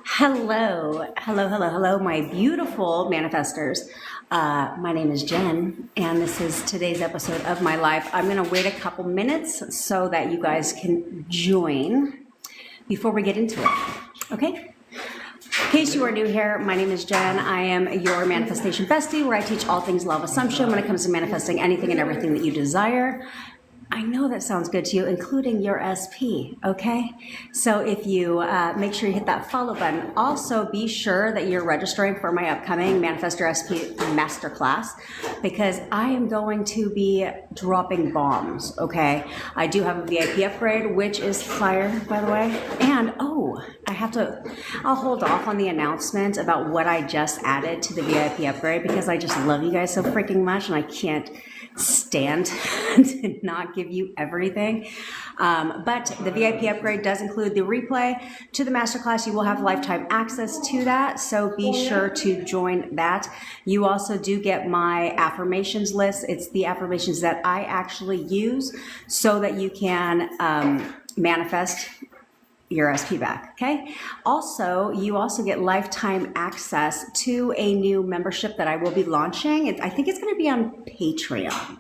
Hello, my beautiful manifestors. My name is Jen, and this is today's episode of my life. I'm going to wait a couple minutes so that you guys can join before we get into it. Okay? In case you are new here, my name is Jen. I am your manifestation bestie, where I teach all things law of assumption when it comes to manifesting anything and everything that you desire. I know that sounds good to you, including your SP, okay? So if you make sure you hit that follow button. Also, be sure that you're registering for my upcoming Manifestor SP Masterclass, because I am going to be dropping bombs, okay? I do have a VIP upgrade, which is fire, by the way. And, I'll hold off on the announcement about what I just added to the VIP upgrade, because I just love you guys so freaking much, and I can't stand to not give you everything. But the VIP upgrade does include the replay to the masterclass. You will have lifetime access to that, so be sure to join that. You also do get my affirmations list. It's the affirmations that I actually use so that you can manifest your SP back, okay? Also, you also get lifetime access to a new membership that I will be launching. I think it's gonna be on Patreon,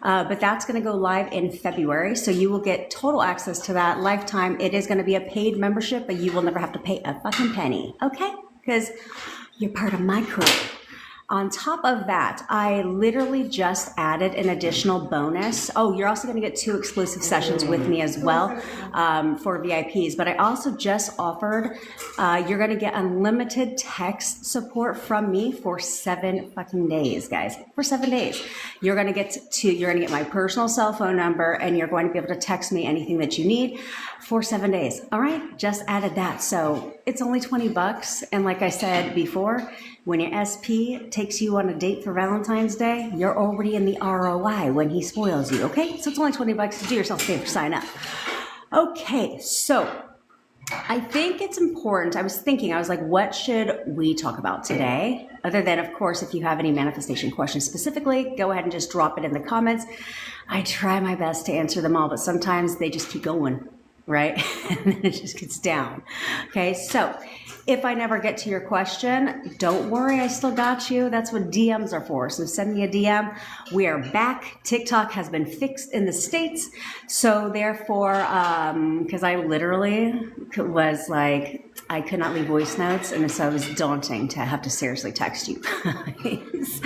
but that's gonna go live in February, so you will get total access to that lifetime. It is gonna be a paid membership, but you will never have to pay a fucking penny, okay? Because you're part of my crew. On top of that, I literally just added an additional bonus. Oh, you're also going to get 2 exclusive sessions with me as well for VIPs. But I also just offered, you're going to get unlimited text support from me for 7 fucking days, guys. For 7 days. You're going to get my personal cell phone number, and you're going to be able to text me anything that you need for 7 days. All right, just added that. So it's only $20. And like I said before, when your SP takes you on a date for Valentine's Day, you're already in the ROI when he spoils you, okay? So it's only $20 to do yourself a favor, sign up. Okay, so I think it's important. I was like, what should we talk about today? Other than, of course, if you have any manifestation questions specifically, go ahead and just drop it in the comments. I try my best to answer them all, but sometimes they just keep going, right? And then it just gets down. Okay, so if I never get to your question, don't worry, I still got you. That's what DMs are for. So send me a DM. We are back. TikTok has been fixed in the States. So therefore, because I literally was like, I could not leave voice notes, and so it was daunting to have to seriously text you guys.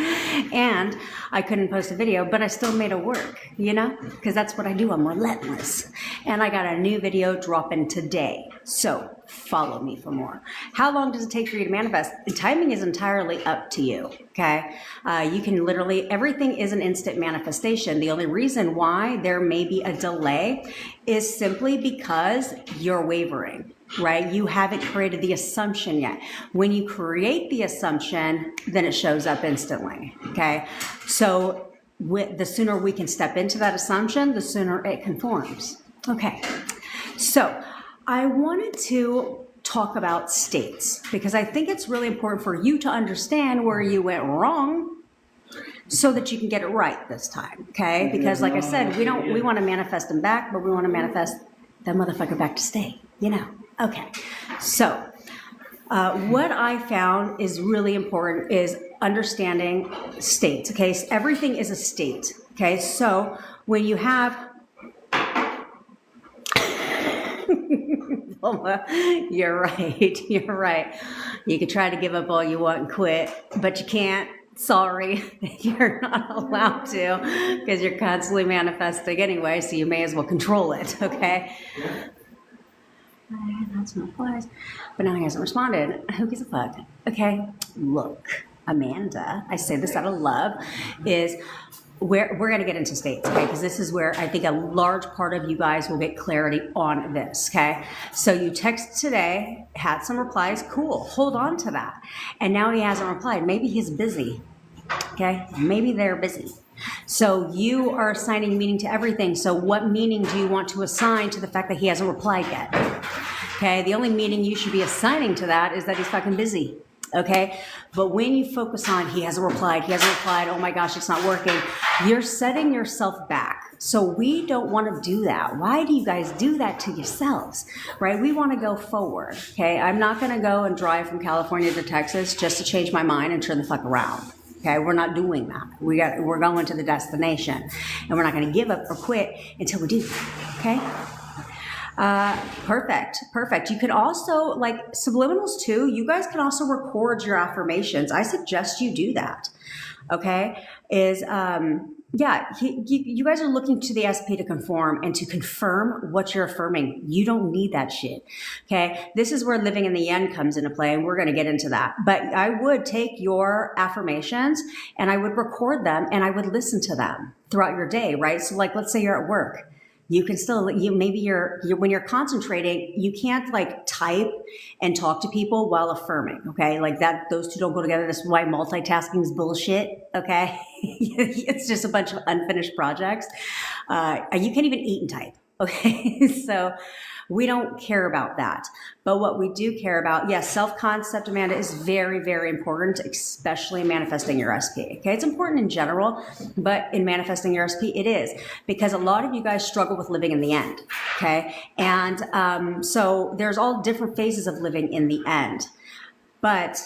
And I couldn't post a video, but I still made it work, you know? Because that's what I do. I'm relentless. And I got a new video dropping today. So follow me for more. How long does it take for you to manifest? The timing is entirely up to you, okay? You can literally, everything is an instant manifestation. The only reason why there may be a delay is simply because you're wavering, right? You haven't created the assumption yet. When you create the assumption, then it shows up instantly, okay? So the sooner we can step into that assumption, the sooner it conforms. Okay, so I wanted to talk about states, because I think it's really important for you to understand where you went wrong so that you can get it right this time, okay? Because like I said, we want to manifest them back, but we want to manifest that motherfucker back to stay, you know? Okay, so what I found is really important is understanding states, okay? So everything is a state, okay? So when you have you're right. You can try to give up all you want and quit, but you can't. Sorry, you're not allowed to, because you're constantly manifesting anyway, so you may as well control it, okay? That's my voice. But now he hasn't responded. Who gives a fuck? Okay, look, Amanda, I say this out of love, is we're going to get into states, okay? Because this is where I think a large part of you guys will get clarity on this, okay? So you text today, had some replies, cool, hold on to that. And now he hasn't replied. Maybe he's busy, okay? Maybe they're busy. So you are assigning meaning to everything. So what meaning do you want to assign to the fact that he hasn't replied yet? Okay, the only meaning you should be assigning to that is that he's fucking busy. Okay, but when you focus on he hasn't replied, oh my gosh, it's not working, you're setting yourself back. So we don't want to do that. Why do you guys do that to yourselves, right? We want to go forward, okay? I'm not going to go and drive from California to Texas just to change my mind and turn the fuck around. Okay, we're not doing that. We're going to the destination, and we're not going to give up or quit until we do. Okay. Perfect. You can also, like subliminals too, you guys can also record your affirmations. I suggest you do that. Okay. You guys are looking to the SP to conform and to confirm what you're affirming. You don't need that shit. Okay. This is where living in the yen comes into play, and we're going to get into that. But I would take your affirmations and I would record them and I would listen to them throughout your day, right? So like, let's say you're at work. You can still, maybe when you're concentrating, you can't like type and talk to people while affirming, okay? Like those two don't go together. This is why multitasking is bullshit, okay? It's just a bunch of unfinished projects. You can't even eat and type, okay? So we don't care about that. But what we do care about, yes, self-concept, Amanda, is very, very important, especially in manifesting your SP. Okay, it's important in general, but in manifesting your SP, it is, because a lot of you guys struggle with living in the end. Okay, and so there's all different phases of living in the end. But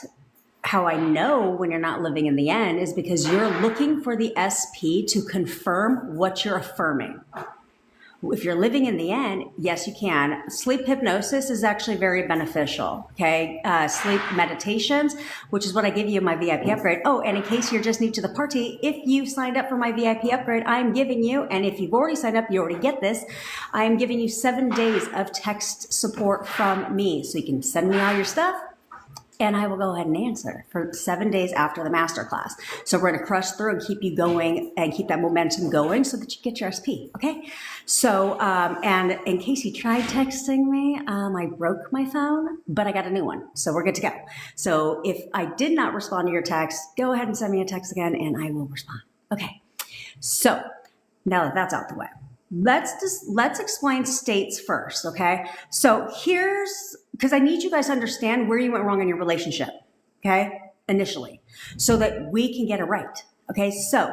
how I know when you're not living in the end is because you're looking for the SP to confirm what you're affirming. If you're living in the end, yes, you can. Sleep hypnosis is actually very beneficial, okay? Sleep meditations, which is what I give you in my VIP upgrade. Oh, and in case you're just new to the party, if you signed up for my VIP upgrade, I'm giving you, and if you've already signed up, you already get this, I am giving you 7 days of text support from me. So you can send me all your stuff, and I will go ahead and answer for 7 days after the masterclass. So we're going to crush through and keep you going and keep that momentum going so that you get your SP, okay? So, and in case you tried texting me, I broke my phone, but I got a new one. So we're good to go. So if I did not respond to your text, go ahead and send me a text again and I will respond. Okay. So now that that's out the way, let's explain states first, okay? So because I need you guys to understand where you went wrong in your relationship, okay, initially, so that we can get it right, okay? So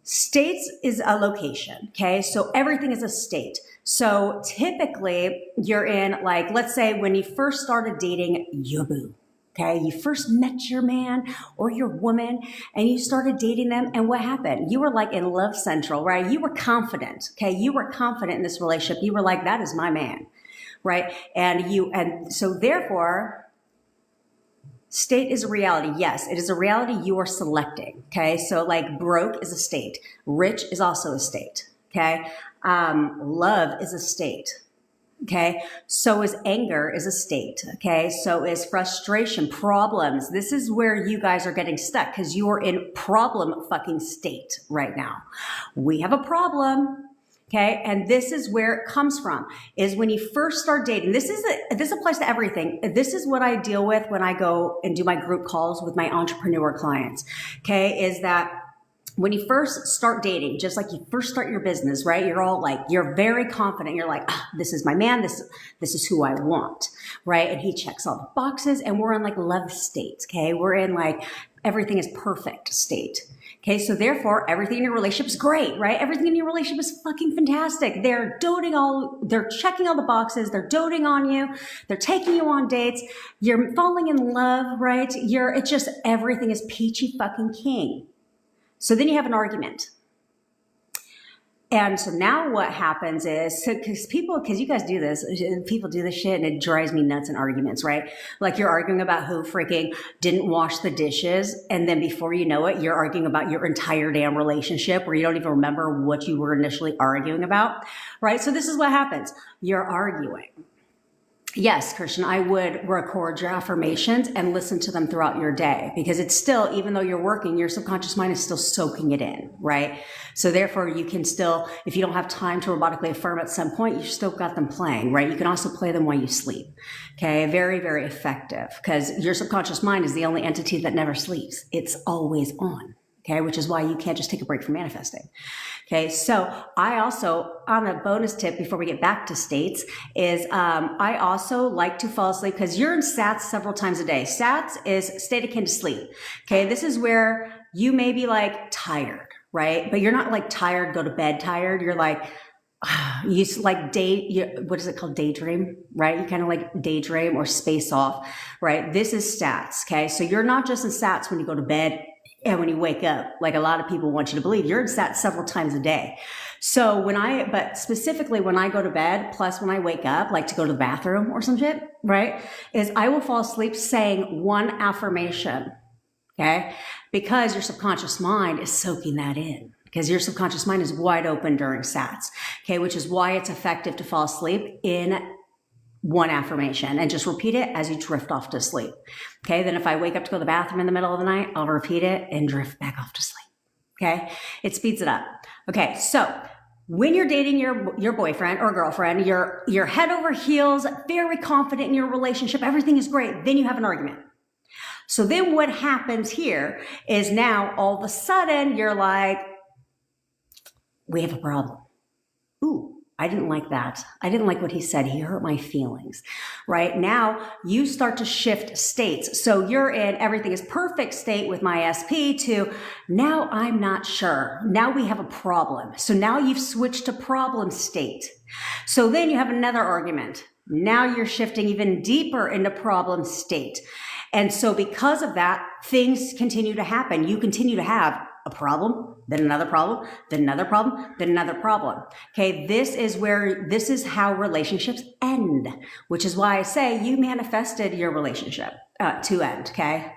states is a location, okay? So everything is a state. So typically you're in, like, let's say when you first started dating your boo, okay? You first met your man or your woman and you started dating them, and what happened? You were like in love central, right? You were confident, okay? You were confident in this relationship. You were like, that is my man, right? And so therefore, state is a reality. Yes, it is a reality you are selecting, okay? So like broke is a state. Rich is also a state, okay? Love is a state. Okay. So is anger is a state. Okay. So is frustration, problems. This is where you guys are getting stuck because you are in problem fucking state right now. We have a problem. Okay. And this is where it comes from, is when you first start dating. This applies to everything. This is what I deal with when I go and do my group calls with my entrepreneur clients. Okay. Is that when you first start dating, just like you first start your business, right? You're all like, you're very confident. You're like, this is my man. This is who I want, right? And he checks all the boxes, and we're in like love state. Okay. We're in like, everything is perfect state. Okay. So therefore everything in your relationship is great, right? Everything in your relationship is fucking fantastic. They're checking all the boxes. They're doting on you. They're taking you on dates. You're falling in love, right? It's just, everything is peachy fucking king. So then you have an argument. And so now what happens is, because you guys do this, people do this shit and it drives me nuts in arguments, right? Like you're arguing about who freaking didn't wash the dishes. And then before you know it, you're arguing about your entire damn relationship where you don't even remember what you were initially arguing about, right? So this is what happens. You're arguing. Yes, Christian, I would record your affirmations and listen to them throughout your day, because it's still, even though you're working, your subconscious mind is still soaking it in, right? So therefore you can still, if you don't have time to robotically affirm at some point, you still got them playing, right? You can also play them while you sleep. Okay. Very, very effective, because your subconscious mind is the only entity that never sleeps. It's always on. Okay. Which is why you can't just take a break from manifesting. Okay. So I also, on a bonus tip before we get back to states, is I also like to fall asleep, because you're in SATS several times a day. SATS is state akin to sleep. Okay. This is where you may be like tired, right? But you're not like tired, go to bed tired. You're like, you like what is it called? Daydream, right? You kind of like daydream or space off, right? This is stats, okay? So you're not just in stats when you go to bed and when you wake up, like a lot of people want you to believe. You're in stats several times a day. So but specifically when I go to bed, plus when I wake up, like to go to the bathroom or some shit, right? Is I will fall asleep saying one affirmation, okay? Because your subconscious mind is soaking that in. Because your subconscious mind is wide open during SATs, okay, which is why it's effective to fall asleep in one affirmation and just repeat it as you drift off to sleep. Okay, then if I wake up to go to the bathroom in the middle of the night, I'll repeat it and drift back off to sleep. Okay, it speeds it up. Okay, so when you're dating your boyfriend or girlfriend, you're head over heels, very confident in your relationship, everything is great, then you have an argument. So then what happens here is now all of a sudden you're like, we have a problem. Ooh, I didn't like that. I didn't like what he said. He hurt my feelings, right? Now you start to shift states. So you're in everything is perfect state with my SP to now I'm not sure. Now we have a problem. So now you've switched to problem state. So then you have another argument. Now you're shifting even deeper into problem state. And so because of that, things continue to happen. You continue to have a problem, then another problem, then another problem, then another problem. Okay, this is how relationships end, which is why I say you manifested your relationship to end, okay?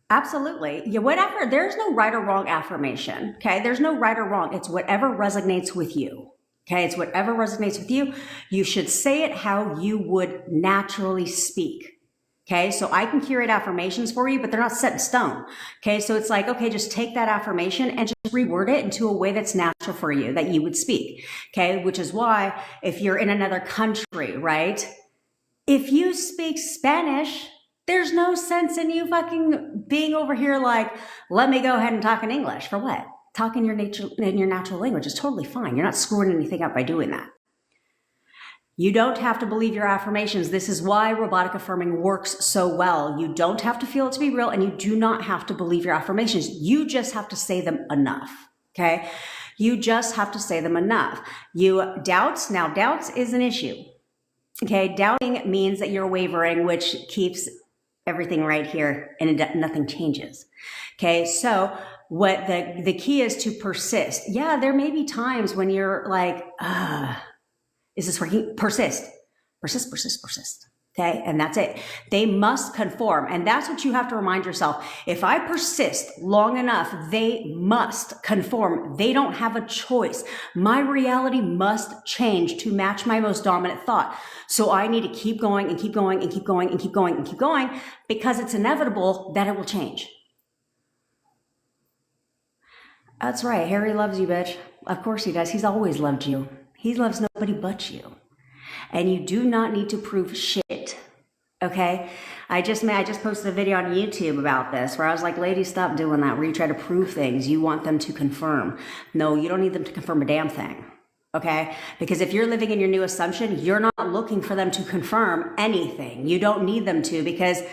Absolutely. Yeah, whatever, there's no right or wrong affirmation, okay? There's no right or wrong. It's whatever resonates with you. Okay, it's whatever resonates with you. You should say it how you would naturally speak. Okay, so I can curate affirmations for you, but they're not set in stone. Okay, so it's like, okay, just take that affirmation and just reword it into a way that's natural for you, that you would speak. Okay, which is why if you're in another country, right? If you speak Spanish, there's no sense in you fucking being over here like, let me go ahead and talk in English. For what? Talk in your natural language is totally fine. You're not screwing anything up by doing that. You don't have to believe your affirmations. This is why robotic affirming works so well. You don't have to feel it to be real, and you do not have to believe your affirmations. You just have to say them enough, okay? You just have to say them enough. Doubts is an issue, okay? Doubting means that you're wavering, which keeps everything right here and nothing changes, okay? So what the key is to persist. Yeah, there may be times when you're like, is this working? Persist. Okay, and that's it. They must conform, and that's what you have to remind yourself. If I persist long enough, they must conform. They don't have a choice. My reality must change to match my most dominant thought. So I need to keep going and keep going and keep going and keep going and keep going because it's inevitable that it will change. That's right. Harry loves you, bitch. Of course he does. He's always loved you. He loves nobody but you. And you do not need to prove shit. Okay? I just posted a video on YouTube about this where I was like, ladies, stop doing that, where you try to prove things. You want them to confirm. No, you don't need them to confirm a damn thing. Okay? Because if you're living in your new assumption, you're not looking for them to confirm anything. You don't need them to, because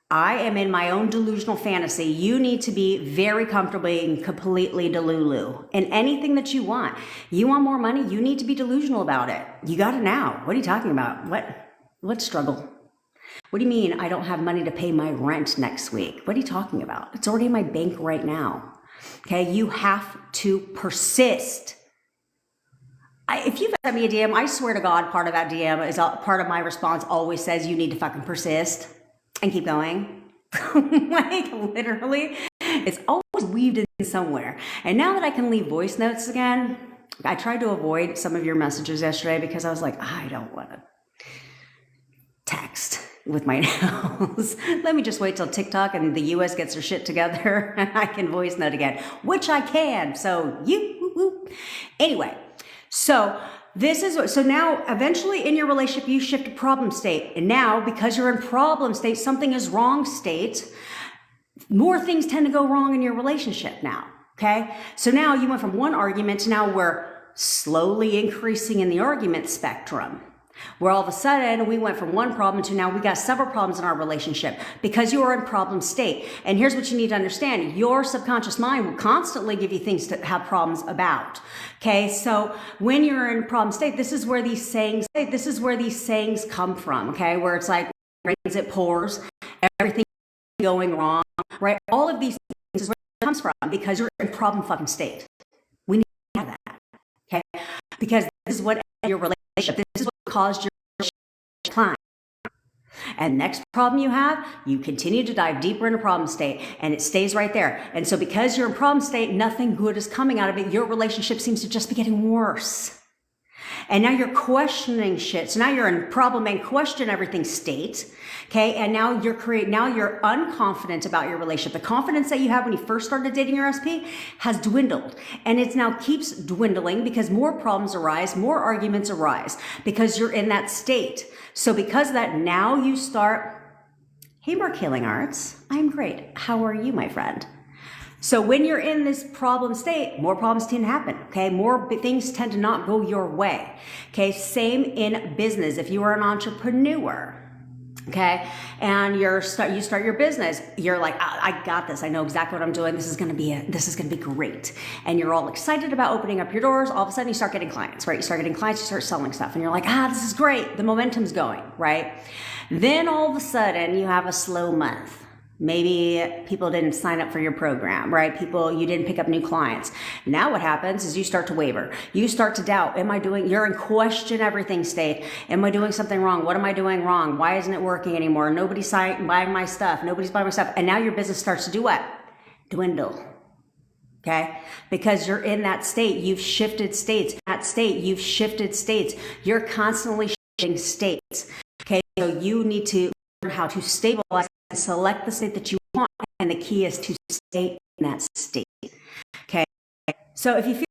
I am in my own delusional fantasy. You need to be very comfortably and completely delulu in anything that you want. You want more money? You need to be delusional about it. You got it now. What are you talking about? What struggle? What do you mean I don't have money to pay my rent next week? What are you talking about? It's already in my bank right now. Okay, you have to persist. If you've sent me a DM, I swear to God, part of that DM is part of my response always says you need to fucking persist. And keep going. Like literally, it's always weaved in somewhere. And now that I can leave voice notes again, I tried to avoid some of your messages yesterday because I was like, I don't want to text with my nails. Let me just wait till TikTok and the US gets their shit together and I can voice note again, which I can. So anyway, so now eventually in your relationship, you shift to problem state. And now because you're in problem state, something is wrong state, more things tend to go wrong in your relationship now. Okay. So now you went from one argument to now we're slowly increasing in the argument spectrum. Where all of a sudden we went from one problem to now we got several problems in our relationship because you are in problem state. And here's what you need to understand. Your subconscious mind will constantly give you things to have problems about. Okay. So when you're in problem state, this is where these sayings come from. Okay. Where it's like, rains, it pours, everything going wrong, right? All of these things is where it comes from because you're in problem fucking state. We need to have that. Okay. Because this is what your relationship, this is what caused your decline. And next problem you have, you continue to dive deeper into problem state and it stays right there. And so because you're in problem state, nothing good is coming out of it. Your relationship seems to just be getting worse. And now you're questioning shit. So now you're in problem and question everything state. Okay. And now you're unconfident about your relationship. The confidence that you had when you first started dating your SP has dwindled. And it now keeps dwindling because more problems arise, more arguments arise because you're in that state. So because of that, now you start, hey, Mark Healing Arts, I'm great. How are you, my friend? So when you're in this problem state, more problems tend to happen, okay? More things tend to not go your way, okay? Same in business. If you are an entrepreneur, okay, and you start your business, you're like, I got this. I know exactly what I'm doing. This is going to be great. And you're all excited about opening up your doors. All of a sudden you start getting clients, right? You start getting clients, you start selling stuff and you're like, this is great. The momentum's going, right? Then all of a sudden you have a slow month. Maybe people didn't sign up for your program, right? You didn't pick up new clients. Now what happens is you start to waver. You start to doubt. You're in question everything state. Am I doing something wrong? What am I doing wrong? Why isn't it working anymore? Nobody's buying my stuff. Nobody's buying my stuff. And now your business starts to do what? Dwindle. Okay? Because you're in that state. You've shifted states. You've shifted states. You're constantly shifting states. Okay? So you need to learn how to stabilize and select the state that you want, and the key is to stay in that state. Okay, so if you feel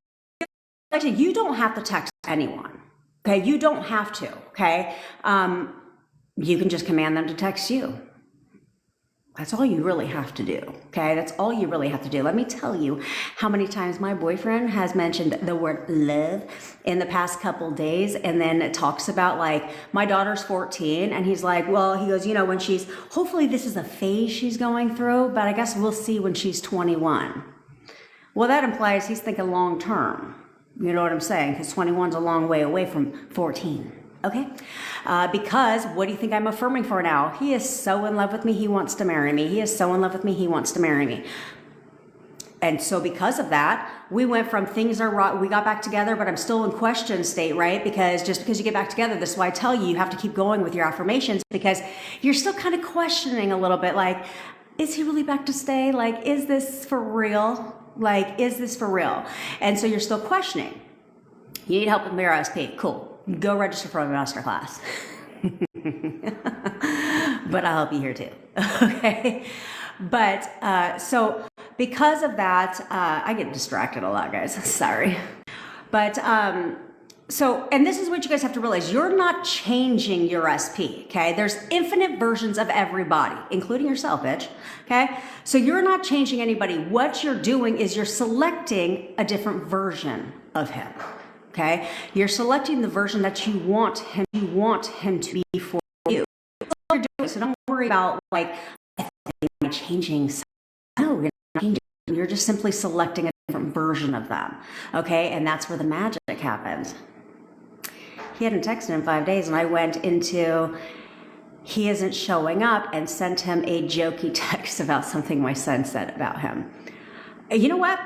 like you don't have to text anyone. Okay, you don't have to. Okay, you can just command them to text you. That's all you really have to do. Okay, that's all you really have to do. Let me tell you how many times my boyfriend has mentioned the word love in the past couple days, and then it talks about like my daughter's 14, and he's like, well, he goes, when hopefully this is a phase she's going through, but I guess we'll see when she's 21. Well, that implies he's thinking long term. You know what I'm saying? Because 21 is a long way away from 14. Okay, because what do you think I'm affirming for now? He is so in love with me, he wants to marry me. He is so in love with me, he wants to marry me. And so because of that, we went from things are right, we got back together, but I'm still in question state, right? Because just because you get back together, this is why I tell you have to keep going with your affirmations, because you're still kind of questioning a little bit, like, is he really back to stay? Like, is this for real? Like, is this for real? And so you're still questioning. You need help with your SP. Cool. Go register for a masterclass. But I'll help you here too. Okay. But so because of that, I get distracted a lot, guys. Sorry. But so, and this is what you guys have to realize. You're not changing your SP, okay? There's infinite versions of everybody, including yourself, bitch, okay? So you're not changing anybody. What you're doing is you're selecting a different version of him. Okay, you're selecting the version that you want him to be for you. That's all you're doing. So don't worry about like changing. No, you're not changing. You're just simply selecting a different version of them. Okay, and that's where the magic happens. He hadn't texted in 5 days, and I went into he isn't showing up and sent him a jokey text about something my son said about him. You know what?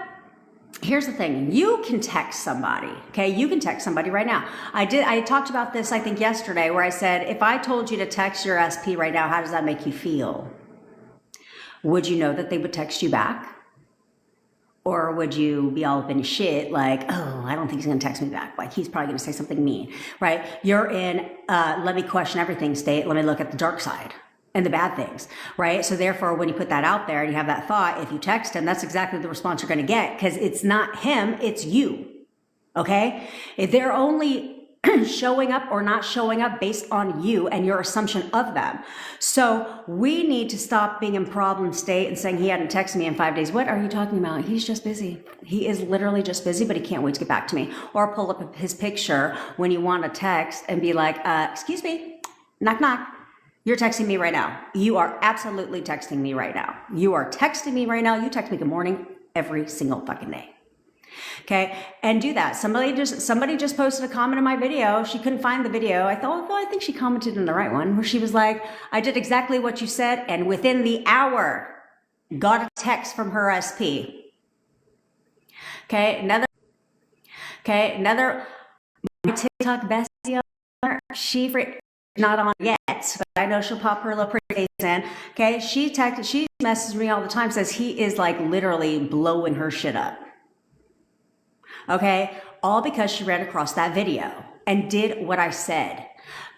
Here's the thing. You can text somebody, okay? You can text somebody right now. I talked about this, I think, yesterday, where I said, if I told you to text your SP right now, how does that make you feel? Would you know that they would text you back? Or would you be all up in shit like, oh, I don't think he's going to text me back. Like, he's probably going to say something mean, right? You're in, let me question everything state. Let me look at the dark side and the bad things, right? So therefore, when you put that out there and you have that thought, if you text him, that's exactly the response you're going to get, because it's not him, it's you. Okay? If they're only showing up or not showing up based on you and your assumption of them. So we need to stop being in problem state and saying he hadn't texted me in 5 days. What are you talking about? He's just busy. He is literally just busy, but he can't wait to get back to me. Or pull up his picture when you want to text and be like, excuse me, knock, knock. You're texting me right now. You are absolutely texting me right now. You are texting me right now. You text me good morning every single fucking day. Okay, and do that. Somebody just posted a comment in my video. She couldn't find the video. I thought, well, I think she commented in the right one, where she was like, I did exactly what you said, and within the hour, got a text from her SP. Okay, another my TikTok bestie, she not on yet, but I know she'll pop her little pretty face in. Okay, she messages me all the time, says he is like literally blowing her shit up. Okay, all because she ran across that video and did what I said.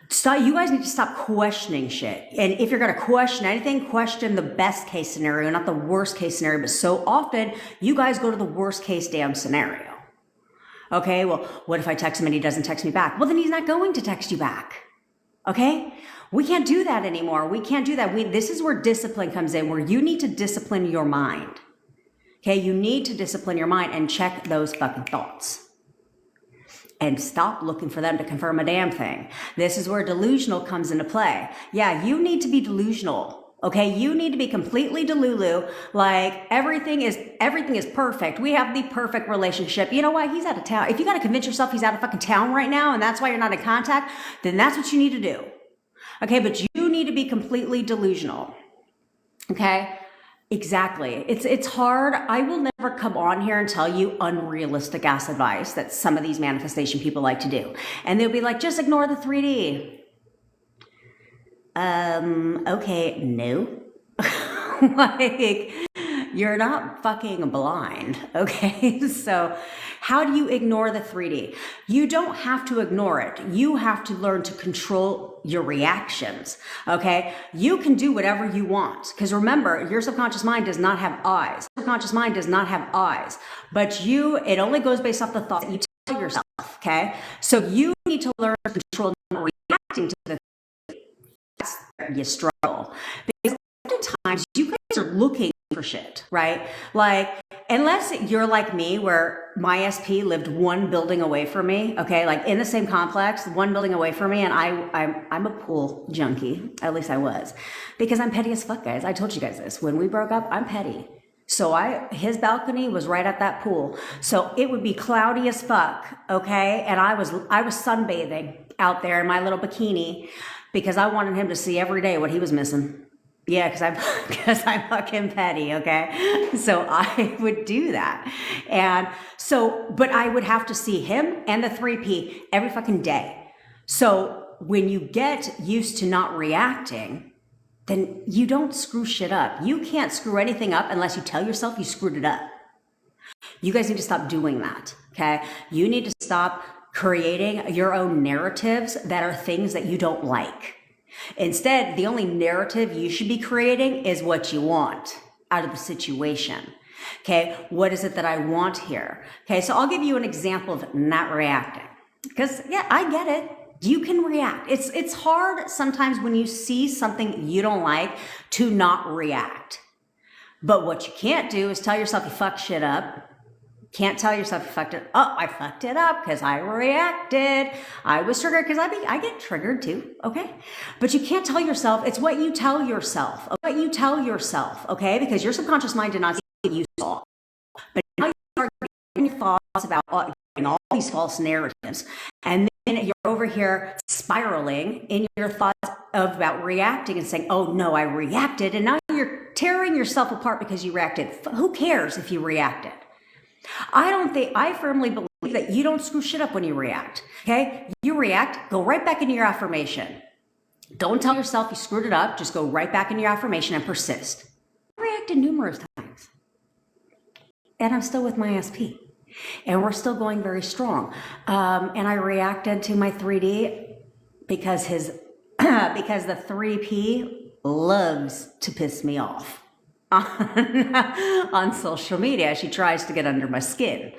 So you guys need to stop questioning shit. And if you're going to question anything, question the best case scenario, not the worst case scenario. But so often you guys go to the worst case damn scenario. Okay, well, what if I text him and he doesn't text me back? Well, then he's not going to text you back. Okay, we can't do that anymore. We can't do that. This is where discipline comes in, where you need to discipline your mind. Okay, you need to discipline your mind and check those fucking thoughts. And stop looking for them to confirm a damn thing. This is where delusional comes into play. Yeah, you need to be delusional. Okay, you need to be completely delulu. Like everything is perfect. We have the perfect relationship. You know what? He's out of town. If you got to convince yourself he's out of fucking town right now and that's why you're not in contact, then that's what you need to do. Okay, but you need to be completely delusional. Okay? Exactly. It's hard. I will never come on here and tell you unrealistic ass advice that some of these manifestation people like to do. And they'll be like, just ignore the 3D. Okay, no. Like, you're not fucking blind, okay? So how do you ignore the 3D? You don't have to ignore it. You have to learn to control your reactions, okay? You can do whatever you want, because remember, your subconscious mind does not have eyes. Subconscious mind does not have eyes, but it only goes based off the thoughts that you tell yourself, okay? So you need to learn to control not reacting to the things that you struggle. Because times you guys are looking for shit, right? Like, unless you're like me, where my SP lived one building away from me, okay, like in the same complex, one building away from me, and I'm a pool junkie. At least I was, because I'm petty as fuck, guys. I told you guys this when we broke up. I'm petty. So his balcony was right at that pool. So it would be cloudy as fuck, okay? And I was sunbathing out there in my little bikini because I wanted him to see every day what he was missing. Yeah, because I'm fucking petty, okay? So I would do that. And so, but I would have to see him and the 3P every fucking day. So when you get used to not reacting, then you don't screw shit up. You can't screw anything up unless you tell yourself you screwed it up. You guys need to stop doing that, okay? You need to stop creating your own narratives that are things that you don't like. Instead, the only narrative you should be creating is what you want out of the situation. Okay, what is it that I want here? Okay, so I'll give you an example of not reacting. Because, yeah, I get it. You can react. It's hard sometimes when you see something you don't like to not react. But what you can't do is tell yourself you fucked shit up. Can't tell yourself you fucked it up. I fucked it up because I reacted. I was triggered because I get triggered too, okay? But you can't tell yourself. It's what you tell yourself. What you tell yourself, okay? Because your subconscious mind did not see what you saw. But now you start getting your thoughts about all these false narratives. And then you're over here spiraling in your thoughts about reacting and saying, oh no, I reacted. And now you're tearing yourself apart because you reacted. Who cares if you reacted? I firmly believe that you don't screw shit up when you react, okay? You react, go right back into your affirmation. Don't tell yourself you screwed it up, just go right back into your affirmation and persist. I reacted numerous times, and I'm still with my SP, and we're still going very strong. And I reacted to my 3D because because the 3P loves to piss me off. on social media. She tries to get under my skin.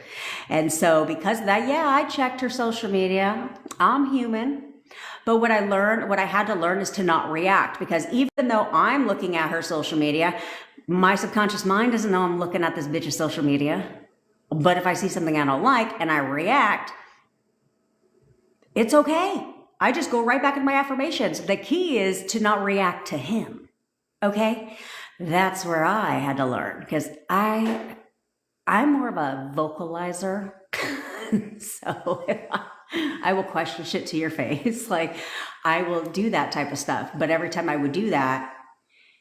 And so because of that, yeah, I checked her social media. I'm human. But what I had to learn is to not react, because even though I'm looking at her social media, my subconscious mind doesn't know I'm looking at this bitch's social media. But if I see something I don't like and I react, it's okay. I just go right back into my affirmations. The key is to not react to him. Okay? That's where I had to learn, because I'm more of a vocalizer. So I will question shit to your face. Like, I will do that type of stuff. But every time I would do that,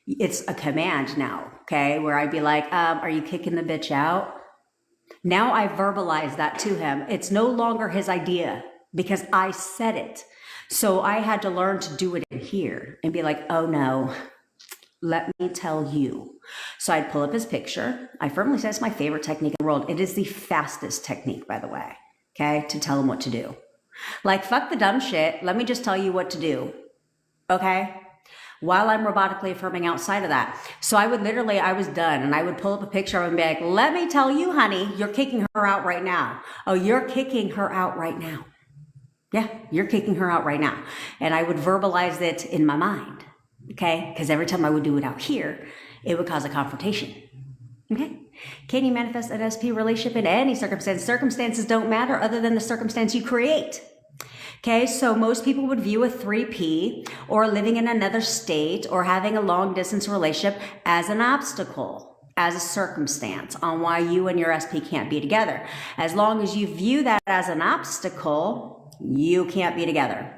it's a command now, okay? Where I'd be like, are you kicking the bitch out? Now I verbalize that to him. It's no longer his idea because I said it. So I had to learn to do it in here and be like, oh no, let me tell you. So I'd pull up his picture. I firmly say it's my favorite technique in the world. It is the fastest technique, by the way, okay, to tell him what to do. Like, fuck the dumb shit. Let me just tell you what to do, okay? While I'm robotically affirming outside of that. So I was done, and I would pull up a picture of him and be like, let me tell you, honey, you're kicking her out right now. Oh, you're kicking her out right now. Yeah, you're kicking her out right now. And I would verbalize it in my mind, okay? Because every time I would do it out here, it would cause a confrontation, okay? Can you manifest an SP relationship in any circumstance? Circumstances don't matter other than the circumstance you create. Okay, so most people would view a 3P or living in another state or having a long distance relationship as an obstacle, as a circumstance on why you and your SP can't be together. As long as you view that as an obstacle, you can't be together.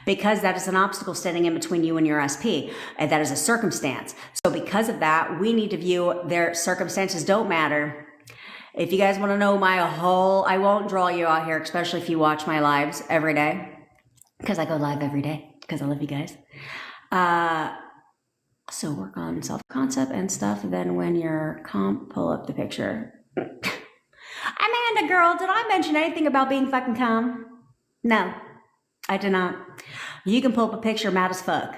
Because that is an obstacle standing in between you and your SP, and that is a circumstance. So because of that, we need to view their circumstances don't matter. If you guys want to know I won't draw you out here, especially if you watch my lives every day, because I go live every day, because I love you guys. So work on self-concept and stuff. Then when you're pull up the picture. Amanda, girl, did I mention anything about being fucking calm? No, I did not. You can pull up a picture mad as fuck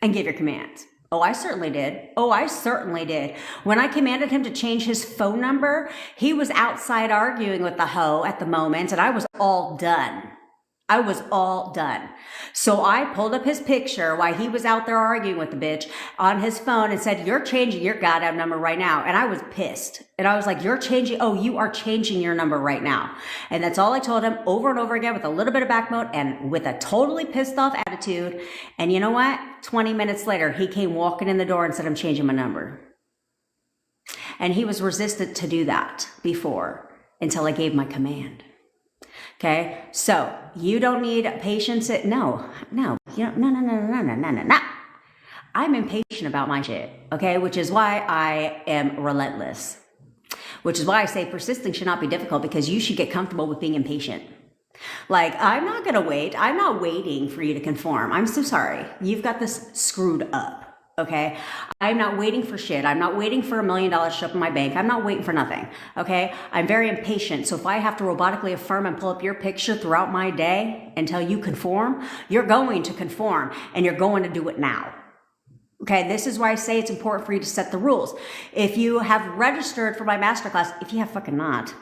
and give your commands. Oh, I certainly did. Oh, I certainly did. When I commanded him to change his phone number, he was outside arguing with the hoe at the moment, and I was all done. I was all done. So I pulled up his picture while he was out there arguing with the bitch on his phone and said, you're changing your goddamn number right now. And I was pissed. And I was like, you are changing your number right now. And that's all I told him over and over again with a little bit of backbone and with a totally pissed off attitude. And you know what? 20 minutes later, he came walking in the door and said, I'm changing my number. And he was resistant to do that before until I gave my command. Okay, so you don't need patience. No. I'm impatient about my shit, okay, which is why I am relentless, which is why I say persisting should not be difficult, because you should get comfortable with being impatient. Like, I'm not going to wait. I'm not waiting for you to conform. I'm so sorry. You've got this screwed up. Okay, I'm not waiting for shit. I'm not waiting for $1 million to show up in my bank. I'm not waiting for nothing. Okay, I'm very impatient. So if I have to robotically affirm and pull up your picture throughout my day until you conform, you're going to conform, and you're going to do it now. Okay, this is why I say it's important for you to set the rules. If you have registered for my masterclass, if you have fucking not,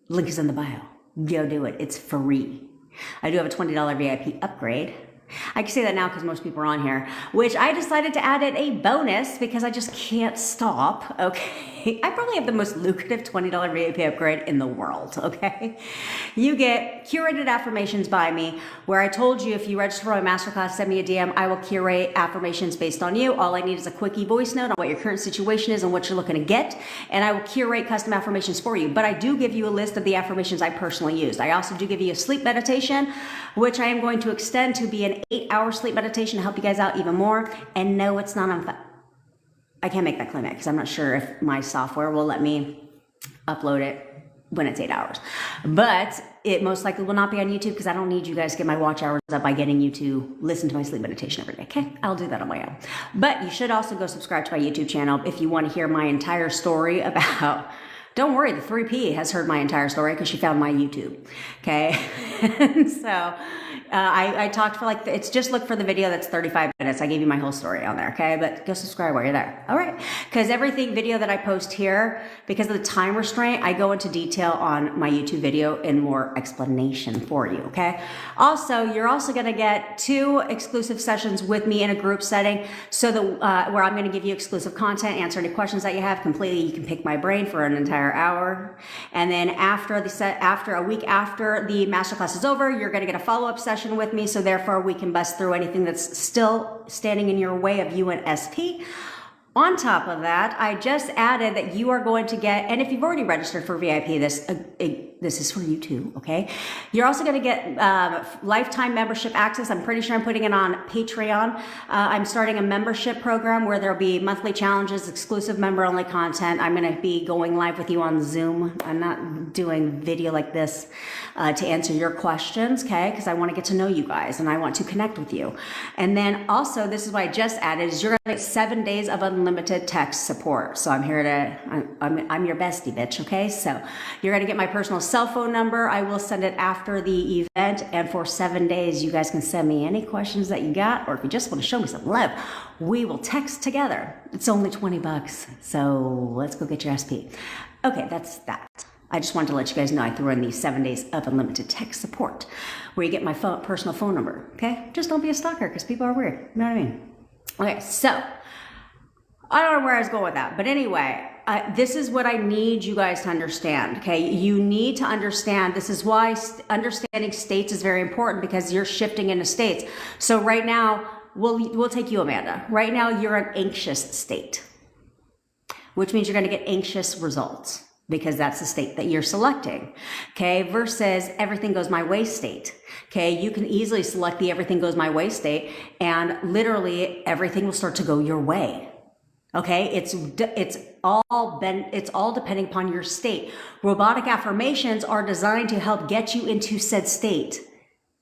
link is in the bio. Go do it. It's free. I do have a $20 VIP upgrade. I can say that now because most people are on here, which I decided to add in a bonus because I just can't stop, okay? I probably have the most lucrative $20 VIP upgrade in the world, okay? You get curated affirmations by me, where I told you if you register for my masterclass, send me a DM, I will curate affirmations based on you. All I need is a quickie voice note on what your current situation is and what you're looking to get, and I will curate custom affirmations for you. But I do give you a list of the affirmations I personally used. I also do give you a sleep meditation, which I am going to extend to be an 8-hour sleep meditation to help you guys out even more. And no, it's not on. I can't make that claim because I'm not sure if my software will let me upload it when it's 8 hours. But it most likely will not be on YouTube because I don't need you guys to get my watch hours up by getting you to listen to my sleep meditation every day. Okay, I'll do that on my own. But you should also go subscribe to my YouTube channel if you want to hear my entire story about. Don't worry, the 3P has heard my entire story because she found my YouTube, okay? And so I talked for it's just look for the video that's 35 minutes. minutes. I gave you my whole story on there, okay? But go subscribe while you're there. All right. Because everything video that I post here, because of the time restraint, I go into detail on my YouTube video in more explanation for you, okay? Also, you're also going to get 2 exclusive sessions with me in a group setting, so that where I'm going to give you exclusive content, answer any questions that you have completely. You can pick my brain for an entire hour. And then after a week after the masterclass is over, you're going to get a follow-up session with me, so therefore we can bust through anything that's still standing in your way of you and SP. On top of that, I just added that you are going to get, and if you've already registered for VIP, this is for you too, okay? You're also going to get lifetime membership access. I'm pretty sure I'm putting it on Patreon. I'm starting a membership program where there'll be monthly challenges, exclusive member-only content. I'm going to be going live with you on Zoom. I'm not doing video like this to answer your questions, okay? Because I want to get to know you guys and I want to connect with you. And then also, this is what I just added, is you're going to get 7 days of unlimited text support. So I'm here to, I'm your bestie, bitch, okay? So you're going to get my personal cell phone number. I will send it after the event, and for 7 days you guys can send me any questions that you got, or if you just want to show me some love, we will text together. It's only $20, so let's go get your SP. Okay, that's that. I just wanted to let you guys know I threw in these 7 days of unlimited text support where you get my personal phone number, okay? Just don't be a stalker, because people are weird, you know what I mean? Okay, so I don't know where I was going with that, but anyway, this is what I need you guys to understand, okay? You need to understand, this is why understanding states is very important, because you're shifting into states. So right now, we'll take you, Amanda. Right now, you're an anxious state, which means you're gonna get anxious results, because that's the state that you're selecting, okay? Versus everything goes my way state, okay? You can easily select the everything goes my way state, and literally everything will start to go your way. Okay, it's all depending upon your state. Robotic affirmations are designed to help get you into said state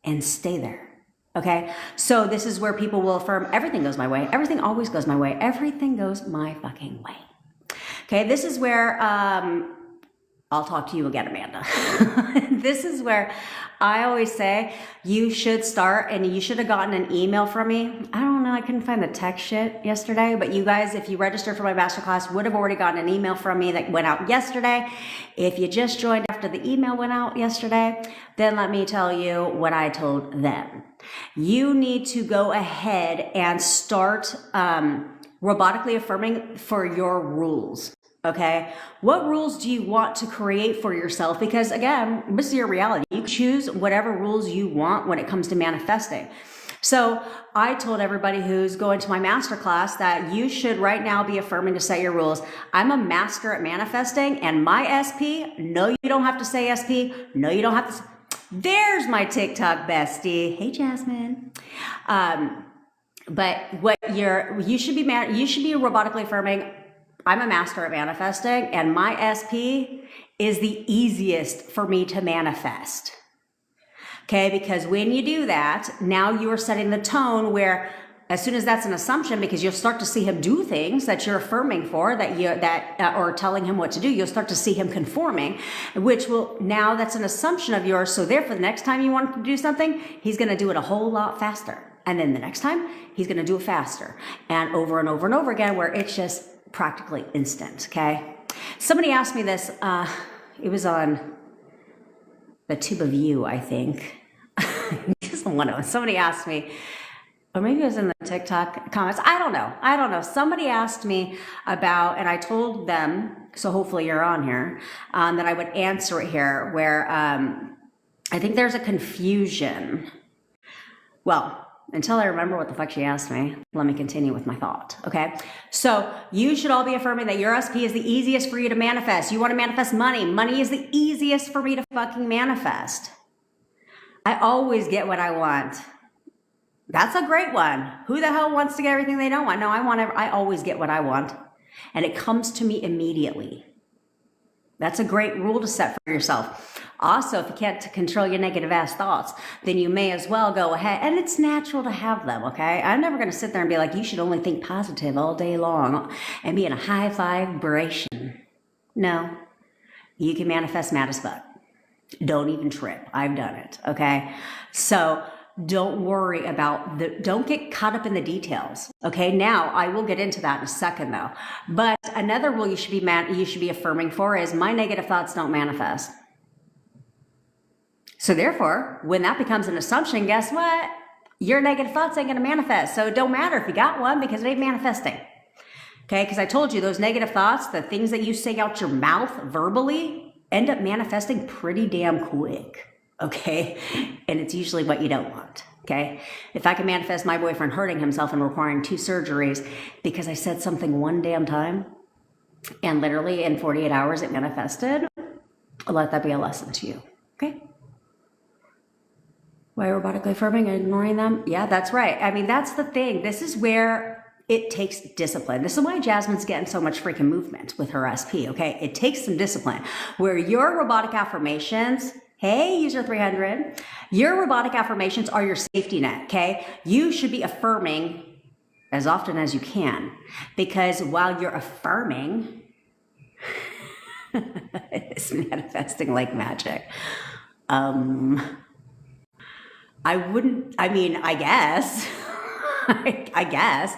and stay there. Okay, so this is where people will affirm everything goes my way. Everything always goes my way. Everything goes my fucking way. Okay, this is where I'll talk to you again, Amanda. This is where I always say you should start, and you should have gotten an email from me. I don't know, I couldn't find the text shit yesterday, but you guys, if you registered for my masterclass, would have already gotten an email from me that went out yesterday. If you just joined after the email went out yesterday, then let me tell you what I told them. You need to go ahead and start robotically affirming for your rules. Okay, what rules do you want to create for yourself? Because again, this is your reality. You choose whatever rules you want when it comes to manifesting. So I told everybody who's going to my masterclass that you should right now be affirming to set your rules. I'm a master at manifesting, and my SP, no, you don't have to say SP. No, you don't have to. There's my TikTok bestie. Hey, Jasmine. But what you should be robotically affirming. I'm a master at manifesting, and my SP is the easiest for me to manifest. Okay, because when you do that, now you are setting the tone where, as soon as that's an assumption, because you'll start to see him do things that you're affirming for, or telling him what to do, you'll start to see him conforming, which will, now that's an assumption of yours. So therefore, the next time you want him to do something, he's going to do it a whole lot faster. And then the next time, he's going to do it faster, and over and over and over again, where it's just practically instant, okay? Somebody asked me this, it was on the Tube of You, I think. Just one of them. Somebody asked me, or maybe it was in the TikTok comments, I don't know. Somebody asked me about, and I told them, so hopefully you're on here, that I would answer it here, where I think there's a confusion. Well, until I remember what the fuck she asked me, let me continue with my thought, okay? So you should all be affirming that your SP is the easiest for you to manifest. You want to manifest money. Money is the easiest for me to fucking manifest. I always get what I want. That's a great one. Who the hell wants to get everything they don't want? No, I always get what I want. And it comes to me immediately. That's a great rule to set for yourself. Also, if you can't control your negative ass thoughts, then you may as well go ahead. And it's natural to have them, okay? I'm never going to sit there and be like, you should only think positive all day long and be in a high vibration. No. You can manifest mad as fuck. Don't even trip. I've done it, okay? So don't worry about don't get caught up in the details. Okay. Now I will get into that in a second though. But another rule you should be affirming for is my negative thoughts don't manifest. So therefore, when that becomes an assumption, guess what? Your negative thoughts ain't going to manifest. So it don't matter if you got one because it ain't manifesting. Okay. Because I told you those negative thoughts, the things that you say out your mouth verbally end up manifesting pretty damn quick. Okay. And it's usually what you don't want. Okay. If I can manifest my boyfriend hurting himself and requiring 2 surgeries because I said something one damn time and literally in 48 hours it manifested, let that be a lesson to you. Okay. Why robotically affirming and ignoring them? Yeah, that's right. I mean, that's the thing. This is where it takes discipline. This is why Jasmine's getting so much freaking movement with her SP, okay? It takes some discipline. Where your robotic affirmations, hey, user 300, your robotic affirmations are your safety net, okay? You should be affirming as often as you can, because while you're affirming, it's manifesting like magic. I guess, I guess,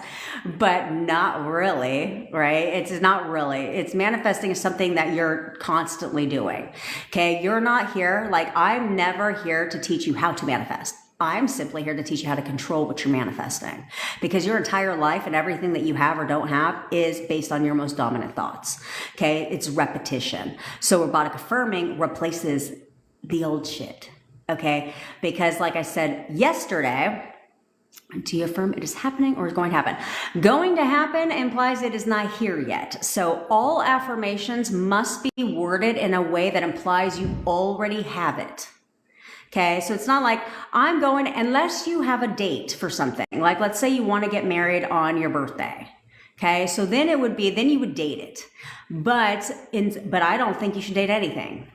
but not really, right? It's not really. It's manifesting something that you're constantly doing, okay? You're not here, like I'm never here to teach you how to manifest. I'm simply here to teach you how to control what you're manifesting, because your entire life and everything that you have or don't have is based on your most dominant thoughts, okay? It's repetition. So robotic affirming replaces the old shit. Okay, because like I said yesterday, do you affirm it is happening or is going to happen? Going to happen implies it is not here yet. So all affirmations must be worded in a way that implies you already have it. Okay, so it's not like I'm going, unless you have a date for something. Like let's say you want to get married on your birthday. Okay, so then it would be, then you would date it. But I don't think you should date anything.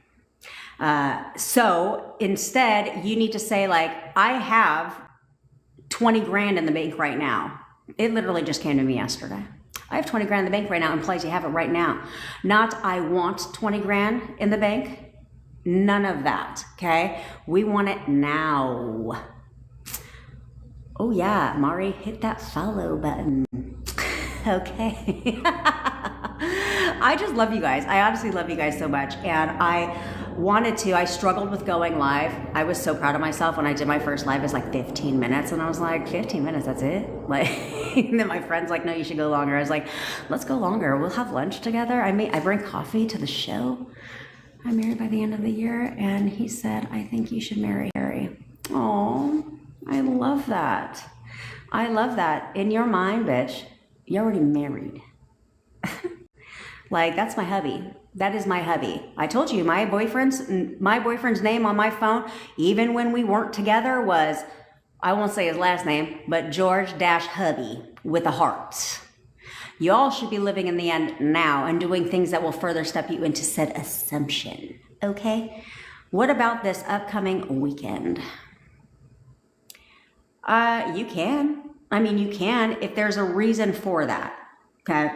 So instead you need to say like, I have 20 grand in the bank right now. It literally just came to me yesterday. I have 20 grand in the bank right now implies you have it right now. Not I want 20 grand in the bank. None of that. Okay. We want it now. Oh yeah. Mari, hit that follow button. Okay. I just love you guys. I honestly love you guys so much. And I struggled with going live. I was so proud of myself when I did my first live. It was like 15 minutes. And I was like, 15 minutes, that's it? Like, and then my friend's like, no, you should go longer. I was like, let's go longer. We'll have lunch together. I bring coffee to the show. I'm married by the end of the year. And he said, I think you should marry Harry. Oh, I love that. I love that. In your mind, bitch, you're already married. Like, that's my hubby. That is my hubby. I told you my boyfriend's name on my phone, even when we weren't together, was, I won't say his last name, but George-Hubby with a heart. You all should be living in the end now and doing things that will further step you into said assumption. Okay? What about this upcoming weekend? You can. I mean, you can if there's a reason for that. Okay?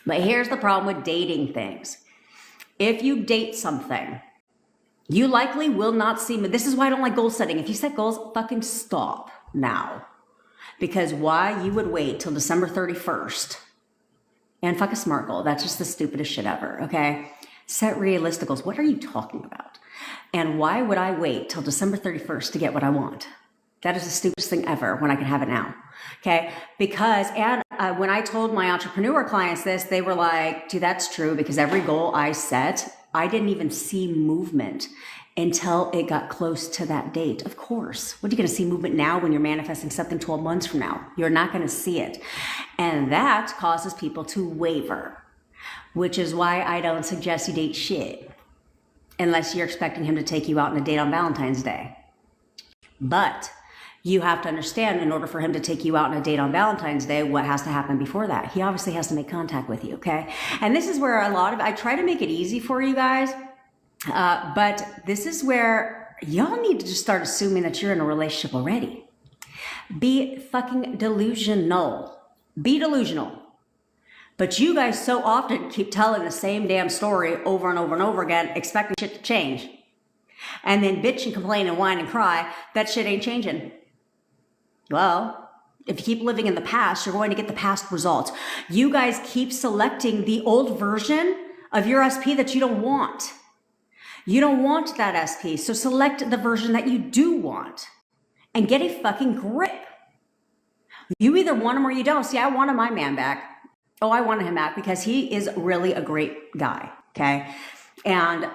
But here's the problem with dating things. If you date something, you likely will not see, this is why I don't like goal setting. If you set goals, fucking stop now. Because why? You would wait till December 31st and fuck a SMART goal. That's just the stupidest shit ever, okay? Set realistic goals. What are you talking about? And why would I wait till December 31st to get what I want? That is the stupidest thing ever when I can have it now. Okay. Because, when I told my entrepreneur clients this, they were like, dude, that's true. Because every goal I set, I didn't even see movement until it got close to that date. Of course. What are you going to see movement now when you're manifesting something 12 months from now? You're not going to see it. And that causes people to waver, which is why I don't suggest you date shit unless you're expecting him to take you out on a date on Valentine's Day. But you have to understand, in order for him to take you out on a date on Valentine's Day, what has to happen before that? He obviously has to make contact with you, okay? And this is where I try to make it easy for you guys, but this is where y'all need to just start assuming that you're in a relationship already. Be fucking delusional. Be delusional. But you guys so often keep telling the same damn story over and over and over again, expecting shit to change. and then bitch and complain and whine and cry, that shit ain't changing. Well, if you keep living in the past, you're going to get the past results. You guys keep selecting the old version of your SP that you don't want. You don't want that SP, so select the version that you do want and get a fucking grip. You either want him or you don't. See, I wanted my man back. Oh, I wanted him back because he is really a great guy, okay? And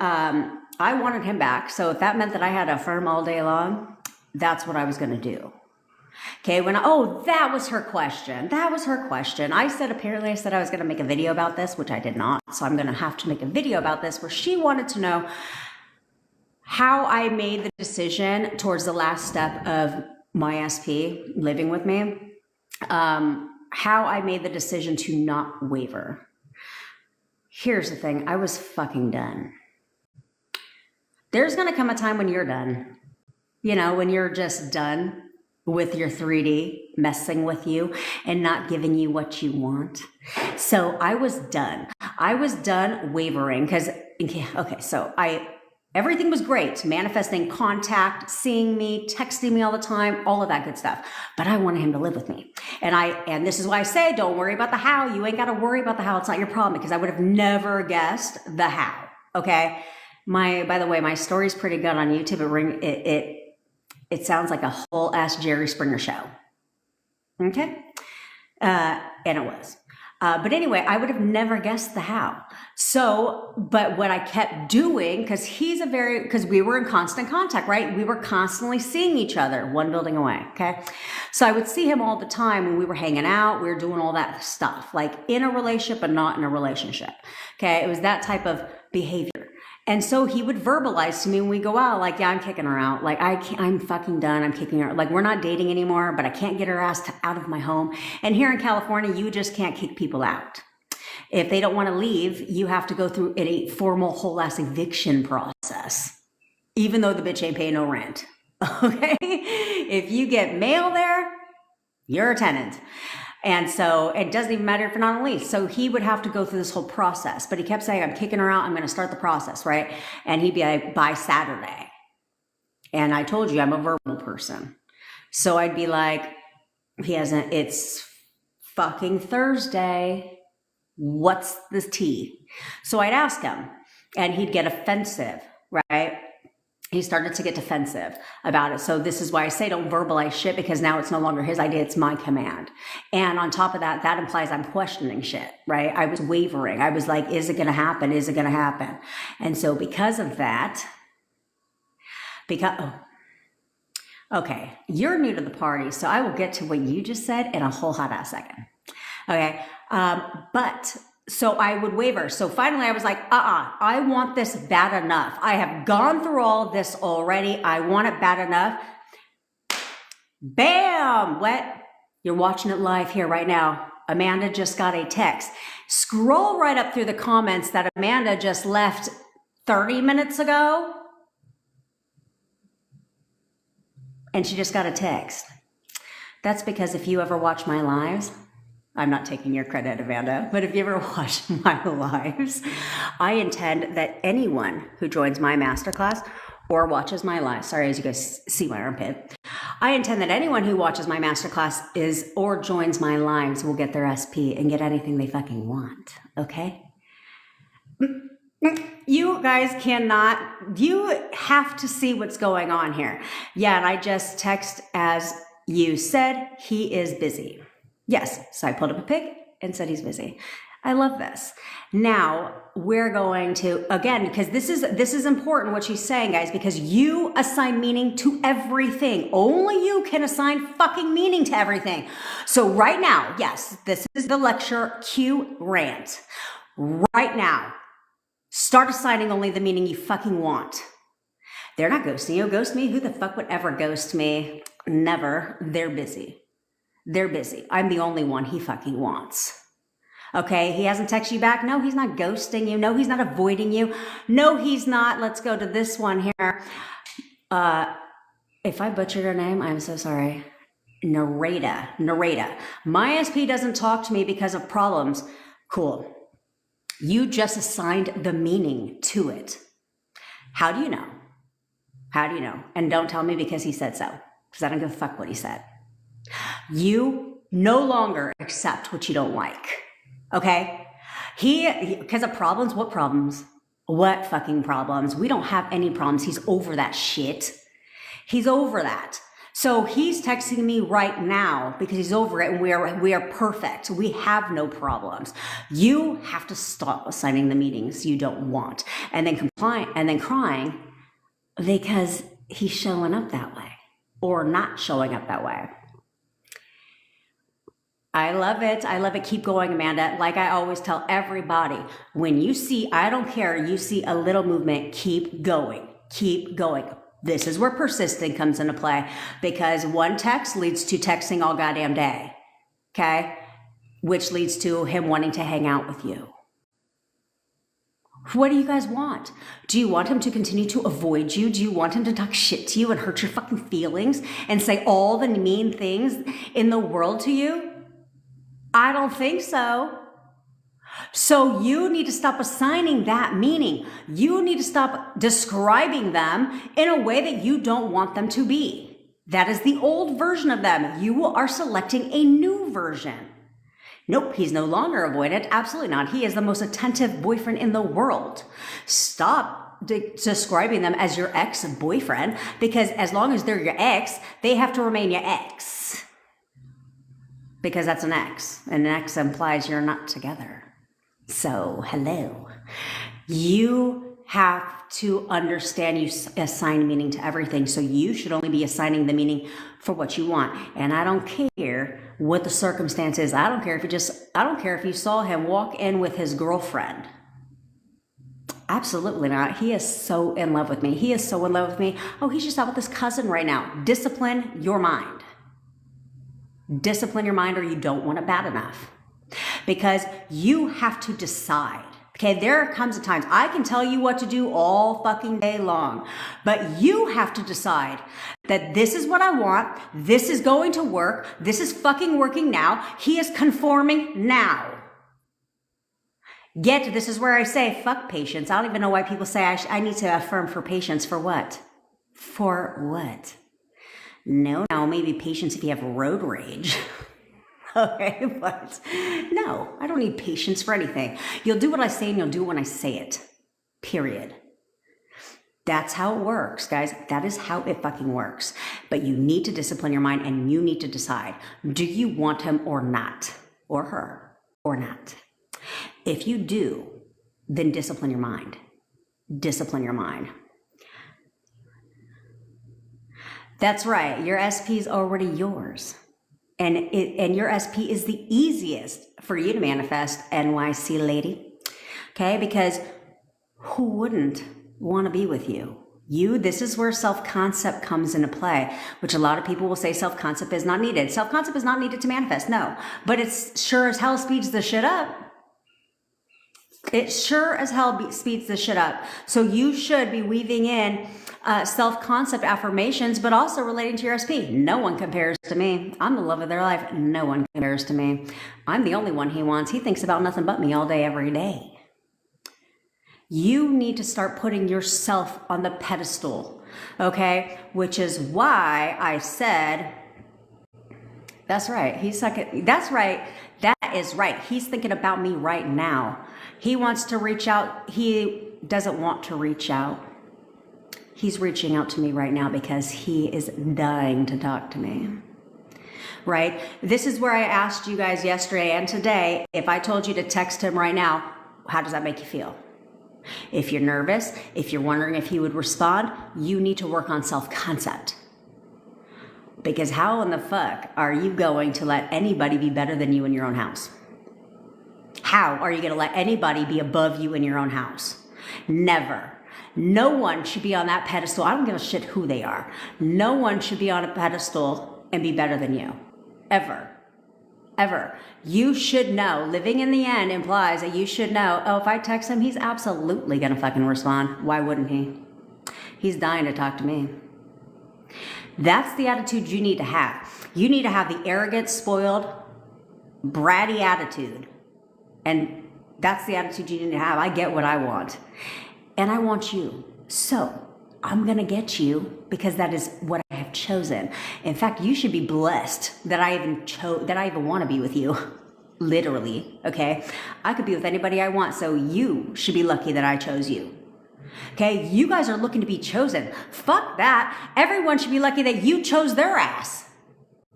I wanted him back, so if that meant that I had to affirm all day long, that's what I was gonna do. Okay, that was her question. That was her question. Apparently I said I was gonna make a video about this, which I did not. So I'm gonna have to make a video about this where she wanted to know how I made the decision towards the last step of my SP living with me, how I made the decision to not waver. Here's the thing, I was fucking done. There's gonna come a time when you're done. You know, when you're just done with your 3D messing with you and not giving you what you want. So I was done. I was done wavering because, okay, so everything was great. Manifesting contact, seeing me, texting me all the time, all of that good stuff. But I wanted him to live with me. And this is why I say, don't worry about the how. You ain't got to worry about the how. It's not your problem because I would have never guessed the how. Okay. By the way, my story's pretty good on YouTube. It sounds like a whole ass Jerry Springer show. Okay. And it was. But anyway, I would have never guessed the how. So, but what I kept doing, because we were in constant contact, right? We were constantly seeing each other, one building away, okay? So I would see him all the time when we were hanging out, we were doing all that stuff, like in a relationship but not in a relationship, okay? It was that type of behavior. And so he would verbalize to me when we go out, like, yeah, I'm kicking her out. Like, I'm fucking done. I'm kicking her. Like, we're not dating anymore, but I can't get her ass out of my home. And here in California, you just can't kick people out. If they don't want to leave, you have to go through a formal whole ass eviction process, even though the bitch ain't paying no rent. Okay? If you get mail there, you're a tenant. And so it doesn't even matter if you're not on lease. So he would have to go through this whole process, but he kept saying, I'm kicking her out. I'm going to start the process, right? And he'd be like, by Saturday. And I told you I'm a verbal person. So I'd be like, it's fucking Thursday. What's the tea? So I'd ask him and he'd get offensive, right? He started to get defensive about it. So this is why I say don't verbalize shit, because now it's no longer his idea, it's my command. And on top of that, that implies I'm questioning shit, right? I was wavering. I was like, is it going to happen? Is it going to happen? And so because of that, okay, you're new to the party, so I will get to what you just said in a whole hot ass second. Okay. So I would waver. So finally I was like, I want this bad enough. I have gone through all this already. I want it bad enough. Bam! What? You're watching it live here right now. Amanda just got a text. Scroll right up through the comments that Amanda just left 30 minutes ago. And she just got a text. That's because if you ever watch my lives, I'm not taking your credit, Amanda, but if you ever watch my lives, I intend that anyone who joins my masterclass or watches my live, sorry, as you guys see my armpit, I intend that anyone who watches my masterclass or joins my lives will get their SP and get anything they fucking want, okay? You guys you have to see what's going on here. Yeah, and I just text as you said, he is busy. Yes, so I pulled up a pic and said he's busy. I love this. Now we're going to, again, because this is important what she's saying, guys, because you assign meaning to everything. Only you can assign fucking meaning to everything. So right now, yes, this is the lecture Q rant. Right now, start assigning only the meaning you fucking want. They're not ghosting you. Ghost me? Who the fuck would ever ghost me? Never. They're busy. They're busy. I'm the only one he fucking wants. Okay, he hasn't texted you back. No, he's not ghosting you. No, he's not avoiding you. No, he's not. Let's go to this one here. If I butchered her name, I'm so sorry. Nareda. My SP doesn't talk to me because of problems. Cool. You just assigned the meaning to it. How do you know? How do you know? And don't tell me because he said so, because I don't give a fuck what he said. You no longer accept what you don't like, okay? Because of problems, what problems? What fucking problems? We don't have any problems. He's over that shit. He's over that. So he's texting me right now because he's over it and we are perfect. We have no problems. You have to stop assigning the meanings you don't want and then crying because he's showing up that way or not showing up that way. I love it. I love it. Keep going, Amanda. Like I always tell everybody, when you see, I don't care, you see a little movement, keep going. Keep going. This is where persisting comes into play because one text leads to texting all goddamn day. Okay? Which leads to him wanting to hang out with you. What do you guys want? Do you want him to continue to avoid you? Do you want him to talk shit to you and hurt your fucking feelings and say all the mean things in the world to you? I don't think so. So you need to stop assigning that meaning. You need to stop describing them in a way that you don't want them to be. That is the old version of them. You are selecting a new version. Nope, he's no longer avoidant. Absolutely not. He is the most attentive boyfriend in the world. Stop describing them as your ex-boyfriend because as long as they're your ex, they have to remain your ex. Because that's an ex. And an ex implies you're not together. So, hello. You have to understand you assign meaning to everything. So you should only be assigning the meaning for what you want. And I don't care what the circumstance is. I don't care if you saw him walk in with his girlfriend. Absolutely not. He is so in love with me. He is so in love with me. Oh, he's just out with his cousin right now. Discipline your mind. Discipline your mind or you don't want it bad enough. Because you have to decide. Okay, there comes a time, I can tell you what to do all fucking day long, but you have to decide that this is what I want, this is going to work, this is fucking working now, he is conforming now. This is where I say, fuck patience. I don't even know why people say I need to affirm for patience. For what? For what? No, maybe patience if you have road rage. Okay, but no, I don't need patience for anything. You'll do what I say and you'll do it when I say it. Period. That's how it works, guys. That is how it fucking works. But you need to discipline your mind and you need to decide, do you want him or not? Or her or not? If you do, then discipline your mind. Discipline your mind. That's right. Your SP is already yours. And your SP is the easiest for you to manifest, NYC lady. Okay? Because who wouldn't want to be with you? This is where self-concept comes into play, which a lot of people will say self-concept is not needed. Self-concept is not needed to manifest, no. But it's sure as hell speeds the shit up. It sure as hell speeds the shit up. So you should be weaving in self-concept affirmations, but also relating to your SP. No one compares to me. I'm the love of their life. No one compares to me. I'm the only one he wants. He thinks about nothing but me all day, every day. You need to start putting yourself on the pedestal, okay? Which is why I said, that's right. That's right. That is right. He's thinking about me right now. He wants to reach out. He doesn't want to reach out. He's reaching out to me right now because he is dying to talk to me, right? This is where I asked you guys yesterday and today, if I told you to text him right now, how does that make you feel? If you're nervous, if you're wondering if he would respond, you need to work on self-concept. Because how in the fuck are you going to let anybody be better than you in your own house? How are you going to let anybody be above you in your own house? Never. No one should be on that pedestal. I don't give a shit who they are. No one should be on a pedestal and be better than you. Ever. Ever. You should know. Living in the end implies that you should know, oh, if I text him, he's absolutely going to fucking respond. Why wouldn't he? He's dying to talk to me. That's the attitude you need to have. You need to have the arrogant, spoiled, bratty attitude. And that's the attitude you need to have. I get what I want. And I want you. So I'm going to get you because that is what I have chosen. In fact, you should be blessed that I even want to be with you. Literally, okay? I could be with anybody I want, so you should be lucky that I chose you. Okay, you guys are looking to be chosen. Fuck that. Everyone should be lucky that you chose their ass.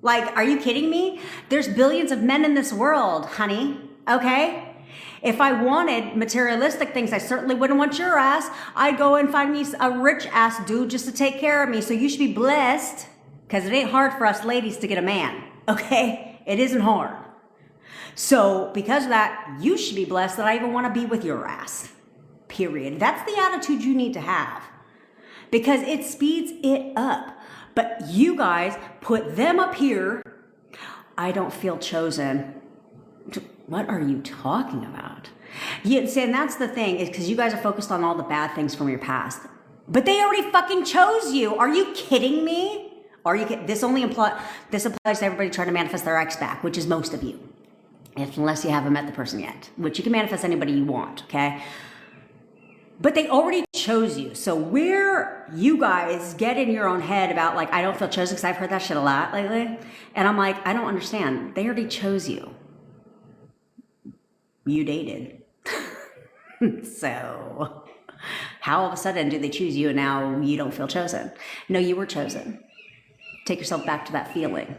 Like, are you kidding me? There's billions of men in this world, honey, okay? If I wanted materialistic things, I certainly wouldn't want your ass. I'd go and find me a rich ass dude just to take care of me. So you should be blessed, because it ain't hard for us ladies to get a man, okay? It isn't hard. So because of that, you should be blessed that I even want to be with your ass. Period. That's the attitude you need to have, because it speeds it up. But you guys put them up here. I don't feel chosen. What are you talking about? You see, and that's the thing, is because you guys are focused on all the bad things from your past. But they already fucking chose you. Are you kidding me? This applies to everybody trying to manifest their ex back, which is most of you. Unless you haven't met the person yet, which you can manifest anybody you want, okay? But they already chose you. So where you guys get in your own head about like, I don't feel chosen, because I've heard that shit a lot lately. And I'm like, I don't understand. They already chose you. You dated. So how all of a sudden do they choose you and now you don't feel chosen? No, you were chosen. Take yourself back to that feeling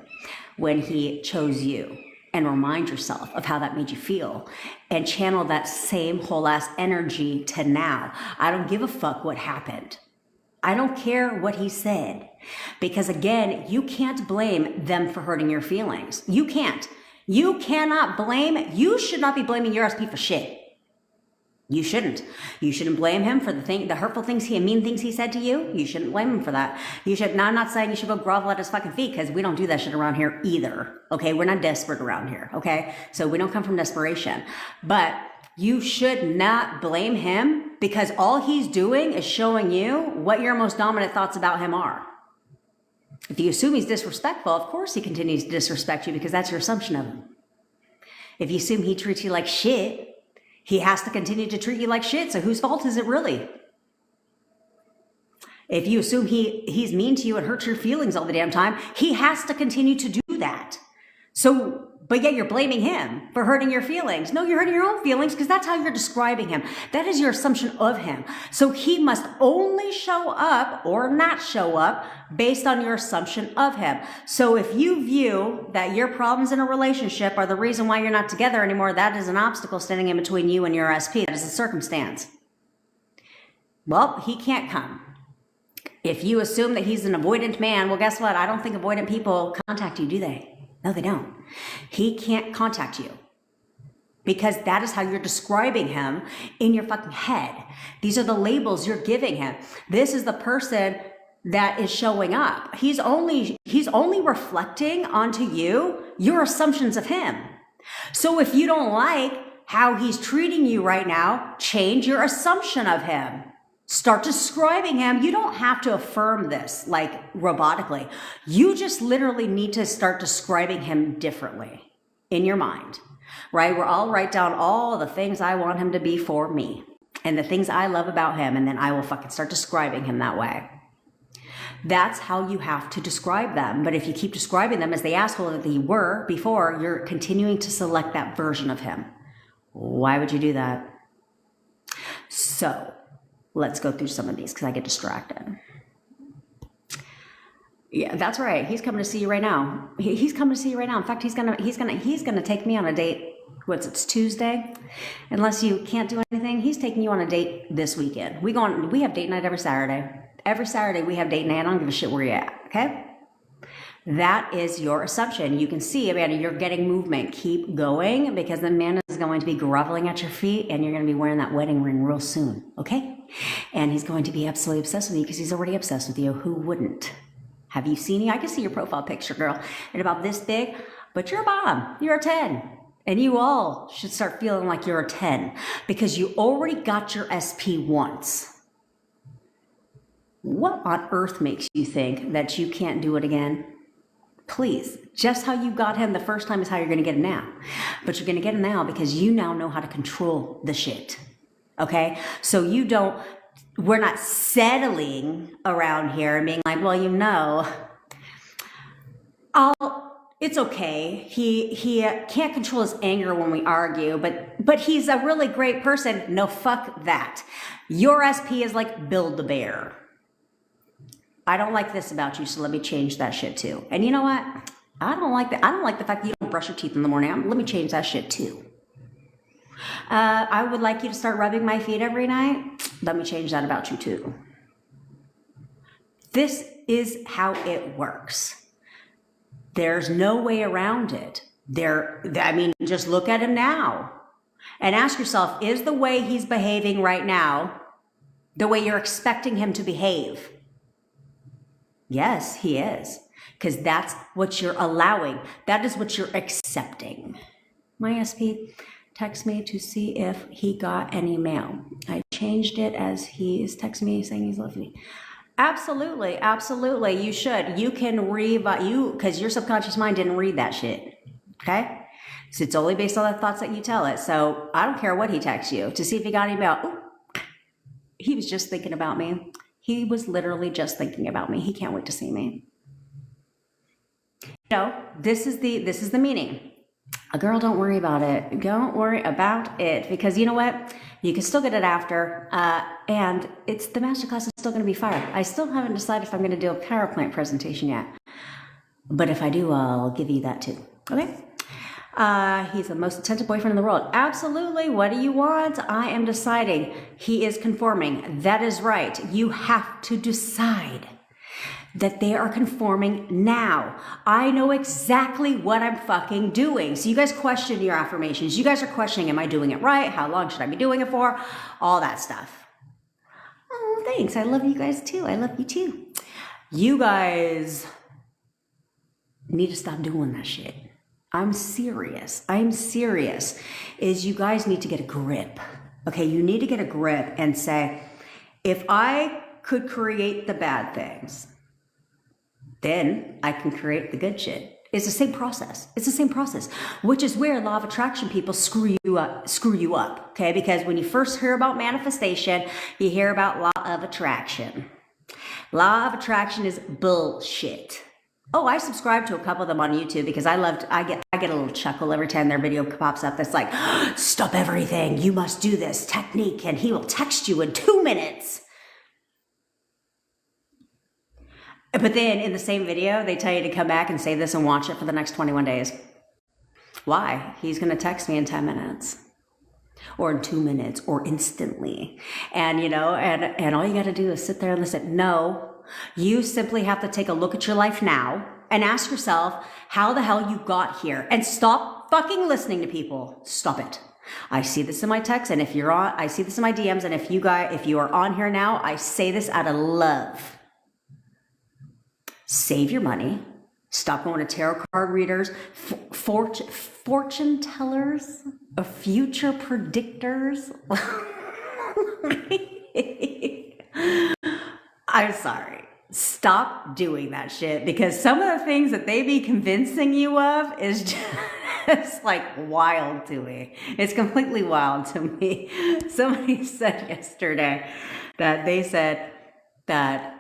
when he chose you. And remind yourself of how that made you feel, and channel that same whole ass energy to now. I don't give a fuck what happened. I don't care what he said, because again, you can't blame them for hurting your feelings. You can't. You cannot blame. You should not be blaming your SP for shit. You shouldn't. You shouldn't blame him for the hurtful things mean things he said to you. You shouldn't blame him for that. You should. Now, I'm not saying you should go grovel at his fucking feet, because we don't do that shit around here either. Okay, we're not desperate around here. Okay, so we don't come from desperation. But you should not blame him, because all he's doing is showing you what your most dominant thoughts about him are. If you assume he's disrespectful, of course he continues to disrespect you, because that's your assumption of him. If you assume he treats you like shit, he has to continue to treat you like shit. So whose fault is it really? If you assume he's mean to you and hurts your feelings all the damn time, he has to continue to do that. So, but yet you're blaming him for hurting your feelings. No, you're hurting your own feelings, because that's how you're describing him. That is your assumption of him. So he must only show up or not show up based on your assumption of him. So if you view that your problems in a relationship are the reason why you're not together anymore, that is an obstacle standing in between you and your SP. That is a circumstance. Well, he can't come. If you assume that he's an avoidant man, well, guess what? I don't think avoidant people contact you, do they? No, they don't. He can't contact you, because that is how you're describing him in your fucking head. These are the labels you're giving him. This is the person that is showing up. He's only reflecting onto you your assumptions of him. So if you don't like how he's treating you right now, change your assumption of him. Start describing him. You don't have to affirm this like robotically. You just literally need to start describing him differently in your mind, right? Where I'll write down all the things I want him to be for me and the things I love about him, and then I will fucking start describing him that way. That's how you have to describe them. But if you keep describing them as the asshole that they were before, you're continuing to select that version of him. Why would you do that? So let's go through some of these, because I get distracted. Yeah, that's right. He's coming to see you right now. He's coming to see you right now. In fact, he's gonna take me on a date. It's Tuesday. Unless you can't do anything, he's taking you on a date this weekend. We have date night every Saturday. Every Saturday we have date night. I don't give a shit where you're at. Okay. That is your assumption. You can see, Amanda, you're getting movement. Keep going, because the man is going to be groveling at your feet, and you're going to be wearing that wedding ring real soon, okay? And he's going to be absolutely obsessed with you, because he's already obsessed with you. Who wouldn't? Have you seen you? I can see your profile picture, girl. And about this big, but you're a bomb. You're a 10. And you all should start feeling like you're a 10, because you already got your SP once. What on earth makes you think that you can't do it again? Please, just how you got him the first time is how you're going to get him now. But you're going to get him now because you now know how to control the shit. Okay? So you don't we're not settling around here and being like, well, you know, it's okay. He can't control his anger when we argue, but he's a really great person. No, fuck that. Your SP is like Build-A-Bear. I don't like this about you, so let me change that shit too. And you know what? I don't like that. I don't like the fact that you don't brush your teeth in the morning. Let me change that shit too. I would like you to start rubbing my feet every night. Let me change that about you too. This is how it works. There's no way around it. I mean, just look at him now and ask yourself, is the way he's behaving right now the way you're expecting him to behave? Yes, he is. Because that's what you're allowing. That is what you're accepting. My SP texted me to see if he got any mail. I changed it as he is texting me saying he's loving me. Absolutely, absolutely. You should. You can because your subconscious mind didn't read that shit. Okay? So it's only based on the thoughts that you tell it. So I don't care what he texts you to see if he got any mail. Ooh, he was just thinking about me. He was literally just thinking about me. He can't wait to see me. You know, this is the meaning. Girl, don't worry about it. Don't worry about it, because you know what? You can still get it after, and the masterclass is still going to be fire. I still haven't decided if I'm going to do a power plant presentation yet, but if I do, I'll give you that too. Okay? He's the most attentive boyfriend in the world. Absolutely. What do you want? I am deciding. He is conforming. That is right. You have to decide that they are conforming now. I know exactly what I'm fucking doing. So you guys question your affirmations. You guys are questioning, am I doing it right? How long should I be doing it for? All that stuff. Oh, thanks. I love you guys too. I love you too. You guys need to stop doing that shit. I'm serious. Is you guys need to get a grip. Okay, you need to get a grip and say, if I could create the bad things, then I can create the good shit. It's the same process. Which is where law of attraction people screw you up, okay? Because when you first hear about manifestation, you hear about law of attraction. Law of attraction is bullshit. Oh, I subscribe to a couple of them on YouTube because I get a little chuckle every time their video pops up that's like, stop everything, you must do this technique, and he will text you in 2 minutes. But then in the same video, they tell you to come back and say this and watch it for the next 21 days. Why? He's going to text me in 10 minutes or in 2 minutes or instantly. And, you know, and all you got to do is sit there and listen. No, you simply have to take a look at your life now and ask yourself how the hell you got here, and stop fucking listening to people. Stop it. I see this in my texts, and I see this in my DMs. And if you are on here now, I say this out of love. Save your money. Stop going to tarot card readers, fortune tellers, or future predictors. I'm sorry. Stop doing that shit, because some of the things that they be convincing you of is just like wild to me. It's completely wild to me. Somebody said yesterday that they said that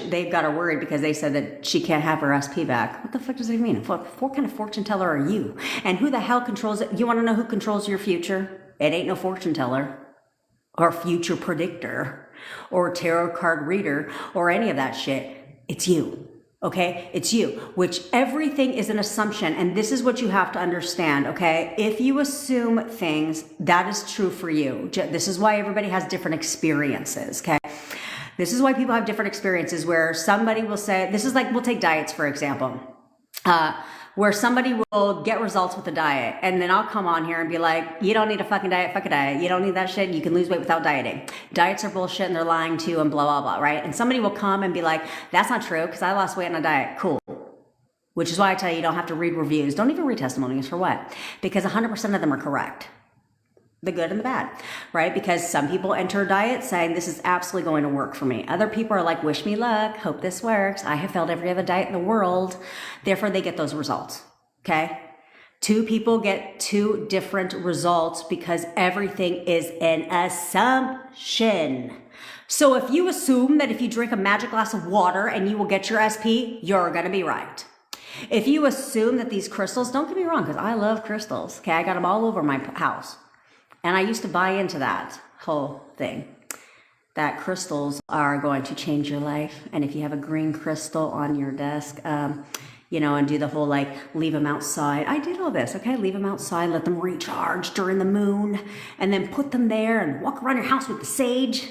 they've got her worried because they said that she can't have her SP back. What the fuck does that mean? What kind of fortune teller are you? And who the hell controls it? You want to know who controls your future? It ain't no fortune teller or future predictor or tarot card reader or any of that shit. It's you. Okay? It's you, which everything is an assumption. And this is what you have to understand. Okay? If you assume things, that is true for you. This is why everybody has different experiences. Okay? This is why people have different experiences, where somebody will say, this is like, we'll take diets, for example, where somebody will get results with a diet. And then I'll come on here and be like, you don't need a fucking diet, fuck a diet. You don't need that shit. You can lose weight without dieting. Diets are bullshit and they're lying to you and blah, blah, blah, right? And somebody will come and be like, that's not true because I lost weight on a diet. Cool. Which is why I tell you, you don't have to read reviews. Don't even read testimonials. For what? Because 100% of them are correct. The good and the bad, right? Because some people enter a diet saying this is absolutely going to work for me. Other people are like, wish me luck, hope this works. I have failed every other diet in the world. Therefore, they get those results, okay? Two people get two different results because everything is an assumption. So if you assume that if you drink a magic glass of water and you will get your SP, you're going to be right. If you assume that these crystals, don't get me wrong, because I love crystals. Okay, I got them all over my house. And I used to buy into that whole thing, that crystals are going to change your life. And if you have a green crystal on your desk, you know, and do the whole like leave them outside. I did all this, okay? Leave them outside, let them recharge during the moon, and then put them there and walk around your house with the sage.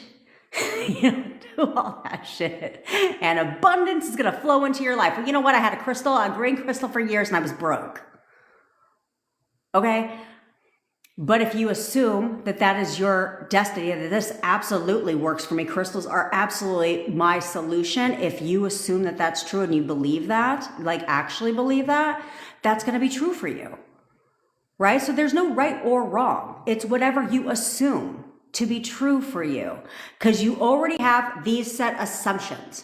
You know, do all that shit. And abundance is gonna flow into your life. Well, you know what? I had a green crystal for years and I was broke. Okay? But if you assume that that is your destiny, that this absolutely works for me, crystals are absolutely my solution. If you assume that that's true and you believe that, like actually believe that, that's going to be true for you, right? So there's no right or wrong. It's whatever you assume to be true for you, because you already have these set assumptions.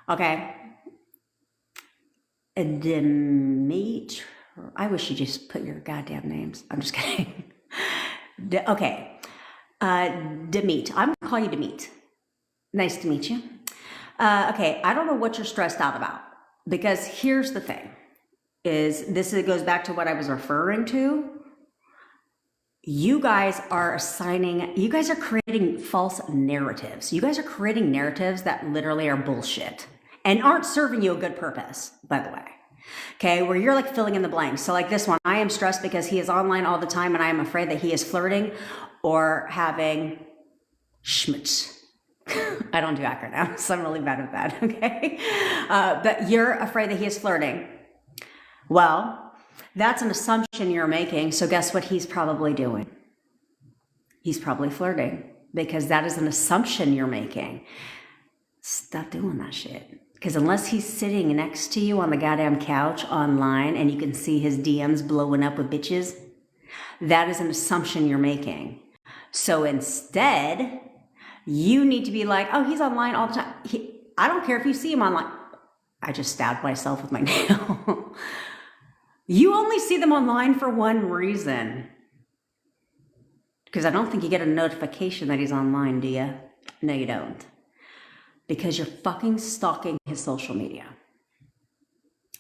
Okay. Demeet. I wish you just put your goddamn names. I'm just kidding. Okay. Demeet. I'm going to call you Demeet. Nice to meet you. Okay. I don't know what you're stressed out about, because here's the thing it goes back to what I was referring to. You guys are creating false narratives. You guys are creating narratives that literally are bullshit and aren't serving you a good purpose, by the way. Okay, where you're like filling in the blanks. So like this one, I am stressed because he is online all the time and I am afraid that he is flirting or having schmitz. I don't do acronyms, so I'm really bad at that, okay? But you're afraid that he is flirting. Well, that's an assumption you're making, so guess what he's probably doing? He's probably flirting, because that is an assumption you're making. Stop doing that shit. Because unless he's sitting next to you on the goddamn couch online and you can see his DMs blowing up with bitches, that is an assumption you're making. So instead, you need to be like, oh, he's online all the time. I don't care if you see him online. I just stabbed myself with my nail. You only see them online for one reason. Because I don't think you get a notification that he's online, do you? No, you don't. Because you're fucking stalking his social media.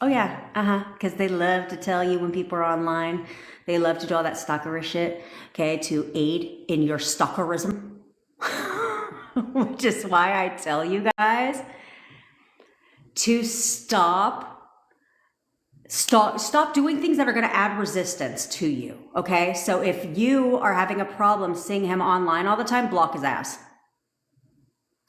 Oh yeah, because they love to tell you when people are online. They love to do all that stalkerish shit, okay, to aid in your stalkerism. Which is why I tell you guys to stop doing things that are going to add resistance to you, okay? So if you are having a problem seeing him online all the time, block his ass.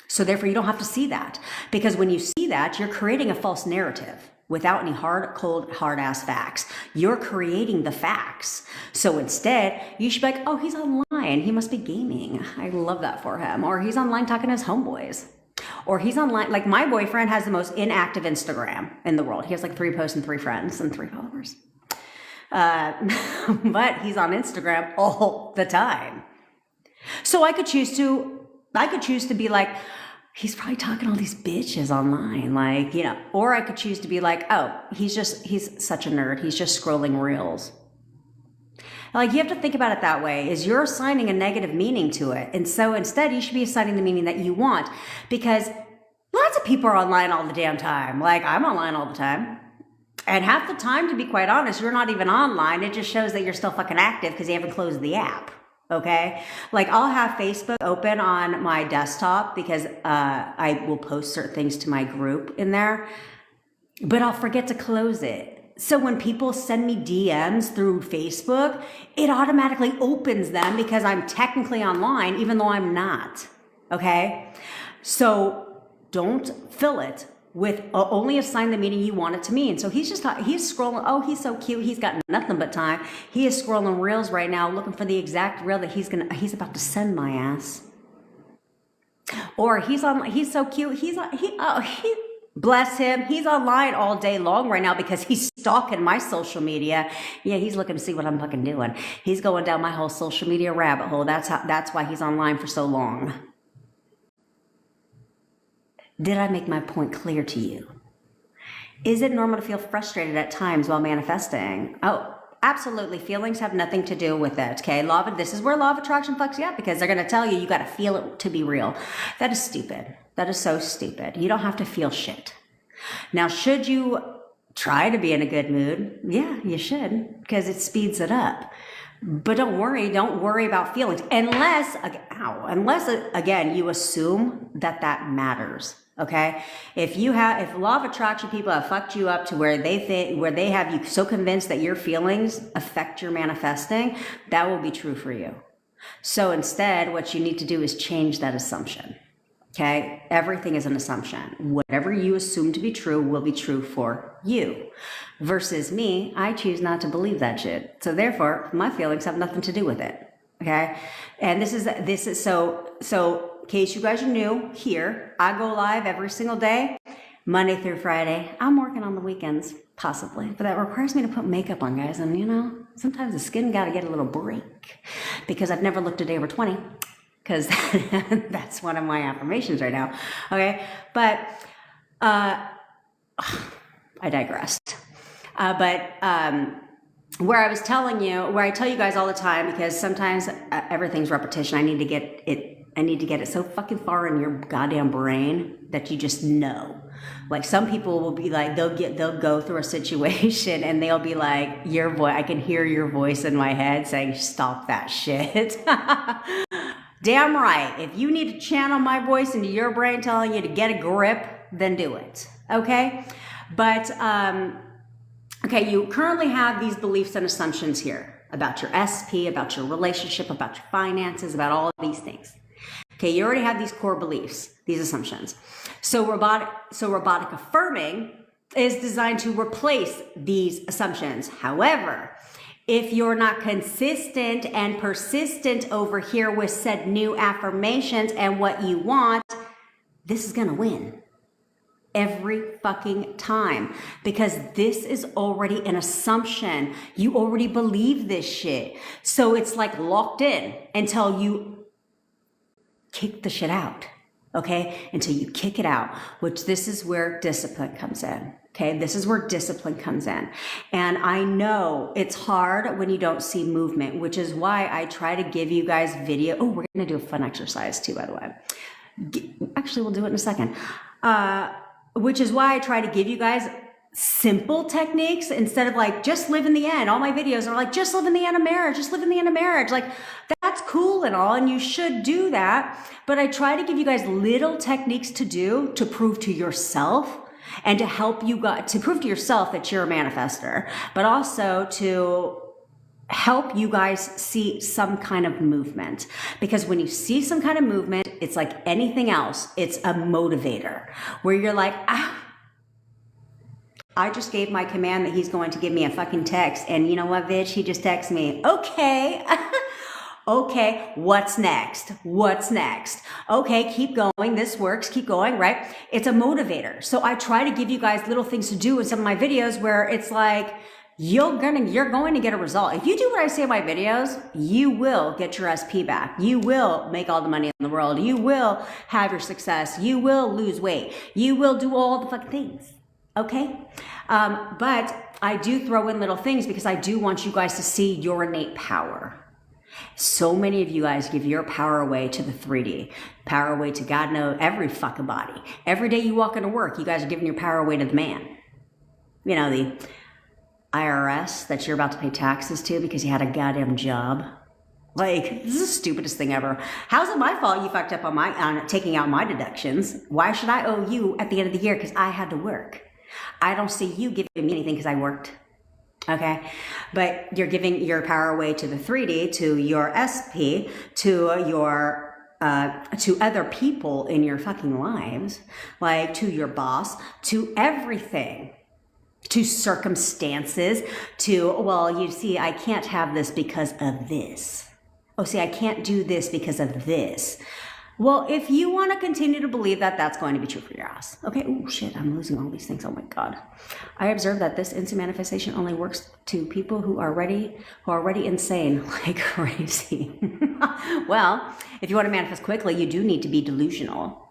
So therefore, you don't have to see that. Because when you see that, you're creating a false narrative without any hard-ass facts. You're creating the facts. So instead, you should be like, oh, he's online. He must be gaming. I love that for him. Or he's online talking to his homeboys. Or he's online, like my boyfriend has the most inactive Instagram in the world. He has like 3 posts and 3 friends and 3 followers. But he's on Instagram all the time. So I could choose to be like, he's probably talking to all these bitches online, like, you know, or I could choose to be like, oh, he's such a nerd. He's just scrolling reels. Like, you have to think about it that way, is you're assigning a negative meaning to it. And so instead you should be assigning the meaning that you want, because lots of people are online all the damn time. Like, I'm online all the time. And half the time, to be quite honest, you're not even online. It just shows that you're still fucking active because you haven't closed the app. Okay. Like, I'll have Facebook open on my desktop because I will post certain things to my group in there, but I'll forget to close it. So when people send me DMs through Facebook, it automatically opens them because I'm technically online, even though I'm not. Okay. So don't fill it with only assign the meaning you want it to mean. So he's scrolling. Oh, he's so cute. He's got nothing but time. He is scrolling reels right now, looking for the exact reel that he's about to send my ass. Or he's so cute. Bless him. He's online all day long right now because he's stalking my social media. Yeah, he's looking to see what I'm fucking doing. He's going down my whole social media rabbit hole. That's why he's online for so long. Did I make my point clear to you? Is it normal to feel frustrated at times while manifesting? Oh, Absolutely. Feelings have nothing to do with it. Okay. This is where law of attraction fucks you up, because they're going to tell you got to feel it to be real. That is stupid. That is so stupid. You don't have to feel shit. Now, should you try to be in a good mood? Yeah, you should, because it speeds it up. But don't worry about feelings unless again, you assume that matters. Okay. If law of attraction people have fucked you up to where they have you so convinced that your feelings affect your manifesting, that will be true for you. So instead, what you need to do is change that assumption. Okay. Everything is an assumption. Whatever you assume to be true will be true for you. Versus me, I choose not to believe that shit. So therefore, my feelings have nothing to do with it. Okay. And this is so in case you guys are new here, I go live every single day, Monday through Friday. I'm working on the weekends, possibly, but that requires me to put makeup on, guys. And sometimes the skin got to get a little break, because I've never looked a day over 20, because that's one of my affirmations right now. Okay. But, I digressed. Where I tell you guys all the time, because sometimes everything's repetition. I need to get it so fucking far in your goddamn brain that you just know. Like, some people will be like, they'll go through a situation and they'll be like, I can hear your voice in my head saying, stop that shit. Damn right. If you need to channel my voice into your brain telling you to get a grip, then do it. Okay. But, okay, you currently have these beliefs and assumptions here about your SP, about your relationship, about your finances, about all of these things. Okay, you already have these core beliefs, these assumptions. So robotic affirming is designed to replace these assumptions. However, if you're not consistent and persistent over here with said new affirmations and what you want, this is gonna win every fucking time, because this is already an assumption. You already believe this shit. So it's like locked in until you kick the shit out. Okay. Until you kick it out, which this is where discipline comes in. Okay. This is where discipline comes in. And I know it's hard when you don't see movement, which is why I try to give you guys video. Oh, we're going to do a fun exercise too, by the way. Actually, we'll do it in a second. Which is why I try to give you guys simple techniques instead of like, just live in the end. All my videos are like, just live in the end of marriage, just live in the end of marriage. Like, that's cool and all, and you should do that. But I try to give you guys little techniques to do to prove to yourself, and to help you to prove to yourself that you're a manifester, but also to help you guys see some kind of movement. Because when you see some kind of movement, it's like anything else. It's a motivator where you're like, I just gave my command that he's going to give me a fucking text. And you know what, bitch? He just texted me. Okay. Okay. What's next? What's next? Okay. Keep going. This works. Keep going. Right. It's a motivator. So I try to give you guys little things to do in some of my videos where it's like, you're going to get a result. If you do what I say in my videos, you will get your SP back. You will make all the money in the world. You will have your success. You will lose weight. You will do all the fucking things. Okay. But I do throw in little things because I do want you guys to see your innate power. So many of you guys give your power away to the 3D, power away to God knows every fucking body. Every day you walk into work, you guys are giving your power away to the man. You know, the IRS that you're about to pay taxes to because you had a goddamn job. Like, this is the stupidest thing ever. How's it my fault you fucked up on taking out my deductions? Why should I owe you at the end of the year because I had to work? I don't see you giving me anything because I worked. Okay, but you're giving your power away to the 3D, to your SP, to your to other people in your fucking lives, like to your boss, to everything, to circumstances, to, well, you see, I can't have this because of this. Oh, see, I can't do this because of this. Well, if you want to continue to believe that, that's going to be true for your ass. Okay. Oh shit, I'm losing all these things. Oh my God. I observe that this instant manifestation only works to people who are already insane, like crazy. Well, if you want to manifest quickly, you do need to be delusional,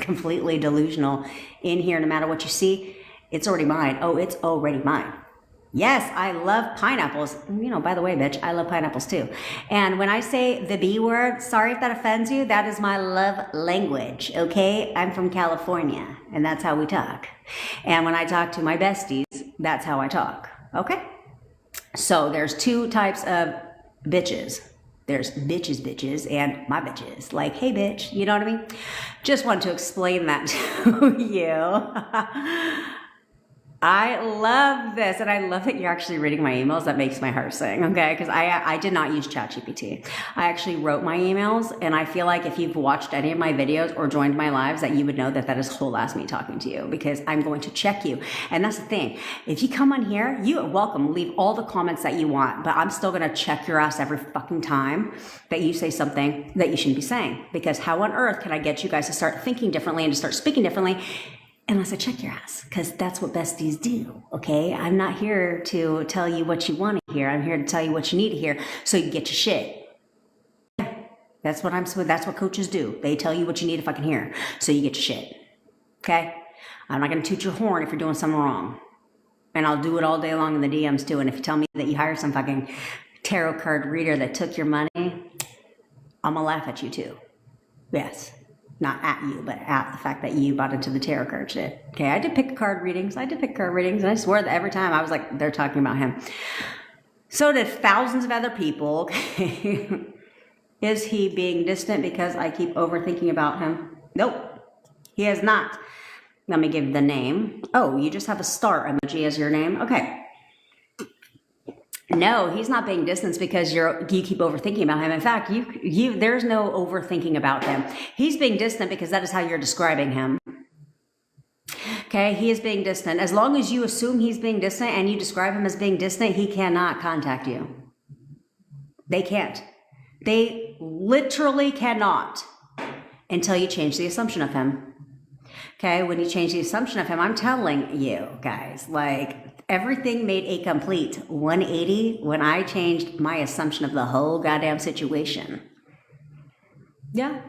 completely delusional in here. No matter what you see, it's already mine. Oh, it's already mine. Yes, I love pineapples. You know, by the way, bitch, I love pineapples too. And when I say the B word, sorry if that offends you, that is my love language, okay? I'm from California, and that's how we talk. And when I talk to my besties, that's how I talk, okay? So there's two types of bitches. There's bitches, and my bitches. Like, hey, bitch, you know what I mean? Just want to explain that to you. I love this, and I love that you're actually reading my emails. That makes my heart sing, okay? Because I did not use ChatGPT. I actually wrote my emails, and I feel like if you've watched any of my videos or joined my lives, that you would know that that is whole ass me talking to you, because I'm going to check you. And that's the thing. If you come on here, you are welcome. Leave all the comments that you want, but I'm still going to check your ass every fucking time that you say something that you shouldn't be saying. Because how on earth can I get you guys to start thinking differently and to start speaking differently unless I check your ass? Because that's what besties do, okay? I'm not here to tell you what you want to hear. I'm here to tell you what you need to hear so you get your shit. That's what coaches do. They tell you what you need to fucking hear so you get your shit, okay? I'm not going to toot your horn if you're doing something wrong. And I'll do it all day long in the DMs too. And if you tell me that you hired some fucking tarot card reader that took your money, I'm going to laugh at you too. Yes. Not at you, but at the fact that you bought into the tarot card shit. Okay, I did pick card readings. And I swear that every time I was like, they're talking about him. So did thousands of other people. Okay. Is he being distant because I keep overthinking about him? Nope, he is not. Let me give the name. Oh, you just have a star emoji as your name? Okay. No, he's not being distant because you keep overthinking about him. In fact, there's no overthinking about him. He's being distant because that is how you're describing him. Okay, he is being distant. As long as you assume he's being distant and you describe him as being distant, he cannot contact you. They can't. They literally cannot until you change the assumption of him. Okay, when you change the assumption of him, I'm telling you guys, like, everything made a complete 180 when I changed my assumption of the whole goddamn situation. Yeah,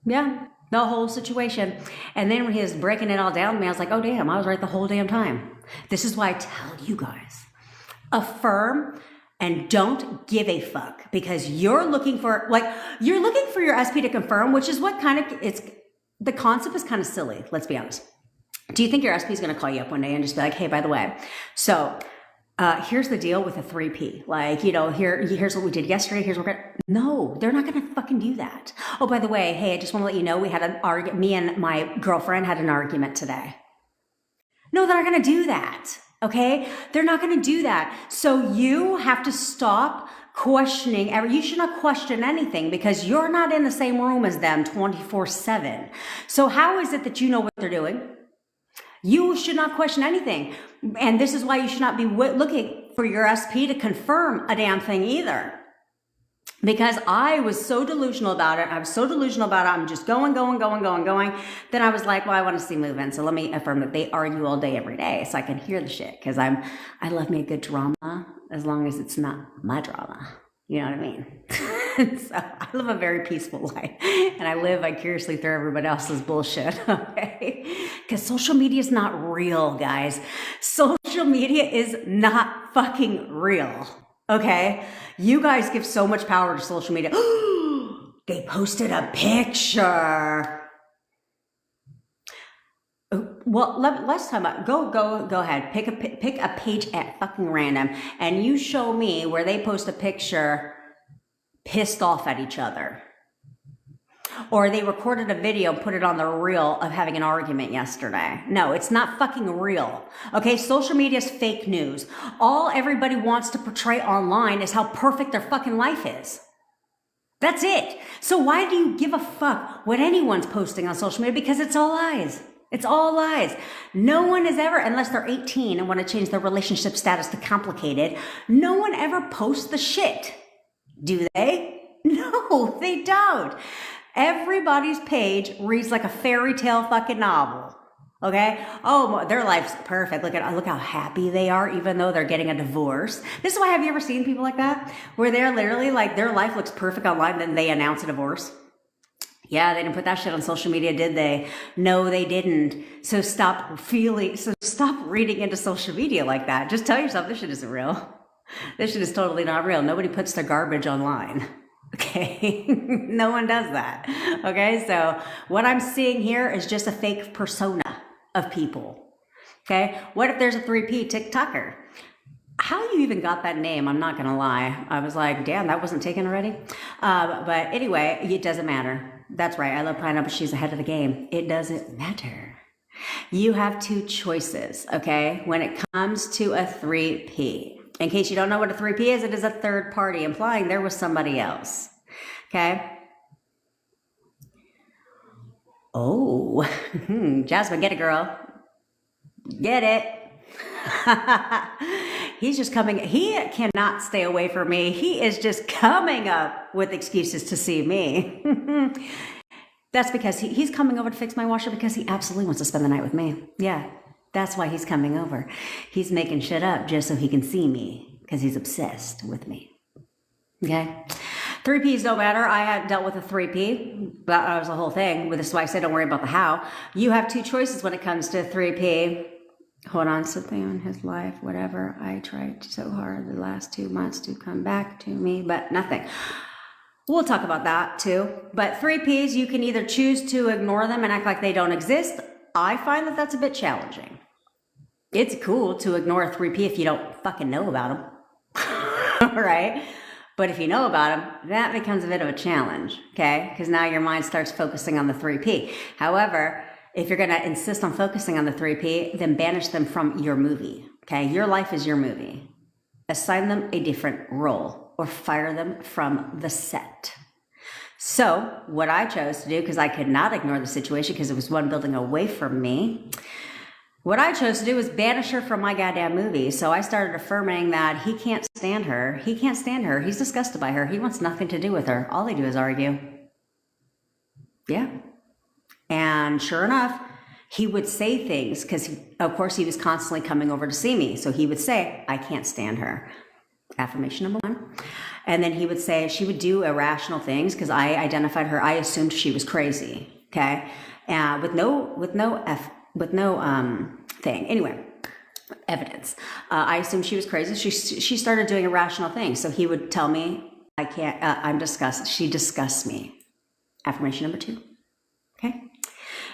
the whole situation. And then when he was breaking it all down to me, I was like, oh damn, I was right the whole damn time. This is why I tell you guys, affirm and don't give a fuck, because you're looking for your SP to confirm, which is what kind of, the concept is kind of silly, let's be honest. Do you think your SP is going to call you up one day and just be like, hey, by the way, so here's the deal with a 3P. Like, you know, here's what we did yesterday. Here's what no, they're not going to fucking do that. Oh, by the way, hey, I just want to let you know we had an argument. Me and my girlfriend had an argument today. No, they're not going to do that. Okay? They're not going to do that. So you have to stop questioning. You should not question anything because you're not in the same room as them 24/7. So how is it that you know what they're doing? You should not question anything. And this is why you should not be looking for your SP to confirm a damn thing either. Because I was so delusional about it. I'm just going. Then I was like, well, I want to see movement. So let me affirm that they argue all day, every day. So I can hear the shit. Because I love me a good drama as long as it's not my drama. You know what I mean? So I live a very peaceful life and I live vicariously through everybody else's bullshit, okay? Because social media is not real, guys. Social media is not fucking real, okay? You guys give so much power to social media. They posted a picture. Well, let's talk about, go ahead. Pick a page at fucking random and you show me where they post a picture pissed off at each other. Or they recorded a video and put it on the reel of having an argument yesterday. No, it's not fucking real. Okay, social media is fake news. All everybody wants to portray online is how perfect their fucking life is. That's it. So why do you give a fuck what anyone's posting on social media? Because it's all lies. It's all lies. No one is ever, unless they're 18 and want to change their relationship status to complicated, no one ever posts the shit. Do they? No, they don't. Everybody's page reads like a fairy tale fucking novel. Okay? Oh, their life's perfect. Look how happy they are, even though they're getting a divorce. This is why, have you ever seen people like that? Where they're literally like, their life looks perfect online, then they announce a divorce. Yeah, they didn't put that shit on social media, did they? No, they didn't. So stop reading into social media like that. Just tell yourself this shit isn't real. This shit is totally not real. Nobody puts their garbage online. Okay? No one does that. Okay? So what I'm seeing here is just a fake persona of people. Okay? What if there's a 3P TikToker? How you even got that name, I'm not gonna lie. I was like, damn, that wasn't taken already. But anyway, it doesn't matter. That's right, I love Pineapple, she's ahead of the game. It doesn't matter. You have two choices, okay? When it comes to a 3P. In case you don't know what a 3P is, it is a third party, implying there was somebody else, okay? Oh, Jasmine, get it, girl. Get it. He's just coming. He cannot stay away from me. He is just coming up with excuses to see me. That's because he's coming over to fix my washer because he absolutely wants to spend the night with me. Yeah, that's why he's coming over. He's making shit up just so he can see me because he's obsessed with me. Okay? 3Ps don't matter. I had dealt with a 3P. That was the whole thing. This is why I say don't worry about the how. You have two choices when it comes to 3P. Hold on, something in his life, whatever. I tried so hard the last 2 months to come back to me, but nothing. We'll talk about that too. But 3Ps, you can either choose to ignore them and act like they don't exist. I find that that's a bit challenging. It's cool to ignore a 3P if you don't fucking know about them, right? But if you know about them, that becomes a bit of a challenge, okay? Because now your mind starts focusing on the 3P. However, if you're going to insist on focusing on the 3P, then banish them from your movie, okay? Your life is your movie. Assign them a different role or fire them from the set. So what I chose to do, because I could not ignore the situation because it was one building away from me, what I chose to do was banish her from my goddamn movie. So I started affirming that he can't stand her. He can't stand her. He's disgusted by her. He wants nothing to do with her. All they do is argue. Yeah. And sure enough, he would say things because, of course, he was constantly coming over to see me. So he would say, I can't stand her. Affirmation number 1. And then he would say, she would do irrational things because I identified her. I assumed she was crazy. Okay. With no thing. Anyway, evidence. I assumed she was crazy. She started doing irrational things. So he would tell me, I can't, I'm disgusted. She disgusts me. Affirmation number 2. Okay.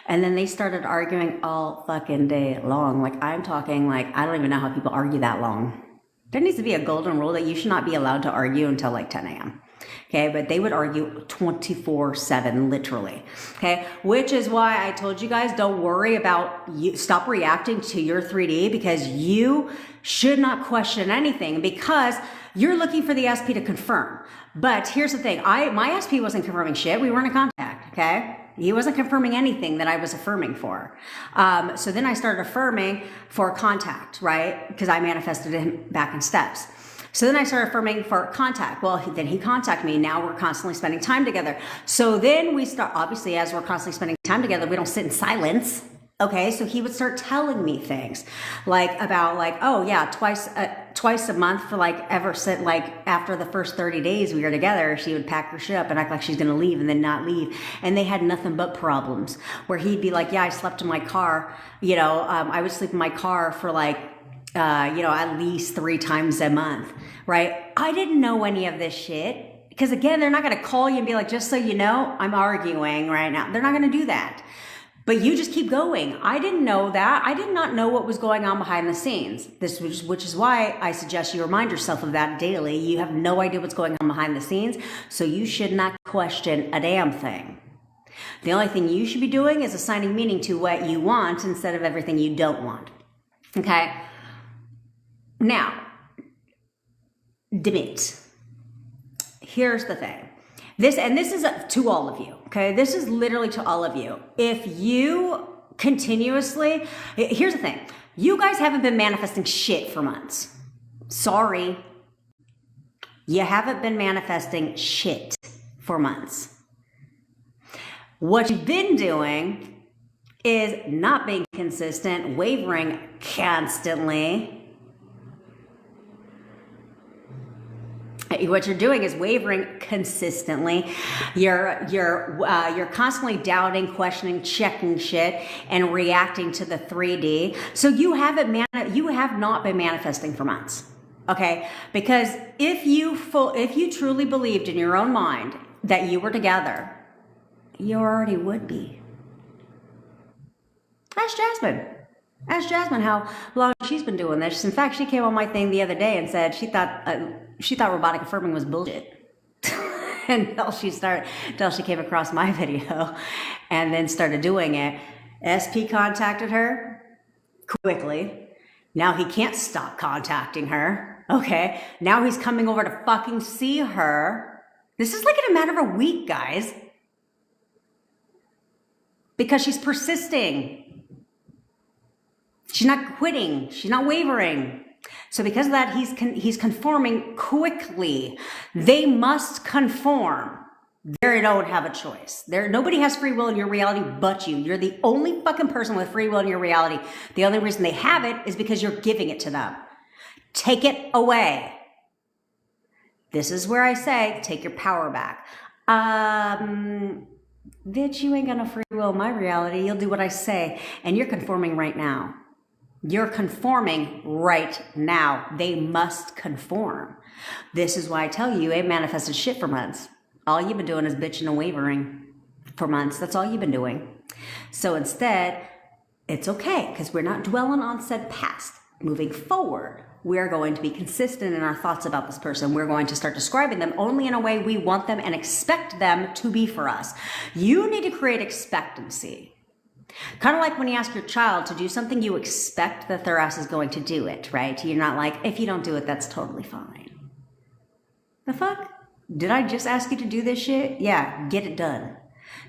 And then they started arguing all fucking day long. Like I'm talking like, I don't even know how people argue that long. There needs to be a golden rule that you should not be allowed to argue until like 10 a.m. Okay, but they would argue 24/7, literally. Okay, which is why I told you guys, don't worry about you. Stop reacting to your 3D because you should not question anything because you're looking for the SP to confirm. But here's the thing, my SP wasn't confirming shit. We weren't in contact. Okay. He wasn't confirming anything that I was affirming for. So then I started affirming for contact, right? Because I manifested him back in steps. So then I started affirming for contact. Well, then he contacted me. Now we're constantly spending time together. So then we start, obviously, as we're constantly spending time together, we don't sit in silence. Okay, so he would start telling me things like about like, oh yeah, twice a month for like ever since like after the first 30 days we were together, she would pack her shit up and act like she's gonna leave and then not leave. And they had nothing but problems where he'd be like, yeah, I slept in my car. You know, I would sleep in my car for like, at least 3 times a month, right? I didn't know any of this shit because again, they're not gonna call you and be like, just so you know, I'm arguing right now. They're not gonna do that. But you just keep going. I didn't know that. I did not know what was going on behind the scenes. Which is why I suggest you remind yourself of that daily. You have no idea what's going on behind the scenes, so you should not question a damn thing. The only thing you should be doing is assigning meaning to what you want instead of everything you don't want. Okay? Now, Dimit. Here's the thing. This is to all of you, okay? This is literally to all of you. If you continuously, here's the thing. You guys haven't been manifesting shit for months. Sorry. You haven't been manifesting shit for months. What you've been doing is not being consistent, wavering constantly, What you're doing is wavering consistently. You're constantly doubting, questioning, checking shit, and reacting to the 3D. So you have not been manifesting for months. Okay? Because if you truly believed in your own mind that you were together, you already would be. Ask Jasmine. Ask Jasmine how long she's been doing this. In fact, she came on my thing the other day and said she thought robotic affirming was bullshit until she came across my video and then started doing it. SP contacted her quickly. Now he can't stop contacting her. Okay. Now he's coming over to fucking see her. This is like in a matter of a week, guys. Because she's persisting. She's not quitting. She's not wavering. So because of that, he's conforming quickly. They must conform. They don't have a choice. Nobody has free will in your reality but you. You're the only fucking person with free will in your reality. The only reason they have it is because you're giving it to them. Take it away. This is where I say, take your power back. Bitch, you ain't got no free will in my reality. You'll do what I say. And you're conforming right now. You're conforming right now. They must conform. This is why I tell you, you ain't manifested shit for months. All you've been doing is bitching and wavering for months. That's all you've been doing. So instead, it's okay because we're not dwelling on said past. Moving forward, we're going to be consistent in our thoughts about this person. We're going to start describing them only in a way we want them and expect them to be for us. You need to create expectancy. Kind of like when you ask your child to do something, you expect that their ass is going to do it, right? You're not like, if you don't do it, that's totally fine. The fuck? Did I just ask you to do this shit? Yeah, get it done.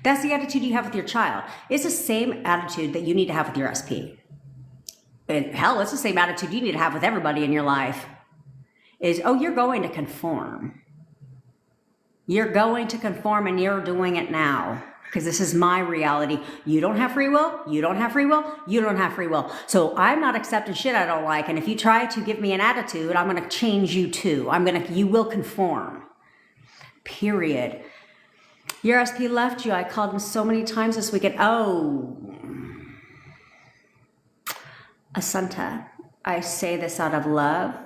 That's the attitude you have with your child. It's the same attitude that you need to have with your SP. And hell, it's the same attitude you need to have with everybody in your life. Is, oh, you're going to conform. You're going to conform and you're doing it now. Because this is my reality. You don't have free will. You don't have free will. You don't have free will. So I'm not accepting shit I don't like. And if you try to give me an attitude, I'm going to change you too. You will conform. Period. Your SP left you. I called him so many times this weekend. Oh, Asanta, I say this out of love,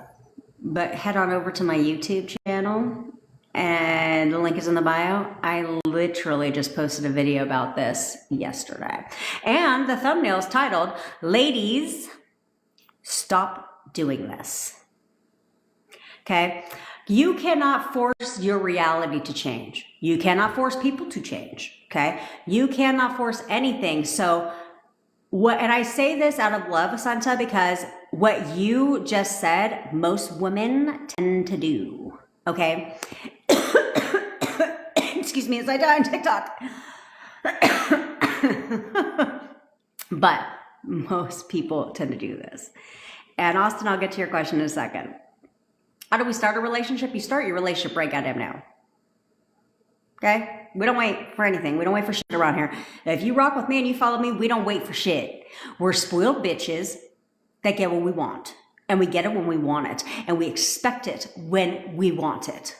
but head on over to my YouTube channel. And the link is in the bio. I literally just posted a video about this yesterday. And the thumbnail is titled, Ladies, Stop Doing This. Okay? You cannot force your reality to change. You cannot force people to change. Okay? You cannot force anything. So, and I say this out of love, Asanta, because what you just said, most women tend to do. Okay? Excuse me as I die on TikTok. But most people tend to do this. And Austin, I'll get to your question in a second. How do we start a relationship? You start your relationship right goddamn now. Okay? We don't wait for anything. We don't wait for shit around here. If you rock with me and you follow me, we don't wait for shit. We're spoiled bitches that get what we want. And we get it when we want it. And we expect it when we want it.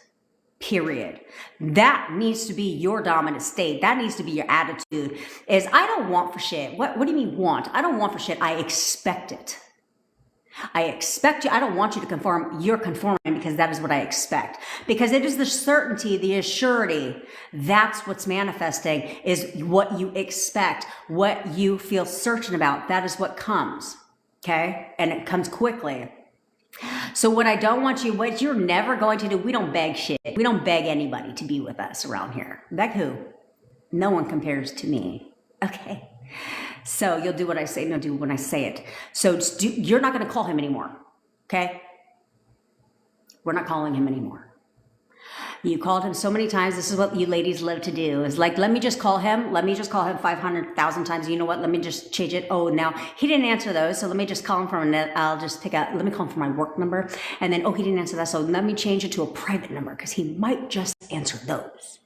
Period. That needs to be your dominant state. That needs to be your attitude. Is I don't want for shit. What do you mean want? I don't want for shit. I expect it. I expect you. I don't want you to conform. You're conforming because that is what I expect. Because it is the certainty, the assurity. That's what's manifesting is what you expect, what you feel certain about. That is what comes. Okay? And it comes quickly. So what I don't want you, what you're never going to do, we don't beg shit. We don't beg anybody to be with us around here. Beg who? No one compares to me. Okay. So you'll do what I say, no, do when I say it. So you're not going to call him anymore. Okay? We're not calling him anymore. You called him so many times. This is what you ladies love to do. Is like, let me just call him. Let me just call him 500,000 times. You know what? Let me just change it. Oh, now he didn't answer those. So let me just call him from a net. I'll just let me call him from my work number. And then, oh, he didn't answer that. So let me change it to a private number because he might just answer those.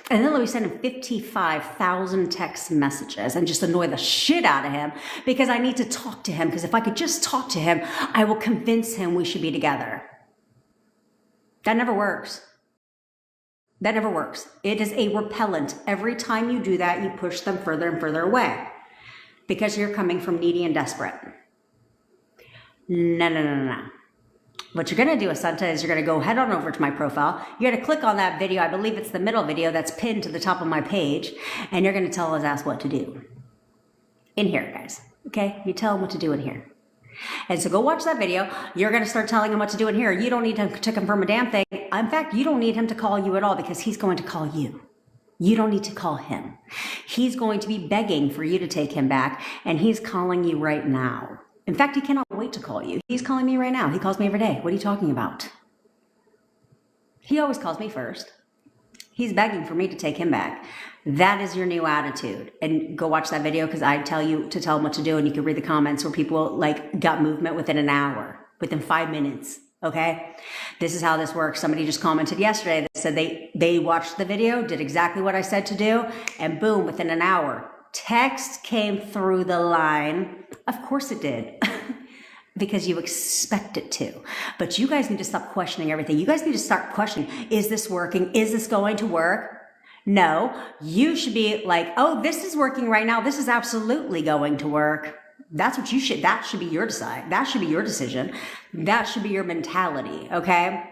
And then let me send him 55,000 text messages and just annoy the shit out of him because I need to talk to him. Because if I could just talk to him, I will convince him we should be together. That never works. That never works. It is a repellent. Every time you do that, you push them further and further away because you're coming from needy and desperate. No, no, no, no, no. What you're going to do, Asanta, is you're going to go head on over to my profile. You're going to click on that video. I believe it's the middle video that's pinned to the top of my page. And you're going to tell his ass what to do. In here, guys. Okay? You tell him what to do in here. And so go watch that video. You're going to start telling him what to do in here. You don't need him to confirm a damn thing. In fact, you don't need him to call you at all because he's going to call you. You don't need to call him. He's going to be begging for you to take him back. And he's calling you right now. In fact, he cannot wait to call you. He's calling me right now. He calls me every day. What are you talking about? He always calls me first. He's begging for me to take him back. That is your new attitude. And go watch that video because I tell you to tell him what to do. And you can read the comments where people like got movement within an hour, within 5 minutes. Okay. This is how this works. Somebody just commented yesterday that said they watched the video, did exactly what I said to do. And boom, within an hour, text came through the line. Of course it did. Because you expect it to. But you guys need to stop questioning everything. You guys need to start questioning, is this working? Is this going to work? No, you should be like, oh, this is working right now. This is absolutely going to work. That's what you should, that should be your decide. That should be your decision. That should be your mentality, okay?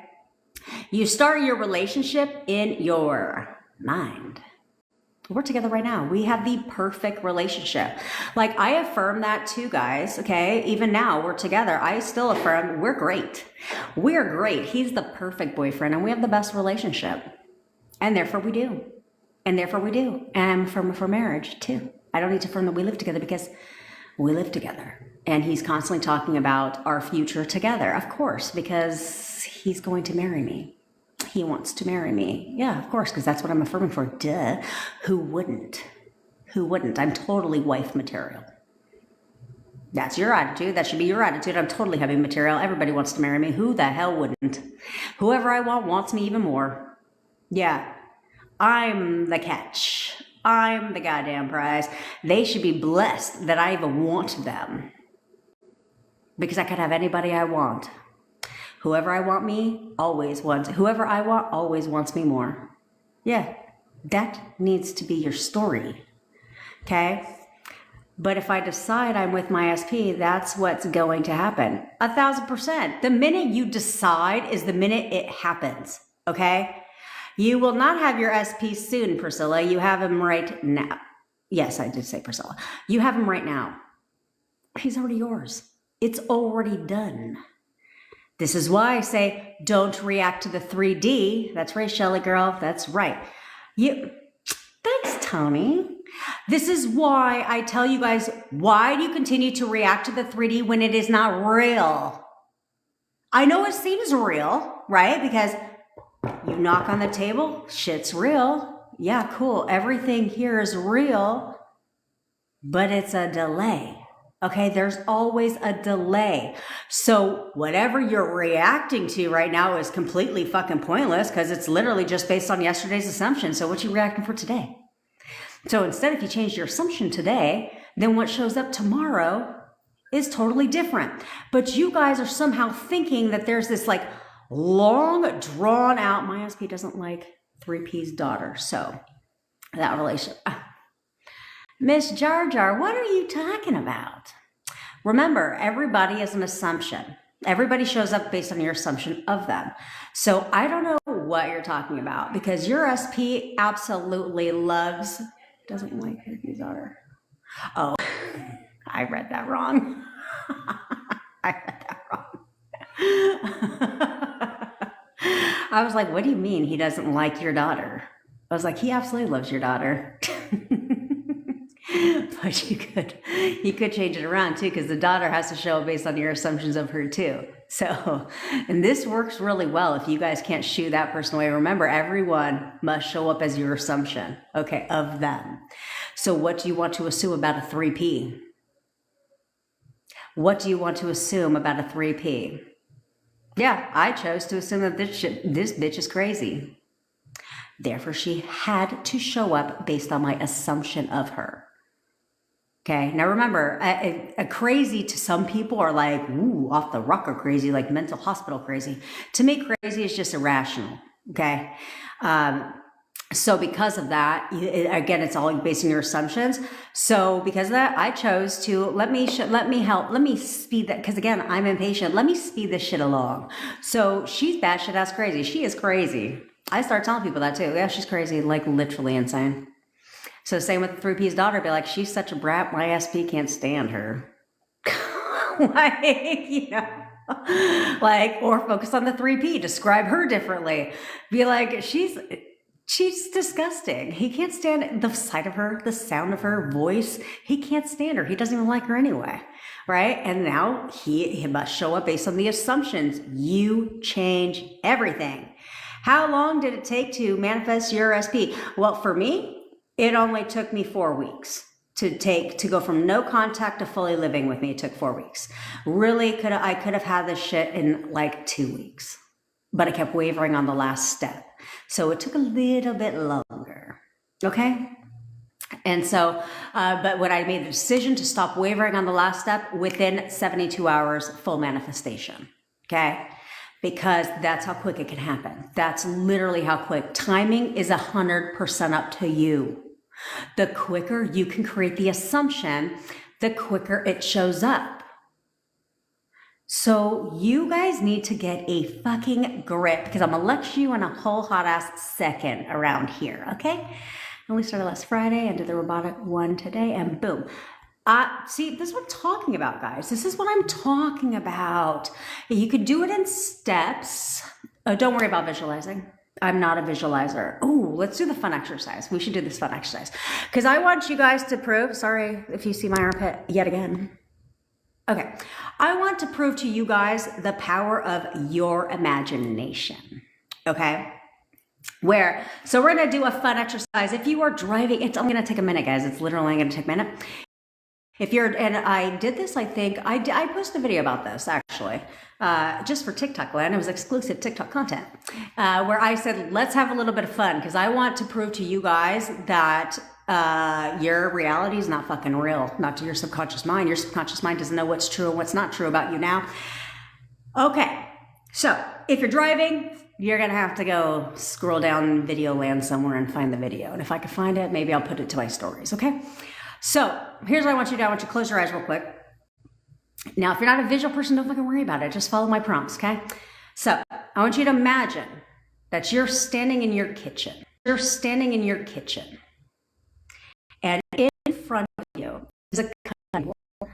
You start your relationship in your mind. We're together right now. We have the perfect relationship. Like I affirm that too, guys. Okay. Even now we're together. I still affirm we're great. We're great. He's the perfect boyfriend and we have the best relationship. And therefore we do. And therefore we do. And I'm affirming for marriage too. I don't need to affirm that we live together because we live together. And he's constantly talking about our future together. Of course, because he's going to marry me. He wants to marry me. Yeah, of course, because that's what I'm affirming for. Duh. Who wouldn't? Who wouldn't? I'm totally wife material. That's your attitude. That should be your attitude. I'm totally heavy material. Everybody wants to marry me. Who the hell wouldn't? Whoever I want wants me even more. Yeah. I'm the catch. I'm the goddamn prize. They should be blessed that I even want them. Because I could have anybody I want. Whoever I want me always wants, whoever I want always wants me more. Yeah, that needs to be your story. Okay? But if I decide I'm with my SP, that's what's going to happen. 1,000%. The minute you decide is the minute it happens. Okay? You will not have your SP soon, Priscilla. You have him right now. Yes, I did say Priscilla. You have him right now. He's already yours. It's already done. This is why I say, don't react to the 3D. That's right, Shelly girl. That's right. Thanks, Tony. This is why I tell you guys, why do you continue to react to the 3D when it is not real? I know it seems real, right? Because you knock on the table, shit's real. Yeah, cool. Everything here is real, but it's a delay. Okay, there's always a delay. So whatever you're reacting to right now is completely fucking pointless because it's literally just based on yesterday's assumption. So what you reacting for today? So instead, if you change your assumption today, then what shows up tomorrow is totally different. But you guys are somehow thinking that there's this like long drawn out, my SP doesn't like 3P's daughter. So that relationship. Miss Jar Jar, what are you talking about? Remember, everybody is an assumption. Everybody shows up based on your assumption of them. So I don't know what you're talking about because your SP absolutely doesn't like his daughter. Oh, I read that wrong. I read that wrong. I was like, what do you mean he doesn't like your daughter? I was like, he absolutely loves your daughter. But you could change it around too, because the daughter has to show up based on your assumptions of her too. So, and this works really well if you guys can't shoo that person away. Remember, everyone must show up as your assumption, okay, of them. So what do you want to assume about a 3P? What do you want to assume about a 3P? Yeah, I chose to assume that this bitch is crazy. Therefore, she had to show up based on my assumption of her. Okay. Now remember, a crazy to some people are like, ooh, off the rocker crazy, like mental hospital crazy. To me, crazy is just irrational. Okay. So because of that, again, it's all based on your assumptions. So because of that, I chose to let me speed that. Because again, I'm impatient. Let me speed this shit along. So she's batshit ass crazy. She is crazy. I start telling people that too. Yeah, she's crazy, like literally insane. So same with the 3P's daughter, be like, she's such a brat, my SP can't stand her. Like, you know, like, or focus on the 3P, describe her differently. Be like, she's disgusting. He can't stand the sight of her, the sound of her voice. He can't stand her. He doesn't even like her anyway. Right? And now he must show up based on the assumptions. You change everything. How long did it take to manifest your SP? Well, for me, it only took me 4 weeks to go from no contact to fully living with me. It took 4 weeks. Really I could have had this shit in like 2 weeks, but I kept wavering on the last step. So it took a little bit longer. Okay. And so, but when I made the decision to stop wavering on the last step, within 72 hours, full manifestation. Okay. Because that's how quick it can happen. That's literally how quick. Timing is 100% up to you. The quicker you can create the assumption, the quicker it shows up. So you guys need to get a fucking grip, because I'm gonna lecture you in a whole hot ass second around here, okay? I only started last Friday and did the robotic one today, and boom. See, this is what I'm talking about, guys. This is what I'm talking about. You could do it in steps. Don't worry about visualizing. I'm not a visualizer. Oh, let's do the fun exercise. We should do this fun exercise. Because I want you guys to prove, sorry if you see my armpit yet again. Okay. I want to prove to you guys the power of your imagination. Okay. So we're going to do a fun exercise. If you are driving, it's only going to take a minute, guys. It's literally going to take a minute. And I did this, I think, I posted a video about this actually, just for TikTok land. It was exclusive TikTok content, where I said, let's have a little bit of fun, because I want to prove to you guys that your reality is not fucking real, not to your subconscious mind. Your subconscious mind doesn't know what's true and what's not true about you now. Okay, so if you're driving, you're gonna have to go scroll down video land somewhere and find the video. And if I can find it, maybe I'll put it to my stories, okay? So here's what I want you to do. I want you to close your eyes real quick. Now, if you're not a visual person, don't fucking worry about it. Just follow my prompts, okay? So I want you to imagine that you're standing in your kitchen. You're standing in your kitchen. And in front of you is a cutting board.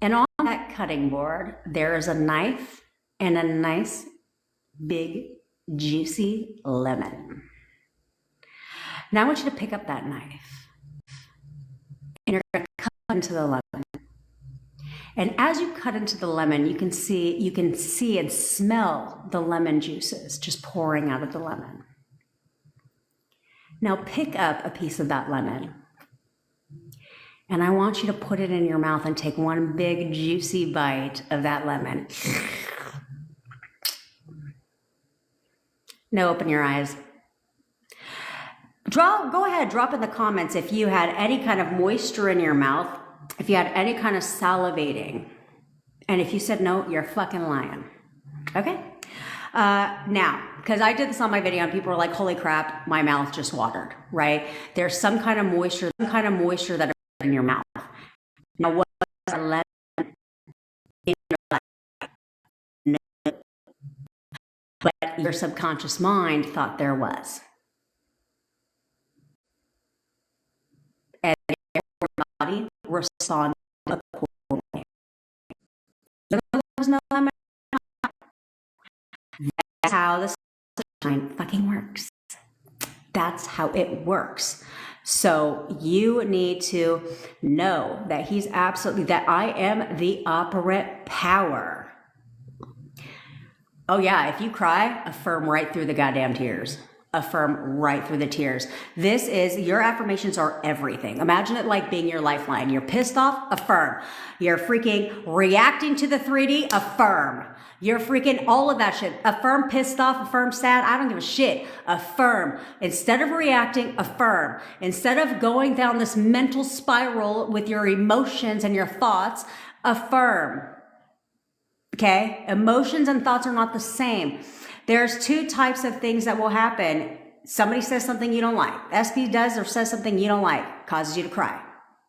And on that cutting board, there is a knife and a nice, big, juicy lemon. Now I want you to pick up that knife. And you're going to cut into the lemon. And as you cut into the lemon, you can see and smell the lemon juices just pouring out of the lemon. Now pick up a piece of that lemon. And I want you to put it in your mouth and take one big juicy bite of that lemon. Now open your eyes. Go ahead, drop in the comments if you had any kind of moisture in your mouth, if you had any kind of salivating. And if you said no, you're fucking lying. Okay? Now, because I did this on my video and people were like, holy crap, my mouth just watered, right? There's some kind of moisture that is in your mouth. Now, what is a lemon in your life? No. But your subconscious mind thought there was. And your body responded accordingly. There was no lemon. That's how the sunshine fucking works. That's how it works. So you need to know that that I am the operant power. Oh yeah, if you cry, affirm right through the goddamn tears. affirm right through the tears. This is, your affirmations are everything. Imagine it like being your lifeline. You're pissed off, affirm. You're freaking reacting to the 3D, affirm. You're freaking all of that shit. Affirm pissed off, affirm sad, I don't give a shit. Affirm. Instead of reacting, affirm. Instead of going down this mental spiral with your emotions and your thoughts, affirm. Okay? Emotions and thoughts are not the same. There's two types of things that will happen. Somebody says something you don't like. SP does or says something you don't like, causes you to cry.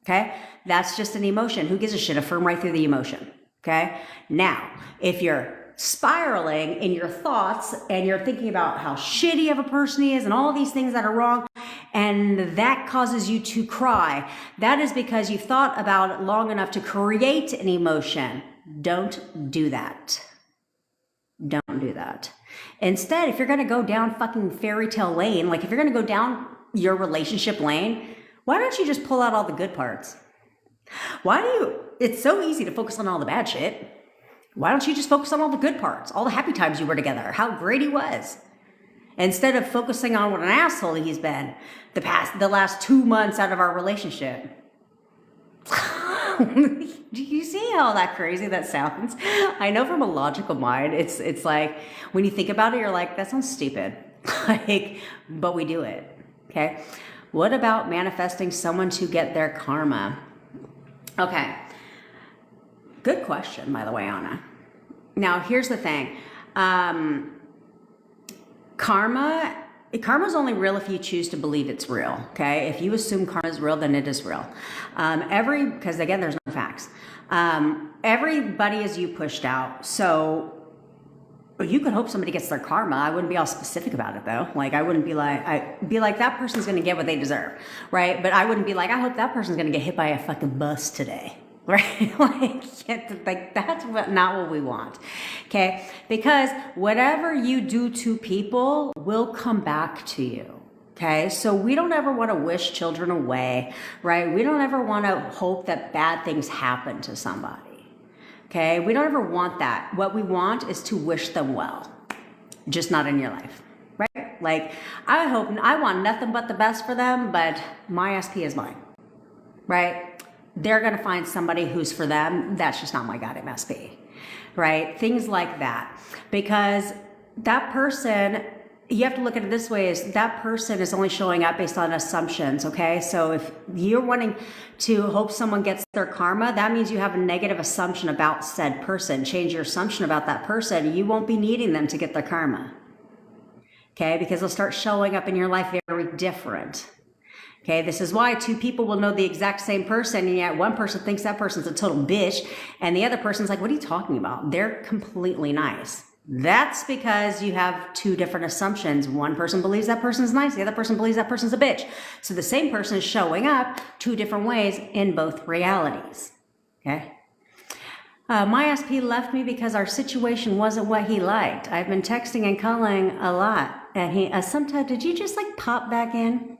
Okay? That's just an emotion. Who gives a shit? Affirm right through the emotion. Okay? Now, if you're spiraling in your thoughts and you're thinking about how shitty of a person he is and all these things that are wrong, and that causes you to cry, that is because you've thought about it long enough to create an emotion. Don't do that. Don't do that. Instead, if you're going to go down fucking fairy tale lane, like if you're going to go down your relationship lane, why don't you just pull out all the good parts? It's so easy to focus on all the bad shit. Why don't you just focus on all the good parts, all the happy times you were together, how great he was? Instead of focusing on what an asshole he's been the last 2 months out of our relationship. Do you see how that crazy that sounds? I know from a logical mind, it's like, when you think about it, you're like, that sounds stupid. But we do it, okay? What about manifesting someone to get their karma? Okay. Good question, by the way, Anna. Now, here's the thing. Karma's only real if you choose to believe it's real, okay? If you assume karma is real, then it is real. Because again, there's no facts. Everybody is you pushed out. So you could hope somebody gets their karma. I wouldn't be all specific about it though. Like I'd be like, that person's going to get what they deserve, right? But I wouldn't be like, I hope that person's going to get hit by a fucking bus today. Right? That's not what we want. Okay? Because whatever you do to people will come back to you. Okay? So we don't ever want to wish children away, right? We don't ever want to hope that bad things happen to somebody. Okay? We don't ever want that. What we want is to wish them well, just not in your life. Right? Like, I want nothing but the best for them, but my SP is mine. Right? They're going to find somebody who's for them. That's just not my goddamn SP, right? Things like that. Because that person, you have to look at it this way, is that person is only showing up based on assumptions, okay? So if you're wanting to hope someone gets their karma, that means you have a negative assumption about said person. Change your assumption about that person. You won't be needing them to get their karma, okay? Because they'll start showing up in your life very different. Okay, this is why two people will know the exact same person, and yet one person thinks that person's a total bitch, and the other person's like, what are you talking about? They're completely nice. That's because you have two different assumptions. One person believes that person's nice, the other person believes that person's a bitch. So the same person is showing up two different ways in both realities. Okay? My SP left me because our situation wasn't what he liked. I've been texting and calling a lot, and he sometimes, did you just like pop back in?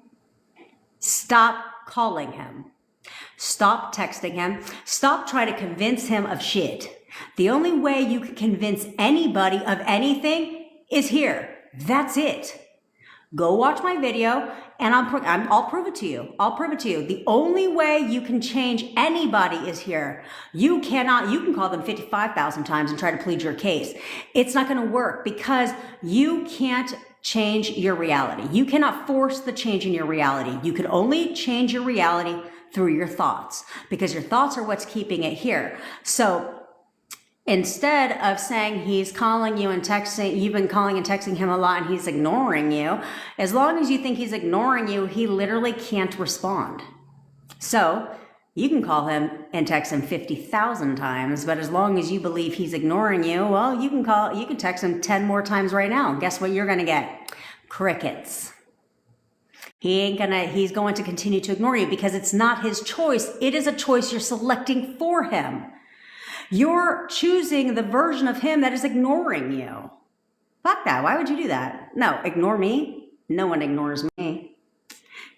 Stop calling him. Stop texting him. Stop trying to convince him of shit. The only way you can convince anybody of anything is here. That's it. Go watch my video and I'll prove it to you. I'll prove it to you. The only way you can change anybody is here. You can call them 55,000 times and try to plead your case. It's not going to work because you can't change your reality. You cannot force the change in your reality. You can only change your reality through your thoughts because your thoughts are what's keeping it here. So instead of saying he's calling you and texting, you've been calling and texting him a lot and he's ignoring you, as long as you think he's ignoring you, he literally can't respond. So you can call him and text him 50,000 times, but as long as you believe he's ignoring you, well, you can text him 10 more times right now. Guess what you're going to get? Crickets. He's going to continue to ignore you because it's not his choice. It is a choice you're selecting for him. You're choosing the version of him that is ignoring you. Fuck that. Why would you do that? No, ignore me. No one ignores me.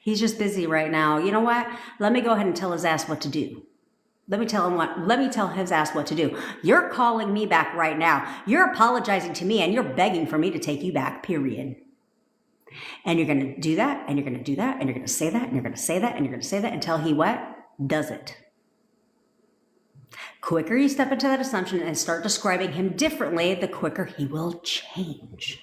He's just busy right now. You know what? Let me go ahead and tell his ass what to do. Let me tell his ass what to do. You're calling me back right now. You're apologizing to me and you're begging for me to take you back, period. And you're going to do that, and you're going to do that, and you're going to say that, and you're going to say that, and you're going to say that until he what? Does it. Quicker you step into that assumption and start describing him differently, the quicker he will change.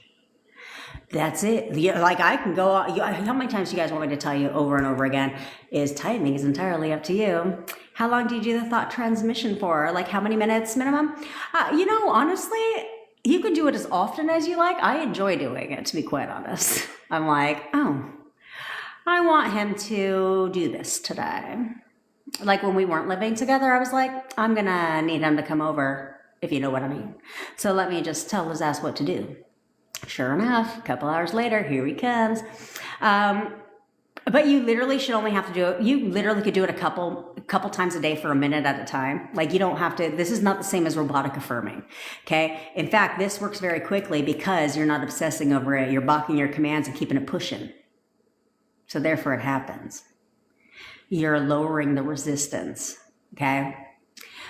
That's it. Like I can go, how many times do you guys want me to tell you over and over again is timing is entirely up to you. How long do you do the thought transmission for? Like how many minutes minimum? Honestly, you can do it as often as you like. I enjoy doing it, to be quite honest. I'm like, oh, I want him to do this today. Like when we weren't living together, I was like, I'm going to need him to come over, if you know what I mean. So let me just tell his ass what to do. Sure enough, a couple hours later, here he comes. But you literally should only have to do it. You literally could do it a couple times a day for a minute at a time. Like you don't have to, this is not the same as robotic affirming. Okay. In fact, this works very quickly because you're not obsessing over it. You're blocking your commands and keeping it pushing. So therefore it happens. You're lowering the resistance. Okay.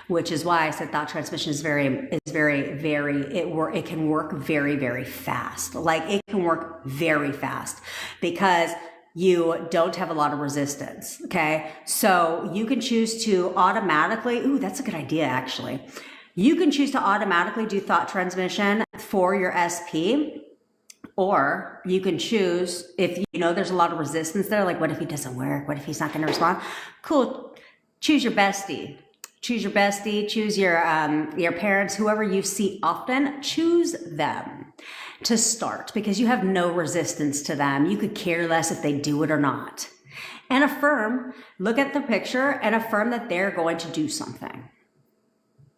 Which is why I said thought transmission is it can work very, very fast. Like it can work very fast because you don't have a lot of resistance. Okay. So you can choose to automatically, ooh, that's a good idea actually. You can choose to automatically do thought transmission for your SP, or you can choose if you know there's a lot of resistance there, like what if he doesn't work? What if he's not going to respond? Cool. Choose your bestie. Choose your bestie, choose your parents, whoever you see often, choose them to start because you have no resistance to them. You could care less if they do it or not. And affirm, look at the picture and affirm that they're going to do something.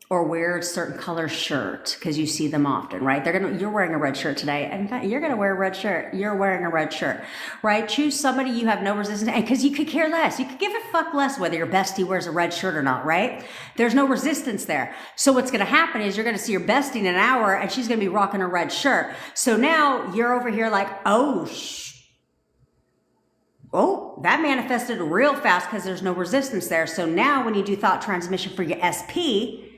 Or wear a certain color shirt because you see them often, right? You're wearing a red shirt today. In fact, you're gonna wear a red shirt. You're wearing a red shirt, right? Choose somebody you have no resistance, and because you could care less. You could give a fuck less whether your bestie wears a red shirt or not, right? There's no resistance there. So what's gonna happen is you're gonna see your bestie in an hour, and she's gonna be rocking a red shirt. So now you're over here like, oh, that manifested real fast because there's no resistance there. So now when you do thought transmission for your SP,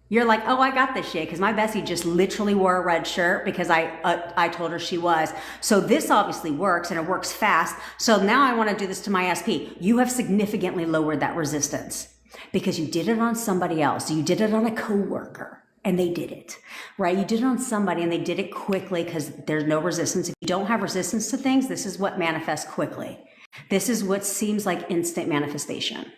you're like, oh, I got this shit because my bestie just literally wore a red shirt because I told her she was. So this obviously works and it works fast. So now I want to do this to my SP. You have significantly lowered that resistance because you did it on somebody else. You did it on a coworker and they did it, right? You did it on somebody and they did it quickly because there's no resistance. If you don't have resistance to things, this is what manifests quickly. This is what seems like instant manifestation.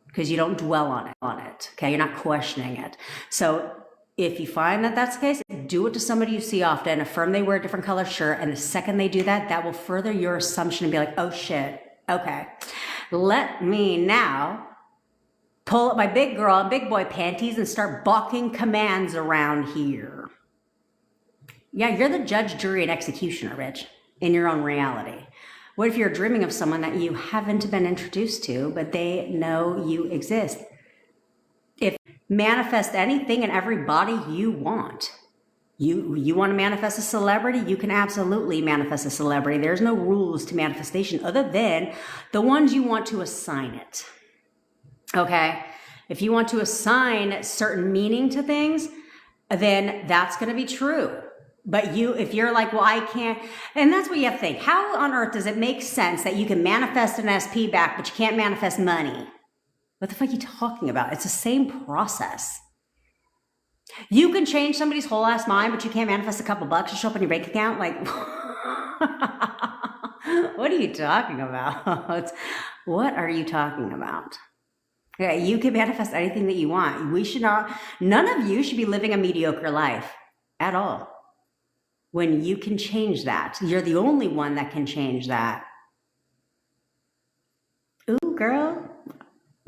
Because you don't dwell on it, okay? You're not questioning it. So if you find that that's the case, do it to somebody you see often, affirm they wear a different color shirt, and the second they do that, that will further your assumption and be like, oh shit, okay. Let me now pull up my big girl and big boy panties and start balking commands around here. Yeah, you're the judge, jury, and executioner, bitch, in your own reality. What if you're dreaming of someone that you haven't been introduced to, but they know you exist? If manifest anything and everybody you want. You want to manifest a celebrity? You can absolutely manifest a celebrity. There's no rules to manifestation other than the ones you want to assign it. Okay? If you want to assign certain meaning to things, then that's going to be true. But if you're like, well, I can't, and that's what you have to think. How on earth does it make sense that you can manifest an SP back, but you can't manifest money? What the fuck are you talking about? It's the same process. You can change somebody's whole ass mind, but you can't manifest a couple bucks to show up in your bank account? Like, what are you talking about? What are you talking about? Okay, you can manifest anything that you want. None of you should be living a mediocre life at all. When you can change that, you're the only one that can change that. Ooh, girl.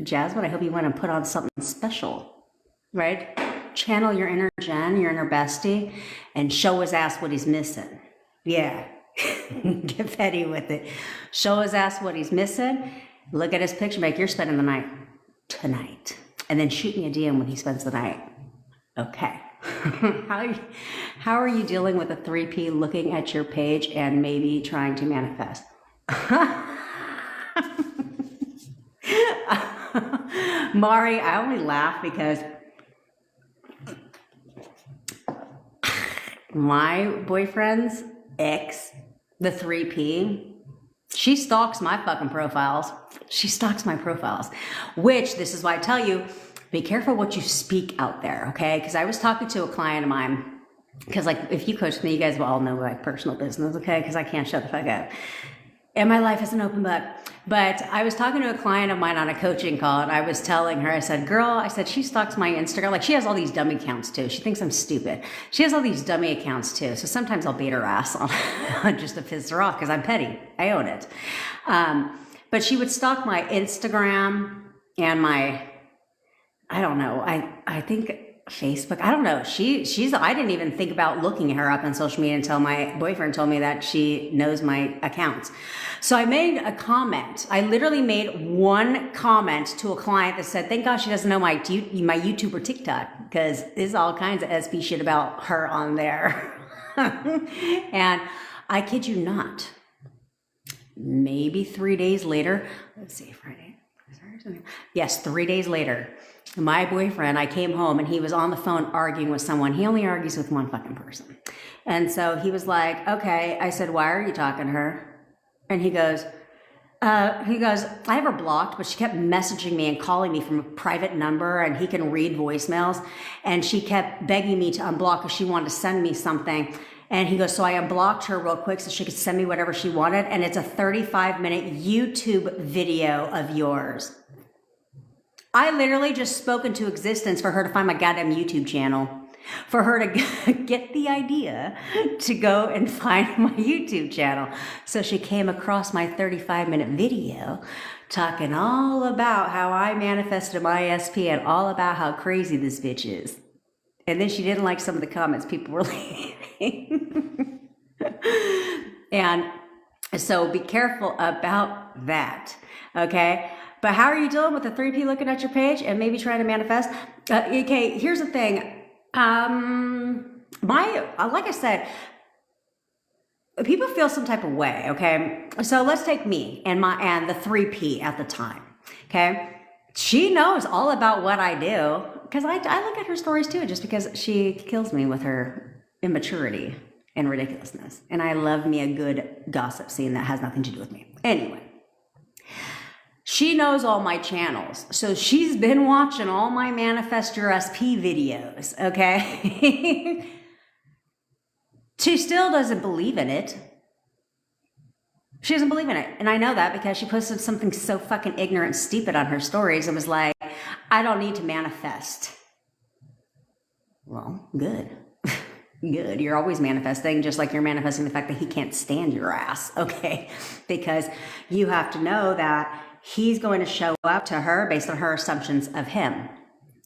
Jasmine, I hope you want to put on something special, right? Channel your inner Jen, your inner bestie, and show his ass what he's missing. Yeah. Get petty with it. Show his ass what he's missing. Look at his picture, make you're spending the night tonight. And then shoot me a DM when he spends the night. Okay. How are you dealing with a 3P looking at your page and maybe trying to manifest? Mari, I only laugh because my boyfriend's ex the 3P, she stalks my fucking profiles. She stalks my profiles, which this is why I tell you, be careful what you speak out there, okay? Because I was talking to a client of mine, because like if you coach me, you guys will all know my personal business, okay? Because I can't shut the fuck up. And my life is an open book. But I was talking to a client of mine on a coaching call, and I was telling her, I said, girl, I said, she stalks my Instagram. Like, she has all these dummy accounts too. She thinks I'm stupid. She has all these dummy accounts too. So sometimes I'll beat her ass on just to piss her off because I'm petty. I own it. But she would stalk my Instagram and my, I don't know, I think Facebook. I don't know. I didn't even think about looking her up on social media until my boyfriend told me that she knows my accounts. So I made a comment. I literally made one comment to a client that said, thank God she doesn't know my YouTube or TikTok, because there's all kinds of SP shit about her on there. And I kid you not, maybe 3 days later, let's see, Friday. Yes, 3 days later, my boyfriend, I came home and he was on the phone arguing with someone. He only argues with one fucking person. And so he was like, okay. I said, why are you talking to her? And he goes, I have her blocked, but she kept messaging me and calling me from a private number, and he can read voicemails. And she kept begging me to unblock because she wanted to send me something. And he goes, so I unblocked her real quick so she could send me whatever she wanted. And it's a 35-minute YouTube video of yours. I literally just spoke into existence for her to find my goddamn YouTube channel, for her to get the idea to go and find my YouTube channel. So she came across my 35-minute video talking all about how I manifested my SP and all about how crazy this bitch is. And then she didn't like some of the comments people were leaving. And so be careful about that, okay? But how are you dealing with the 3P looking at your page and maybe trying to manifest? Okay, here's the thing. Like I said, people feel some type of way, okay? So let's take me and the 3P at the time, okay? She knows all about what I do because I look at her stories too, just because she kills me with her immaturity and ridiculousness. And I love me a good gossip scene that has nothing to do with me. Anyway. She knows all my channels. So she's been watching all my Manifest Your SP videos, okay? She still doesn't believe in it. She doesn't believe in it. And I know that because she posted something so fucking ignorant and stupid on her stories and was like, I don't need to manifest. Well, good. Good. You're always manifesting, just like you're manifesting the fact that he can't stand your ass, okay? Because you have to know that he's going to show up to her based on her assumptions of him,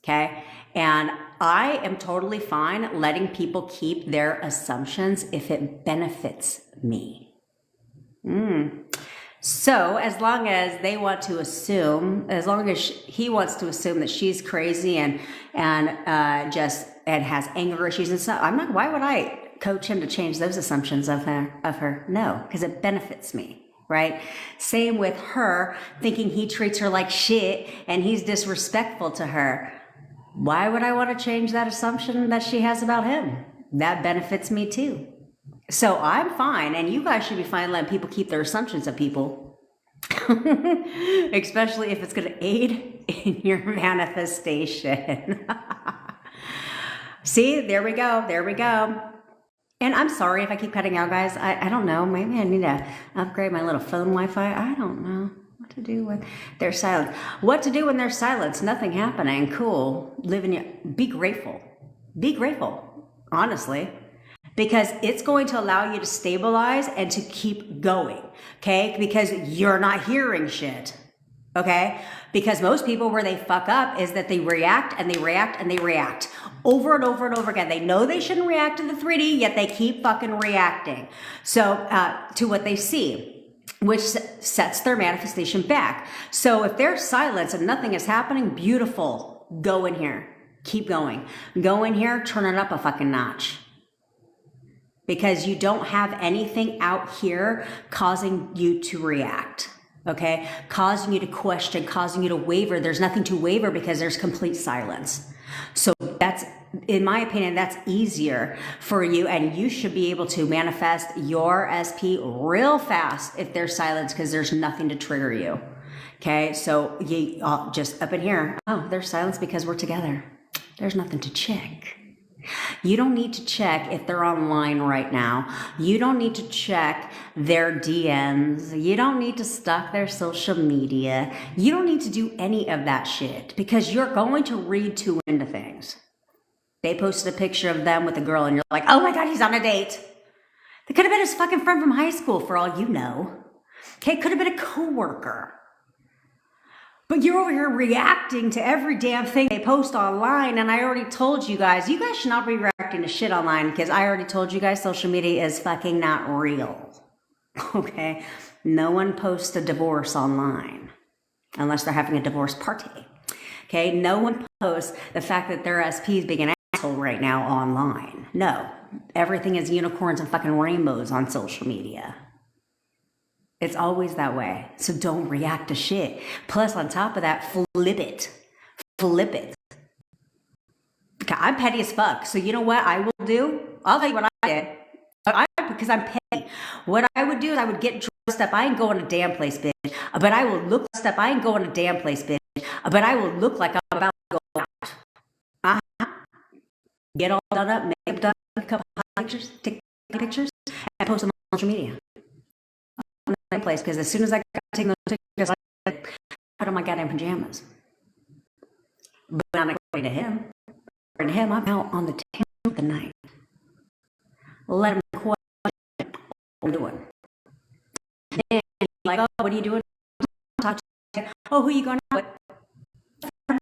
okay? And I am totally fine letting people keep their assumptions if it benefits me. So as long as they want to assume, as long as he wants to assume that she's crazy and has anger issues and stuff, I'm not. Why would I coach him to change those assumptions of her? No, because it benefits me. Right? Same with her thinking he treats her like shit and he's disrespectful to her. Why would I want to change that assumption that she has about him? That benefits me too. So I'm fine, and you guys should be fine letting people keep their assumptions of people, especially if it's going to aid in your manifestation. See, there we go. There we go. And I'm sorry if I keep cutting out, guys. I don't know. Maybe I need to upgrade my little phone Wi-Fi. I don't know what to do with their silence. What to do when there's silence? Nothing happening. Cool. Be grateful. Be grateful, honestly. Because it's going to allow you to stabilize and to keep going, okay? Because you're not hearing shit, okay? Because most people, where they fuck up is that they react and they react and they react over and over and over again. They know they shouldn't react to the 3D, yet they keep fucking reacting. So to what they see, which sets their manifestation back. So if there's silence and nothing is happening, beautiful. Go in here. Keep going. Go in here, turn it up a fucking notch. Because you don't have anything out here causing you to react, okay? Causing you to question, causing you to waver. There's nothing to waver because there's complete silence. So that's, in my opinion, that's easier for you, and you should be able to manifest your SP real fast if there's silence, because there's nothing to trigger you. Okay, so you just up in here, oh, there's silence because we're together. There's nothing to check. You don't need to check if they're online right now. You don't need to check their DMs. You don't need to stalk their social media. You don't need to do any of that shit, because you're going to read too into things. They posted a picture of them with a girl and you're like, oh my God, he's on a date. They could have been his fucking friend from high school for all you know. Okay, could have been a coworker. But you're over here reacting to every damn thing they post online, and I already told you guys should not be reacting to shit online, because I already told you guys social media is fucking not real. Okay? No one posts a divorce online unless they're having a divorce party. Okay? No one posts the fact that their SP is being an asshole right now online. No. Everything is unicorns and fucking rainbows on social media. It's always that way. So don't react to shit. Plus, on top of that, flip it. Flip it. Okay, I'm petty as fuck. So you know what I will do? I'll tell you what I did. Because I'm petty. What I would do is I would get dressed up. I ain't going to damn place, bitch. But I will look dressed up. I ain't going to damn place, bitch. But I will look like I'm about to go out. Get all done up, makeup done, a couple of pictures, take pictures, and post them on social media. Place, because as soon as I got taking those pictures, I put on my goddamn pajamas. But I'm not going to him. I'm out on the town of the night. Let him question what I'm doing. Then like, oh, what are you doing? Talk to you. Oh, who are you going out with?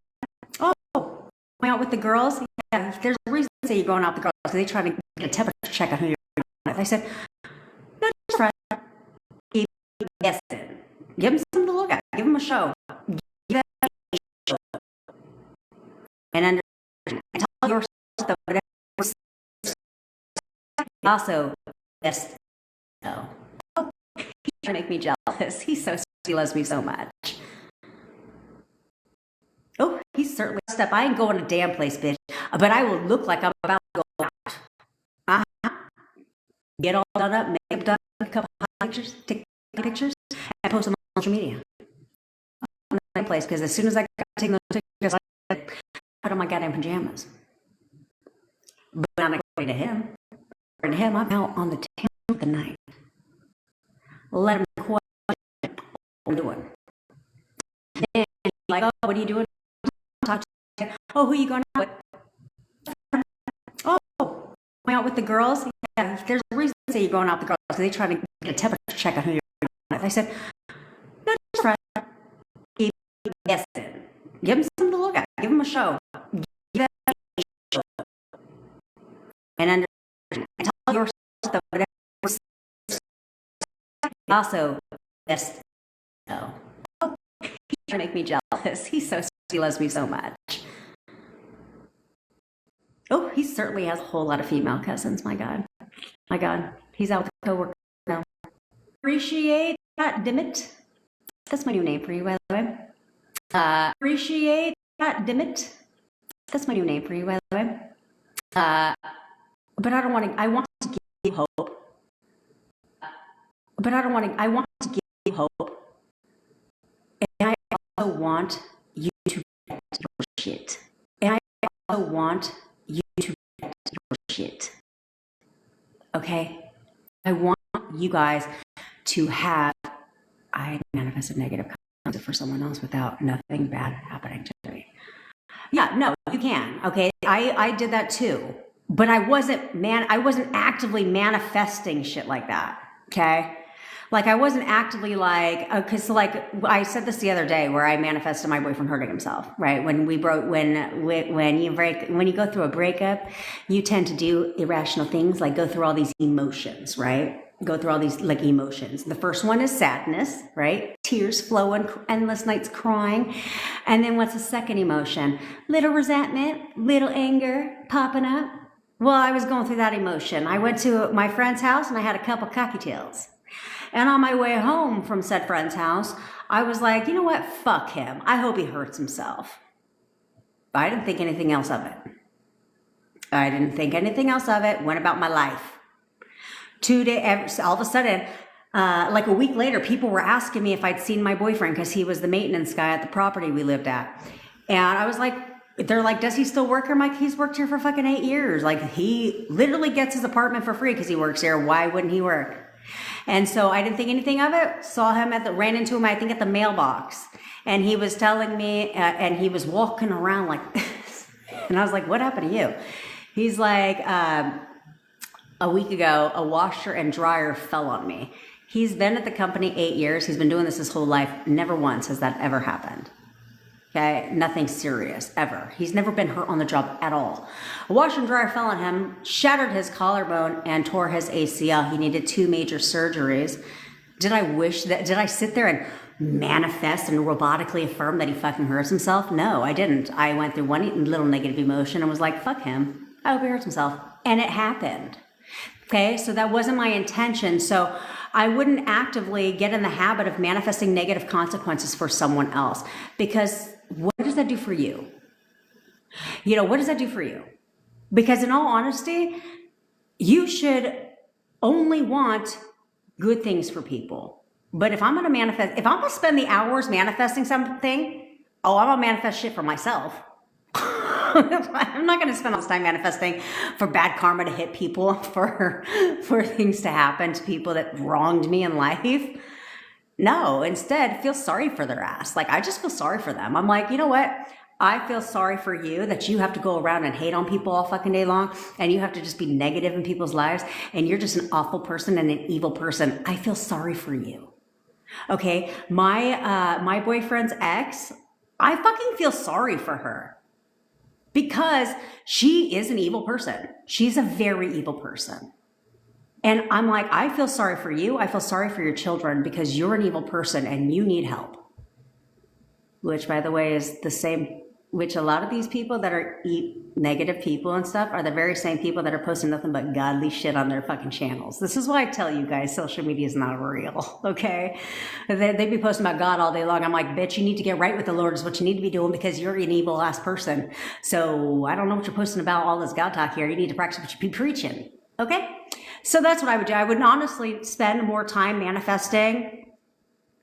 Oh, going out with the girls? Yeah, there's a reason to say you're going out with the girls, because they try to get a temperature check on who you're going out with. I said, no, just friends. Yes, give them something to look at. Give them a show. Give them a show. And understand. Tell yourself that whatever. Also, yes. Oh, he's trying to make me jealous. He's so sweet. He loves me so much. Oh, he's certainly step. I ain't going to damn place, bitch. But I will look like I'm about to go out. Get all done up, makeup done, a couple of pictures, take pictures, and post them on social media. I'm place, because as soon as I got taking those pictures, I put on my goddamn pajamas. But I'm not going to him. I'm out on the town of the night. Let him question what I'm doing. Then like, oh, what are you doing? Talk to you. Oh, who are you going out with? Oh, going out with the girls? Yeah, there's a reason to say you're going out with the girls, because they try to get a temperature check on who you're going out with. I said, no, just friends. Yes, give them something to look at. Give them a show. Give them a show. And understand. Tell yourself that whatever. Also, yes. No. Oh, he's trying to make me jealous. He's so sweet. He loves me so much. Oh, he certainly has a whole lot of female cousins. My God. My God. He's out with a coworker now. Appreciate that, Dimit. That's my new name for you, by the way. Appreciate that, Dimit. That's my new name for you, by the way. But I don't want to, I want to give you hope. But I don't want to, I want to give you hope. And I also want you to get your shit. And I also want you to get your shit. Okay? I want you guys to have, I manifested negative consequences for someone else without nothing bad happening to me. Yeah, no, you can. Okay, I did that too, but I wasn't actively manifesting shit like that. Okay, like I wasn't actively like, because like I said this the other day where I manifested my boyfriend hurting himself. Right, when we broke, when you go through a breakup, you tend to do irrational things like go through all these emotions. Right. Go through all these like emotions. The first one is sadness, right? Tears flowing, endless nights crying. And then what's the second emotion? Little resentment, little anger popping up. Well, I was going through that emotion. I went to my friend's house and I had a couple cocktails. And on my way home from said friend's house, I was like, you know what? Fuck him. I hope he hurts himself. I didn't think anything else of it. I didn't think anything else of it. Went about my life. 2 days, all of a sudden, like a week later, people were asking me if I'd seen my boyfriend because he was the maintenance guy at the property we lived at. And I was like, they're like, does he still work here? I'm like, he's worked here for fucking 8 years. Like, he literally gets his apartment for free because he works here. Why wouldn't he work? And so I didn't think anything of it. Saw him ran into him, I think, at the mailbox. And he was telling me, and he was walking around like this. And I was like, what happened to you? He's like, a week ago, a washer and dryer fell on me. He's been at the company 8 years. He's been doing this his whole life. Never once has that ever happened. Okay, nothing serious, ever. He's never been hurt on the job at all. A washer and dryer fell on him, shattered his collarbone, and tore his ACL. He needed 2 major surgeries. Did I sit there and manifest and robotically affirm that he fucking hurts himself? No, I didn't. I went through one little negative emotion and was like, fuck him. I hope he hurts himself. And it happened. Okay, so that wasn't my intention. So I wouldn't actively get in the habit of manifesting negative consequences for someone else, because what does that do for you? You know, what does that do for you? Because in all honesty, you should only want good things for people. But if I'm going to spend the hours manifesting something, I'm going to manifest shit for myself. I'm not going to spend all this time manifesting for bad karma to hit people, for things to happen to people that wronged me in life. No, instead, feel sorry for their ass. Like, I just feel sorry for them. I'm like, you know what? I feel sorry for you that you have to go around and hate on people all fucking day long, and you have to just be negative in people's lives, and you're just an awful person and an evil person. I feel sorry for you. Okay, my boyfriend's ex, I fucking feel sorry for her. Because she is an evil person. She's a very evil person. And I'm like, I feel sorry for you. I feel sorry for your children because you're an evil person and you need help. Which, by the way, is the same, which a lot of these people that are negative people and stuff are the very same people that are posting nothing but godly shit on their fucking channels. This is why I tell you guys, social media is not real, okay? They be posting about God all day long. I'm like, bitch, you need to get right with the Lord is what you need to be doing because you're an evil ass person. So I don't know what you're posting about all this God talk here. You need to practice what you be preaching, okay? So that's what I would do. I would honestly spend more time manifesting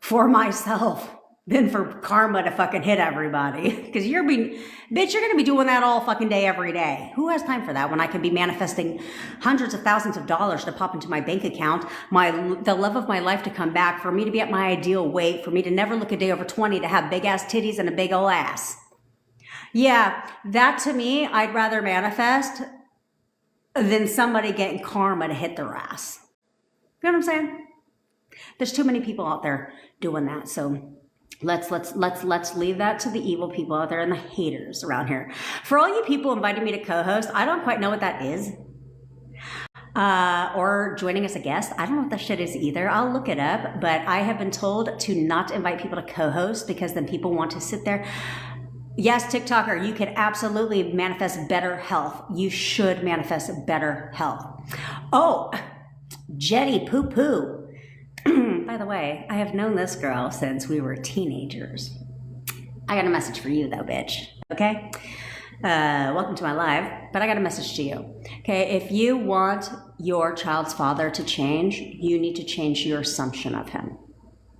for myself than for karma to fucking hit everybody. Because you're going to be doing that all fucking day, every day. Who has time for that when I could be manifesting hundreds of thousands of dollars to pop into my bank account, the love of my life to come back, for me to be at my ideal weight, for me to never look a day over 20, to have big ass titties and a big ol' ass. Yeah, that to me, I'd rather manifest than somebody getting karma to hit their ass. You know what I'm saying? There's too many people out there doing that, so let's leave that to the evil people out there and the haters around here. For all you people inviting me to co-host, I don't quite know what that is. Or joining as a guest. I don't know what that shit is either. I'll look it up, but I have been told to not invite people to co-host because then people want to sit there. Yes, TikToker, you can absolutely manifest better health. You should manifest better health. Oh, Jetty Poo Poo. By the way, I have known this girl since we were teenagers. I got a message for you though, bitch. Okay? Welcome to my live, but I got a message to you. Okay, if you want your child's father to change, you need to change your assumption of him.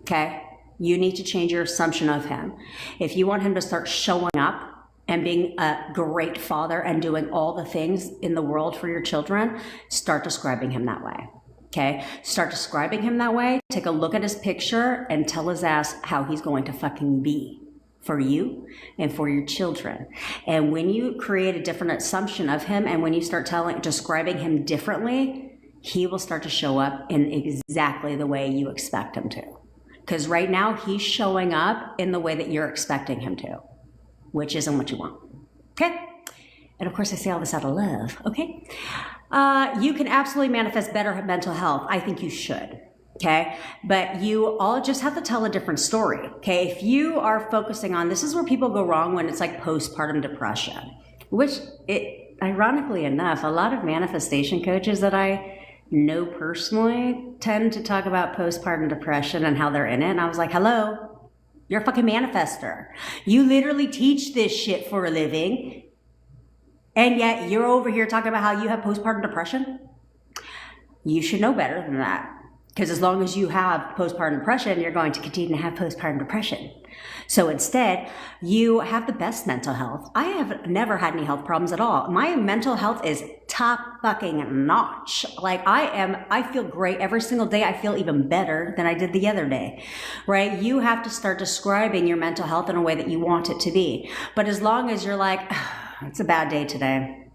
Okay? You need to change your assumption of him. If you want him to start showing up and being a great father and doing all the things in the world for your children, start describing him that way. Okay, start describing him that way. Take a look at his picture and tell his ass how he's going to fucking be for you and for your children. And when you create a different assumption of him and when you start describing him differently, he will start to show up in exactly the way you expect him to. Because right now he's showing up in the way that you're expecting him to, which isn't what you want. Okay? And of course I say all this out of love. Okay? You can absolutely manifest better mental health. I think you should. Okay. But you all just have to tell a different story. Okay. If you are focusing on, this is where people go wrong when it's like postpartum depression, which ironically enough, a lot of manifestation coaches that I know personally tend to talk about postpartum depression and how they're in it. And I was like, hello, You're a fucking manifester. You literally teach this shit for a living. And yet you're over here talking about how you have postpartum depression. You should know better than that. Because as long as you have postpartum depression, you're going to continue to have postpartum depression. So instead, you have the best mental health. I have never had any health problems at all. My mental health is top fucking notch. Like I feel great every single day. I feel even better than I did the other day, right? You have to start describing your mental health in a way that you want it to be. But as long as you're like, it's a bad day today.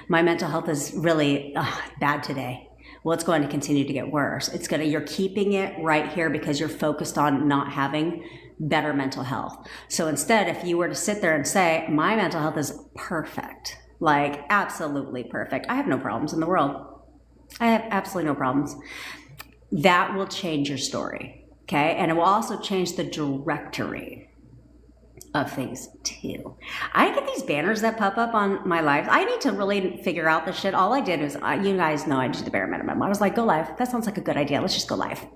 My mental health is really bad today. Well, it's going to continue to get worse. You're keeping it right here because you're focused on not having better mental health. So instead, if you were to sit there and say, my mental health is perfect, like absolutely perfect. I have no problems in the world. I have absolutely no problems. That will change your story, okay? And it will also change the directory of things too. I get these banners that pop up on my lives. I need to really figure out this shit. All I did was, you guys know I do the bare minimum. I was like, go live. That sounds like a good idea. Let's just go live.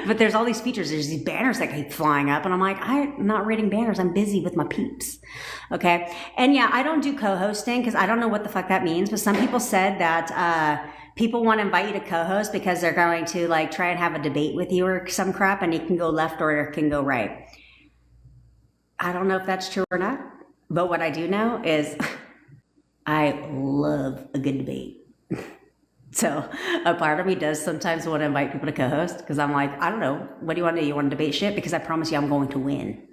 But there's all these features. There's these banners that keep flying up. And I'm like, I'm not reading banners. I'm busy with my peeps. Okay. And yeah, I don't do co-hosting because I don't know what the fuck that means. But some people said that, people want to invite you to co-host because they're going to like try and have a debate with you or some crap, and you can go left or it can go right. I don't know if that's true or not, but what I do know is I love a good debate. So a part of me does sometimes want to invite people to co-host because I'm like, I don't know, what do you want to do? You want to debate shit? Because I promise you I'm going to win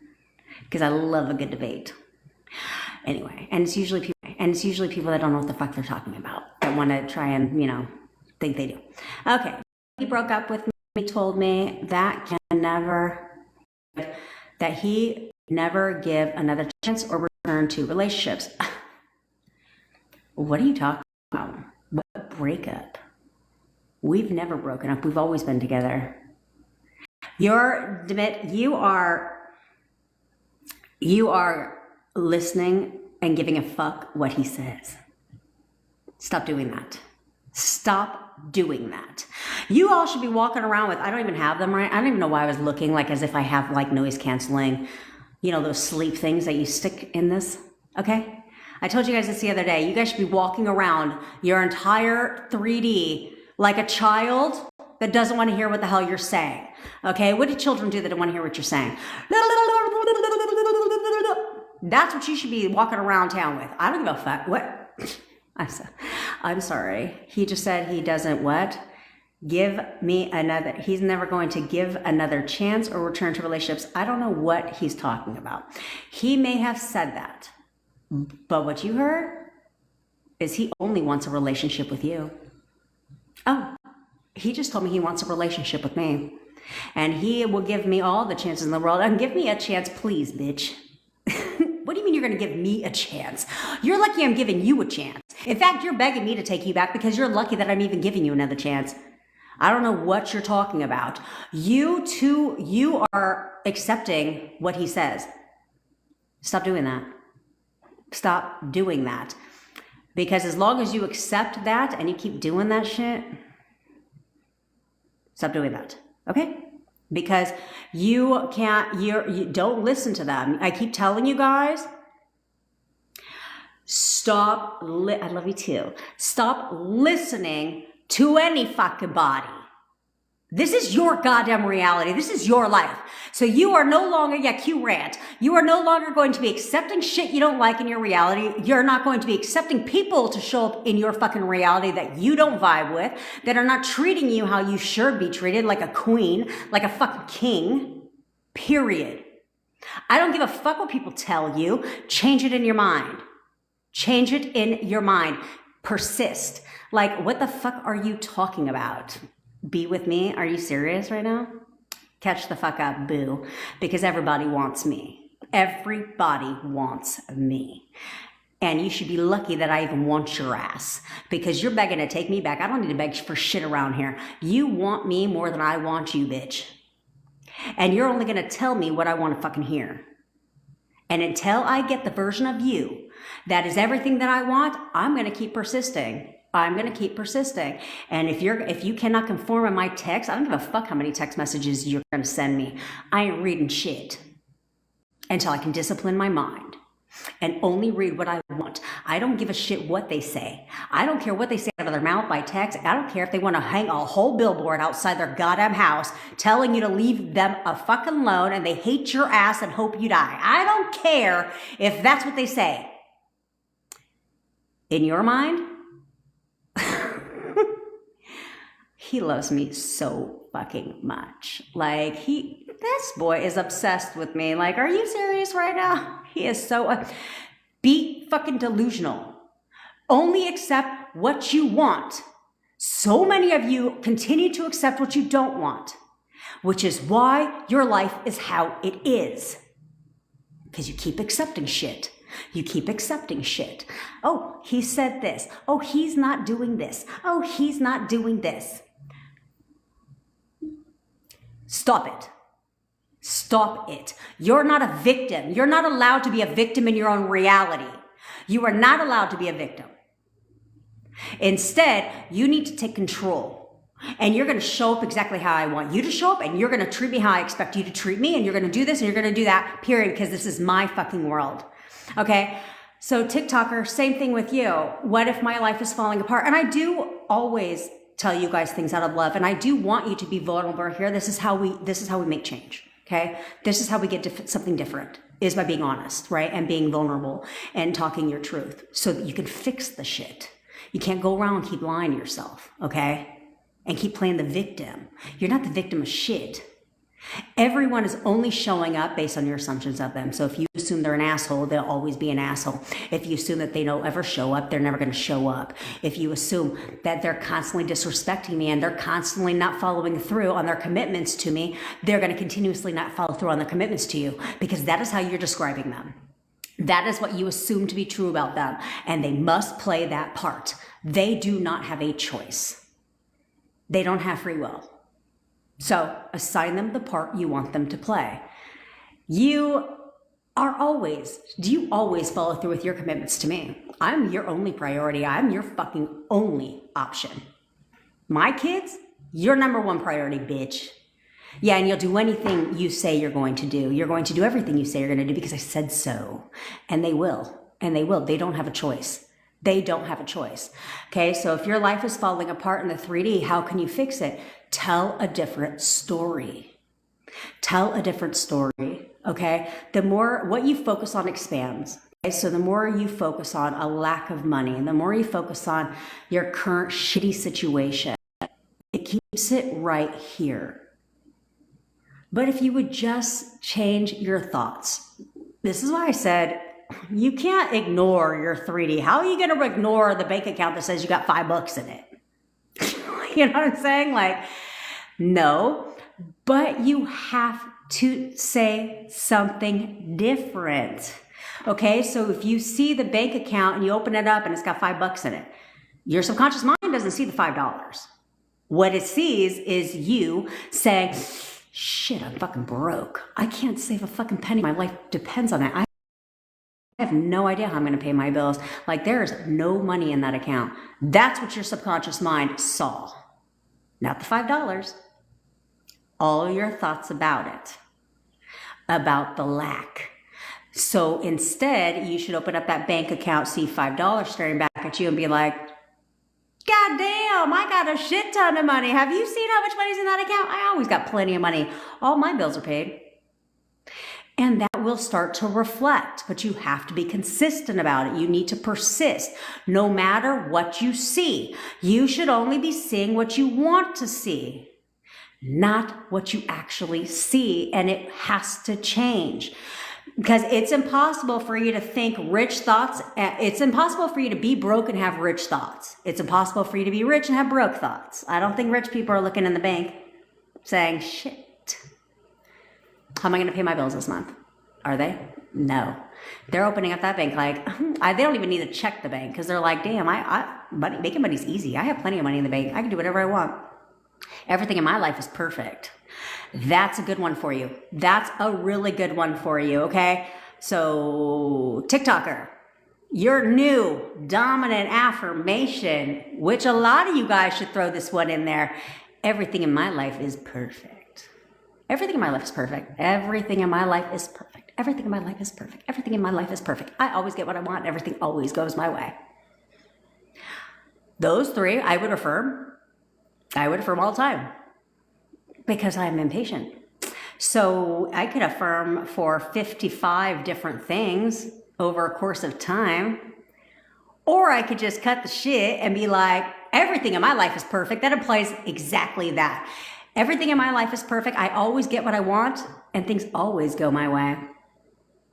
because I love a good debate. Anyway, and it's usually people that don't know what the fuck they're talking about, that want to try and, think they do. Okay. He broke up with me, told me that he never give another chance or return to relationships. What are you talking about? What breakup? We've never broken up. We've always been together. You are listening and giving a fuck what he says. Stop doing that. Stop doing that. You all should be walking around with, I don't even have them right. I don't even know why I was looking like as if I have like noise canceling, those sleep things that you stick in this. Okay. I told you guys this the other day. You guys should be walking around your entire 3D like a child that doesn't want to hear what the hell you're saying. Okay. What do children do that don't want to hear what you're saying? That's what you should be walking around town with. I don't give a fuck. What? I'm sorry. He just said he doesn't what? He's never going to give another chance or return to relationships. I don't know what he's talking about. He may have said that, but what you heard is he only wants a relationship with you. Oh, he just told me he wants a relationship with me. And he will give me all the chances in the world. And give me a chance, please, bitch. What do you mean you're going to give me a chance? You're lucky I'm giving you a chance. In fact, you're begging me to take you back because you're lucky that I'm even giving you another chance. I don't know what you're talking about. You are accepting what he says. Stop doing that. Stop doing that. Because as long as you accept that and you keep doing that shit, stop doing that. Okay? Because you don't listen to them. I keep telling you guys, I love you too. Stop listening to any fucking body. This is your goddamn reality. This is your life. So you are no longer, Q rant. You are no longer going to be accepting shit you don't like in your reality. You're not going to be accepting people to show up in your fucking reality that you don't vibe with, that are not treating you how you should be treated, like a queen, like a fucking king, period. I don't give a fuck what people tell you. Change it in your mind. Change it in your mind. Persist. Like, what the fuck are you talking about? Be with me? Are you serious right now? Catch the fuck up, boo. Because everybody wants me. Everybody wants me. And you should be lucky that I even want your ass. Because you're begging to take me back. I don't need to beg for shit around here. You want me more than I want you, bitch. And you're only going to tell me what I want to fucking hear. And until I get the version of you that is everything that I want, I'm going to keep persisting. I'm going to keep persisting. And if you cannot conform in my text, I don't give a fuck how many text messages you're going to send me. I ain't reading shit until I can discipline my mind and only read what I want. I don't give a shit what they say. I don't care what they say out of their mouth by text. I don't care if they want to hang a whole billboard outside their goddamn house telling you to leave them a fucking alone and they hate your ass and hope you die. I don't care if that's what they say. In your mind, he loves me so fucking much. Like, this boy is obsessed with me. Like, are you serious right now? He is so, be fucking delusional. Only accept what you want. So many of you continue to accept what you don't want, which is why your life is how it is. Because you keep accepting shit. You keep accepting shit. Oh, he said this. Oh, he's not doing this. Oh, he's not doing this. Stop it. Stop it. You're not a victim. You're not allowed to be a victim in your own reality. You are not allowed to be a victim. Instead, you need to take control. And you're going to show up exactly how I want you to show up. And you're going to treat me how I expect you to treat me. And you're going to do this and you're going to do that, period. Because this is my fucking world. Okay? So TikToker, same thing with you. What if my life is falling apart? And I do always tell you guys things out of love. And I do want you to be vulnerable here. This is how we make change. Okay? This is how we get something different, is by being honest, right? And being vulnerable and talking your truth so that you can fix the shit. You can't go around and keep lying to yourself, okay? And keep playing the victim. You're not the victim of shit. Everyone is only showing up based on your assumptions of them. So if you assume they're an asshole, they'll always be an asshole. If you assume that they don't ever show up, they're never going to show up. If you assume that they're constantly disrespecting me and they're constantly not following through on their commitments to me, they're going to continuously not follow through on their commitments to you, because that is how you're describing them. That is what you assume to be true about them, and they must play that part. They do not have a choice. They don't have free will. So assign them the part you want them to play. Do you always follow through with your commitments to me? I'm your only priority. I'm your fucking only option. My kids, your number one priority, bitch. Yeah, and you'll do anything you say you're going to do. You're going to do everything you say you're going to do because I said so. And they will. And they will. They don't have a choice. They don't have a choice. Okay, so if your life is falling apart in the 3D, how can you fix it? Tell a different story. Tell a different story, okay? The more, what you focus on expands. Okay? So the more you focus on a lack of money, and the more you focus on your current shitty situation, it keeps it right here. But if you would just change your thoughts, this is why I said, you can't ignore your 3D. How are you going to ignore the bank account that says you got $5 in it? You know what I'm saying? Like, no, but you have to say something different. Okay, so if you see the bank account and you open it up and it's got $5 in it, your subconscious mind doesn't see the $5. What it sees is you saying, shit, I'm fucking broke. I can't save a fucking penny. My life depends on it. I have no idea how I'm going to pay my bills. Like, there is no money in that account. That's what your subconscious mind saw. Not the $5. All your thoughts about it. About the lack. So instead, you should open up that bank account, see $5 staring back at you and be like, God damn, I got a shit ton of money. Have you seen how much money's in that account? I always got plenty of money. All my bills are paid. And that will start to reflect, but you have to be consistent about it. You need to persist no matter what you see. You should only be seeing what you want to see, not what you actually see. And it has to change, because it's impossible for you to think rich thoughts. It's impossible for you to be broke and have rich thoughts. It's impossible for you to be rich and have broke thoughts. I don't think rich people are looking in the bank saying, shit, how am I going to pay my bills this month? Are they? No. They're opening up that bank like, they don't even need to check the bank, because they're like, damn, making money's easy. I have plenty of money in the bank. I can do whatever I want. Everything in my life is perfect. That's a good one for you. That's a really good one for you, okay? So, TikToker, your new dominant affirmation, which a lot of you guys should throw this one in there. Everything in my life is perfect. Everything in my life is perfect. Everything in my life is perfect. Everything in my life is perfect. Everything in my life is perfect. I always get what I want. Everything always goes my way. Those three I would affirm. I would affirm all the time because I'm impatient. So I could affirm for 55 different things over a course of time. Or I could just cut the shit and be like, everything in my life is perfect. That implies exactly that. Everything in my life is perfect. I always get what I want and things always go my way.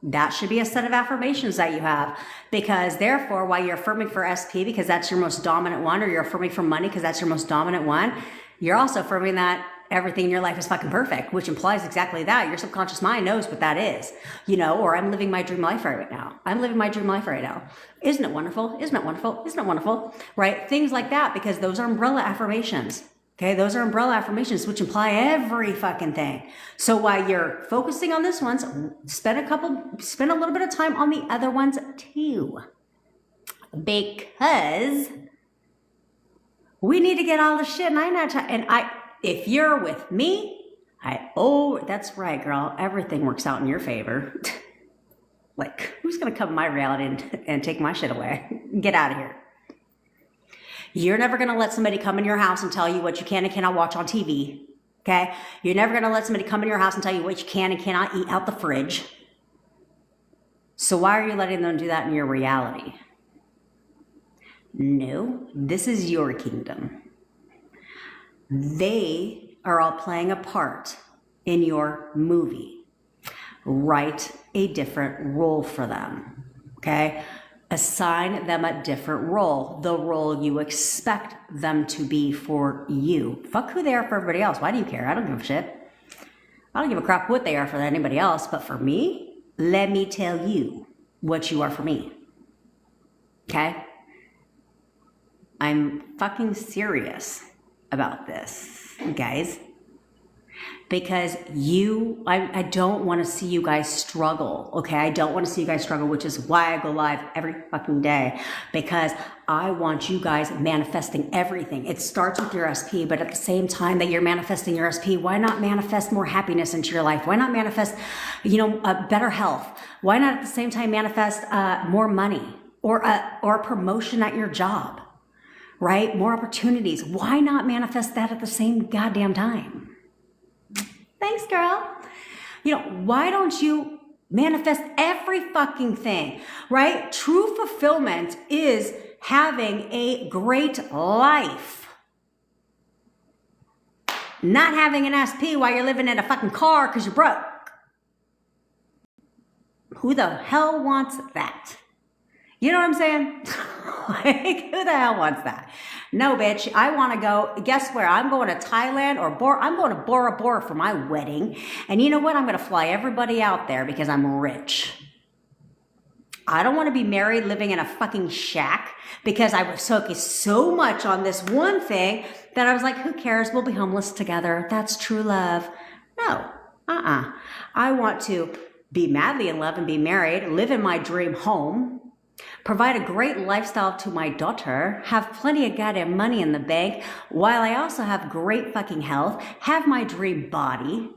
That should be a set of affirmations that you have, because therefore, while you're affirming for SP, because that's your most dominant one, or you're affirming for money because that's your most dominant one, you're also affirming that everything in your life is fucking perfect, which implies exactly that. Your subconscious mind knows what that is, you know, or I'm living my dream life right now. I'm living my dream life right now. Isn't it wonderful? Isn't it wonderful? Isn't it wonderful? Right? Things like that, because those are umbrella affirmations. Okay, those are umbrella affirmations, which imply every fucking thing. So while you're focusing on this one, spend a little bit of time on the other ones too. Because we need to get all the shit, if you're with me, that's right, girl. Everything works out in your favor. Like, who's gonna come to my reality and take my shit away? Get out of here. You're never going to let somebody come in your house and tell you what you can and cannot watch on TV, okay? You're never going to let somebody come in your house and tell you what you can and cannot eat out the fridge. So why are you letting them do that in your reality? No, this is your kingdom. They are all playing a part in your movie. Write a different role for them, okay? Assign them a different role, the role you expect them to be for you. Fuck who they are for everybody else. Why do you care? I don't give a shit. I don't give a crap what they are for anybody else. But for me, let me tell you what you are for me. Okay? I'm fucking serious about this, guys. Because I don't want to see you guys struggle, okay? I don't want to see you guys struggle, which is why I go live every fucking day, because I want you guys manifesting everything. It starts with your SP, but at the same time that you're manifesting your SP, why not manifest more happiness into your life? Why not manifest, better health? Why not at the same time manifest more money or a promotion at your job, right? More opportunities. Why not manifest that at the same goddamn time? Thanks, girl. Why don't you manifest every fucking thing, right? True fulfillment is having a great life. Not having an SP while you're living in a fucking car because you're broke. Who the hell wants that? You know what I'm saying? Like, who the hell wants that? No, bitch, I want to go, guess where? I'm going to Thailand I'm going to Bora Bora for my wedding. And you know what? I'm going to fly everybody out there because I'm rich. I don't want to be married living in a fucking shack because I was focused so much on this one thing that I was like, who cares? We'll be homeless together. That's true love. No, I want to be madly in love and be married, live in my dream home, provide a great lifestyle to my daughter, have plenty of goddamn money in the bank, while I also have great fucking health, have my dream body.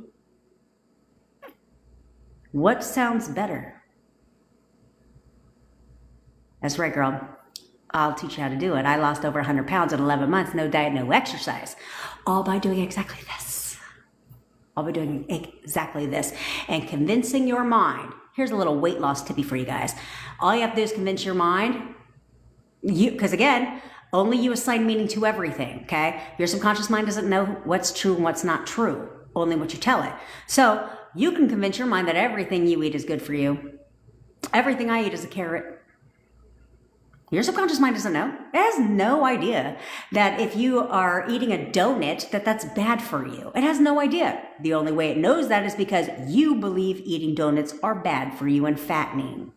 What sounds better? That's right, girl. I'll teach you how to do it. I lost over 100 pounds in 11 months, no diet, no exercise, all by doing exactly this. All by doing exactly this and convincing your mind. Here's a little weight loss tippy for you guys. All you have to do is convince your mind, because again, only you assign meaning to everything, okay? Your subconscious mind doesn't know what's true and what's not true, only what you tell it. So you can convince your mind that everything you eat is good for you. Everything I eat is a carrot. Your subconscious mind doesn't know. It has no idea that if you are eating a donut, that's bad for you. It has no idea. The only way it knows that is because you believe eating donuts are bad for you and fattening.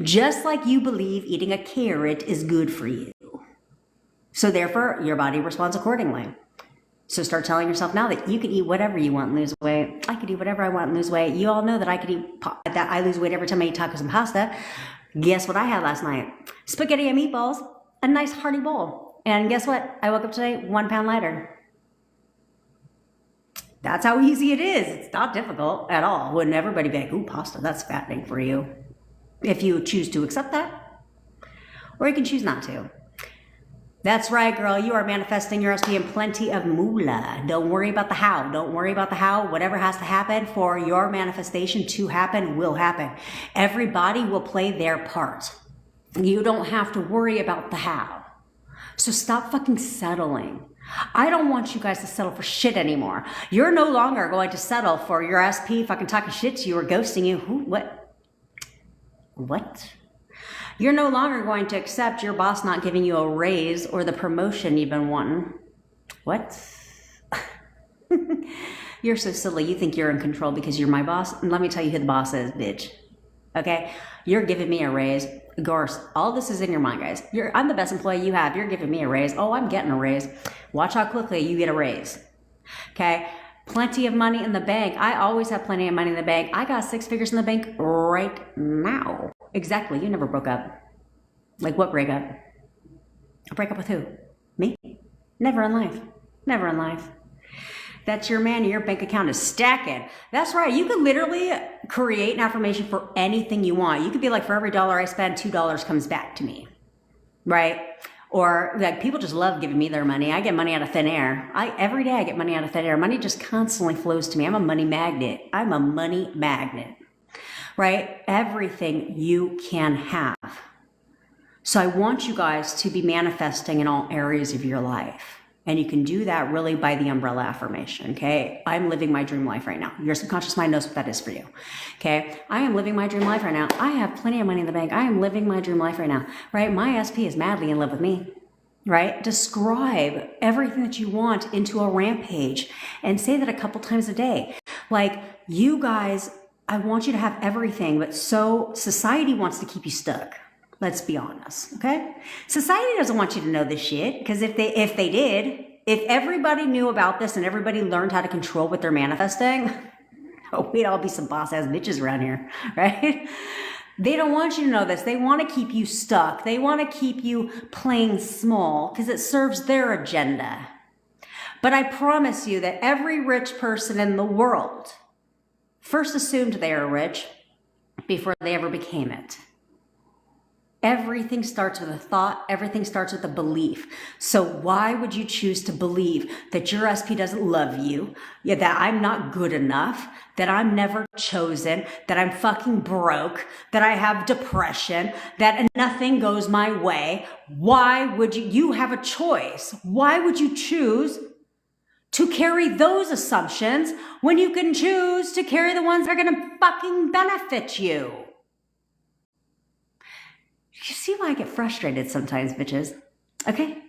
Just like you believe eating a carrot is good for you. So therefore, your body responds accordingly. So start telling yourself now that you can eat whatever you want and lose weight. I could eat whatever I want and lose weight. You all know that I lose weight every time I eat tacos and pasta. Guess what I had last night? Spaghetti and meatballs, a nice hearty bowl. And guess what? I woke up today 1 pound lighter. That's how easy it is. It's not difficult at all. Wouldn't everybody be like, ooh, pasta, that's fattening for you? If you choose to accept that, or you can choose not to. That's right, girl. You are manifesting your recipe and plenty of moolah. Don't worry about the how. Don't worry about the how. Whatever has to happen for your manifestation to happen will happen. Everybody will play their part. You don't have to worry about the how. So stop fucking settling. I don't want you guys to settle for shit anymore. You're no longer going to settle for your SP fucking talking shit to you or ghosting you. Who? What? You're no longer going to accept your boss not giving you a raise or the promotion you've been wanting. What? You're so silly. You think you're in control because you're my boss? And let me tell you who the boss is, bitch. Okay? You're giving me a raise. Of course, all this is in your mind, guys. I'm the best employee you have. You're giving me a raise. Oh, I'm getting a raise. Watch how quickly you get a raise. Okay? Plenty of money in the bank. I always have plenty of money in the bank. I got 6 figures in the bank right now. Exactly. You never broke up. Like what breakup? A breakup with who? Me? Never in life. Never in life. That's your man and your bank account is stacking. That's right. You could literally create an affirmation for anything you want. You could be like, for every dollar I spend, $2 comes back to me. Right? Or like people just love giving me their money. I get money out of thin air. Every day I get money out of thin air. Money just constantly flows to me. I'm a money magnet. I'm a money magnet. Right? Everything you can have. So I want you guys to be manifesting in all areas of your life. And you can do that really by the umbrella affirmation, okay? I'm living my dream life right now. Your subconscious mind knows what that is for you, okay? I am living my dream life right now. I have plenty of money in the bank. I am living my dream life right now, right? My SP is madly in love with me, right? Describe everything that you want into a rampage and say that a couple times a day. Like, you guys, I want you to have everything, but so society wants to keep you stuck. Let's be honest, okay? Society doesn't want you to know this shit, because if they did, if everybody knew about this and everybody learned how to control what they're manifesting, oh, we'd all be some boss-ass bitches around here, right? They don't want you to know this. They want to keep you stuck. They want to keep you playing small because it serves their agenda. But I promise you that every rich person in the world first assumed they were rich before they ever became it. Everything starts with a thought. Everything starts with a belief. So why would you choose to believe that your SP doesn't love you, that I'm not good enough, that I'm never chosen, that I'm fucking broke, that I have depression, that nothing goes my way? Why would you have a choice? Why would you choose to carry those assumptions when you can choose to carry the ones that are going to fucking benefit you? You see why I get frustrated sometimes, bitches? Okay?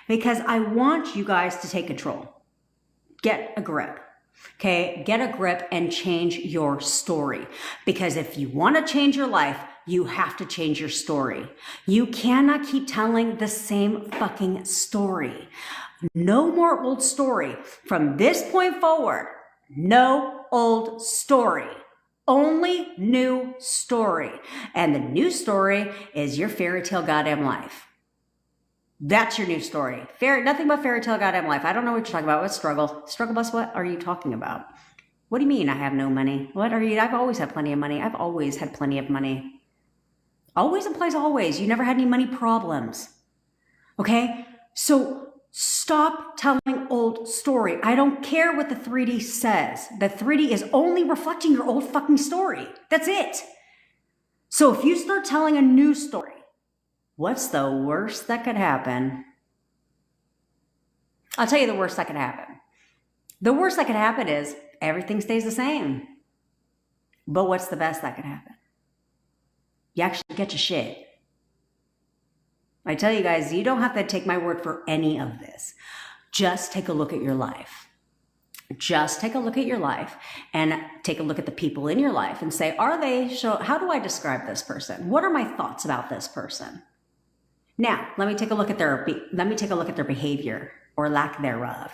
Because I want you guys to take control. Get a grip. Okay? Get a grip and change your story. Because if you want to change your life, you have to change your story. You cannot keep telling the same fucking story. No more old story. From this point forward, no old story. Only new story. And the new story is your fairy tale goddamn life. That's your new story. Nothing but fairy tale goddamn life. I don't know what you're talking about. What struggle? Struggle bus, what are you talking about? What do you mean I have no money? What are you? I've always had plenty of money. I've always had plenty of money. Always implies always. You never had any money problems. Okay? So stop telling old story. I don't care what the 3D says. The 3D is only reflecting your old fucking story. That's it. So if you start telling a new story, what's the worst that could happen? I'll tell you the worst that could happen. The worst that could happen is everything stays the same. But what's the best that could happen? You actually get your shit. I tell you guys, you don't have to take my word for any of this. Just take a look at your life. Just take a look at your life and take a look at the people in your life and say, how do I describe this person? What are my thoughts about this person? Now, let me take a look at their behavior or lack thereof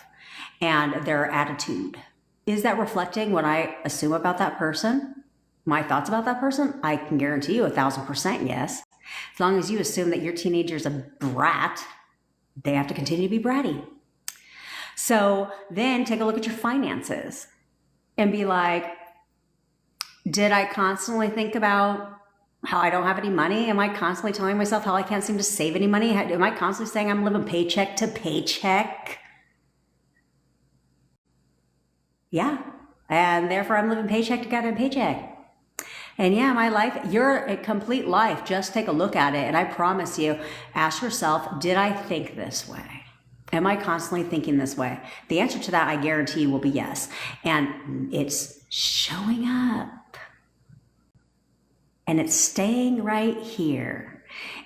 and their attitude. Is that reflecting what I assume about that person? My thoughts about that person? I can guarantee you 1,000% yes. As long as you assume that your teenager's a brat, they have to continue to be bratty. So then take a look at your finances and be like, did I constantly think about how I don't have any money? Am I constantly telling myself how I can't seem to save any money? Am I constantly saying I'm living paycheck to paycheck? Yeah. And therefore I'm living paycheck to goddamn paycheck. And yeah, my life, your complete life, just take a look at it. And I promise you, ask yourself, did I think this way? Am I constantly thinking this way? The answer to that, I guarantee you, will be yes. And it's showing up. And it's staying right here.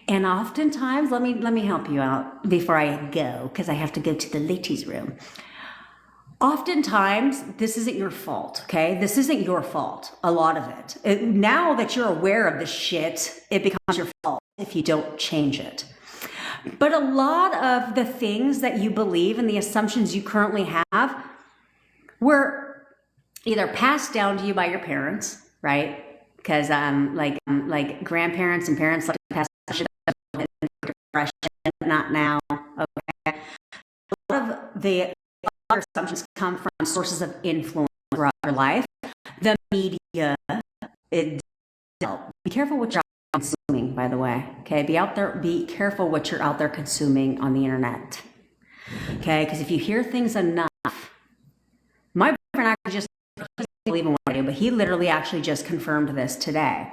And oftentimes, let me help you out before I go, because I have to go to the ladies' room. Oftentimes, this isn't your fault, okay? This isn't your fault, a lot of it. Now that you're aware of the shit, it becomes your fault if you don't change it. But a lot of the things that you believe and the assumptions you currently have were either passed down to you by your parents, right? Because like grandparents and parents like to pass shit down in depression, not now, okay? A lot of the other assumptions come from sources of influence throughout your life. The media, it be careful what you're consuming, by the way. Okay, be careful what you're out there consuming on the internet. Okay, because if you hear things enough, my boyfriend actually just doesn't believe in what I do, but he literally actually just confirmed this today.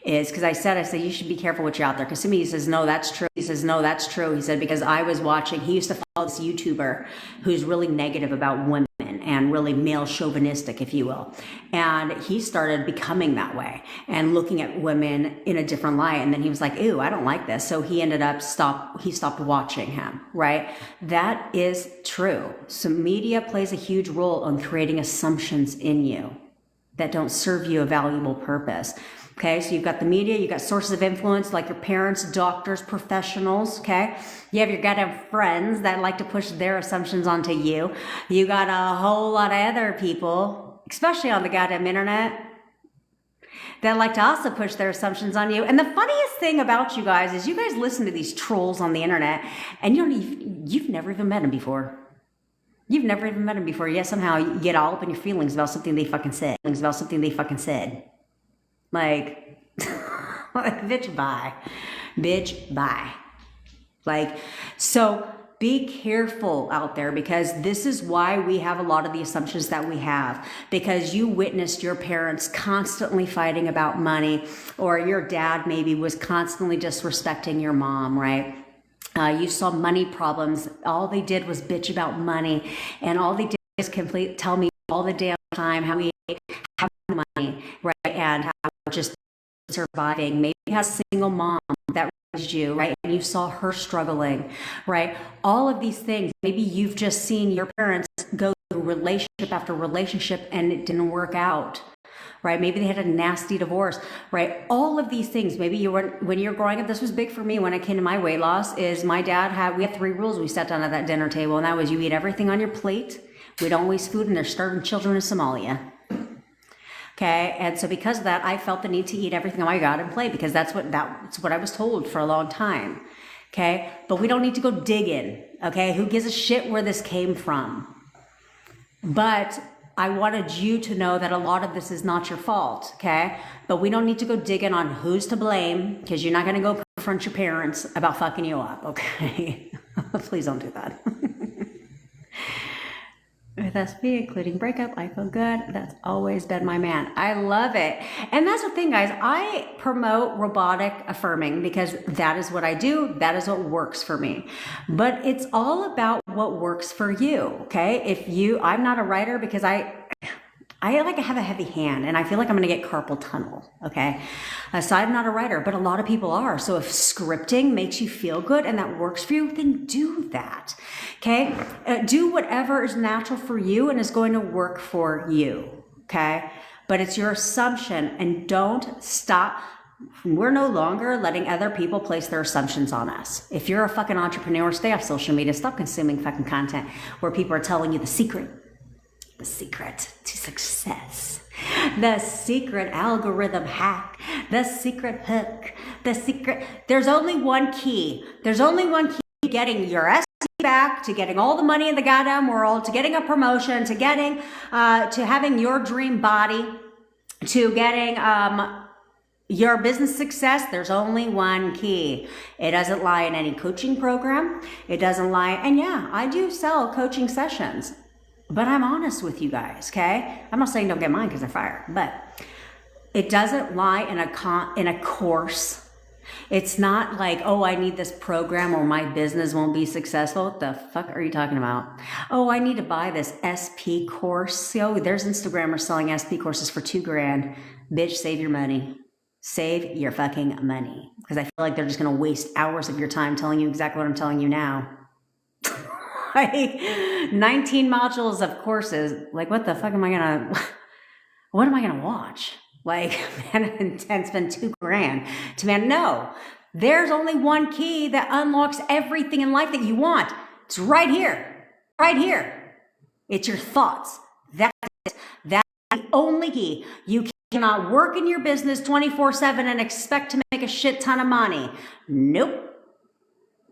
Is because I said you should be careful what you're out there. Because to me, he says, no, that's true. He says, no, that's true. He said, because I was watching, he used to follow this YouTuber who's really negative about women and really male chauvinistic, if you will. And he started becoming that way and looking at women in a different light. And then he was like, ew, I don't like this. So he ended up stopped watching him, right? That is true. So media plays a huge role on creating assumptions in you that don't serve you a valuable purpose. Okay, so you've got the media, you've got sources of influence like your parents, doctors, professionals, okay? You have your goddamn friends that like to push their assumptions onto you. You got a whole lot of other people, especially on the goddamn internet, that like to also push their assumptions on you. And the funniest thing about you guys is you guys listen to these trolls on the internet and you've never even met them before. You've never even met them before, yet somehow you get all up in your feelings about something they fucking said. Like, bitch, bye. Bitch, bye. Like, so be careful out there, because this is why we have a lot of the assumptions that we have, because you witnessed your parents constantly fighting about money, or your dad maybe was constantly disrespecting your mom, right? You saw money problems. All they did was bitch about money, and all they did is tell me all the damn time how we have money, right? And how we're just surviving. Maybe you have a single mom that raised you, right? And you saw her struggling, right? All of these things. Maybe you've just seen your parents go through relationship after relationship and it didn't work out, right? Maybe they had a nasty divorce, right? All of these things. Maybe when you're growing up, this was big for me when I came to my weight loss, is my dad we had 3 rules. We sat down at that dinner table, and that was, you eat everything on your plate. We don't waste food, and there's starving children in Somalia. Okay, and so because of that, I felt the need to eat everything on my goddamn plate, because that's what I was told for a long time. Okay, but we don't need to go digging. Okay, who gives a shit where this came from? But I wanted you to know that a lot of this is not your fault. Okay, but we don't need to go digging on who's to blame, because you're not going to go confront your parents about fucking you up. Okay, please don't do that. With SB, including breakup, I feel good. That's always been my man. I love it. And that's the thing, guys. I promote robotic affirming because that is what I do. That is what works for me. But it's all about what works for you, okay? I'm not a writer because I like to have a heavy hand, and I feel like I'm going to get carpal tunnel, okay? So I'm not a writer, but a lot of people are. So if scripting makes you feel good and that works for you, then do that, okay? Do whatever is natural for you and is going to work for you, okay? But it's your assumption, and don't stop. We're no longer letting other people place their assumptions on us. If you're a fucking entrepreneur, stay off social media. Stop consuming fucking content where people are telling you the secret to success, the secret algorithm hack, the secret hook, The secret, there's only one key. There's only one key to getting your SP back, to getting all the money in the goddamn world, to getting a promotion, to getting, to having your dream body, to getting, your business success. There's only one key. It doesn't lie in any coaching program. It doesn't lie. And yeah, I do sell coaching sessions, but I'm honest with you guys. Okay. I'm not saying don't get mine because they're fire, but it doesn't lie in a course. It's not like, oh, I need this program or my business won't be successful. What the fuck are you talking about? Oh, I need to buy this SP course. Oh, there's Instagrammers selling SP courses for $2,000. Bitch, save your money. Save your fucking money. Because I feel like they're just going to waste hours of your time telling you exactly what I'm telling you now. Like 19 modules of courses. Like, what the fuck am I going to, what am I going to watch? Like, and spend $2,000 to, man, no. There's only one key that unlocks everything in life that you want. It's right here. Right here. It's your thoughts. That's it. That's the only key. You cannot work in your business 24/7 and expect to make a shit ton of money. Nope.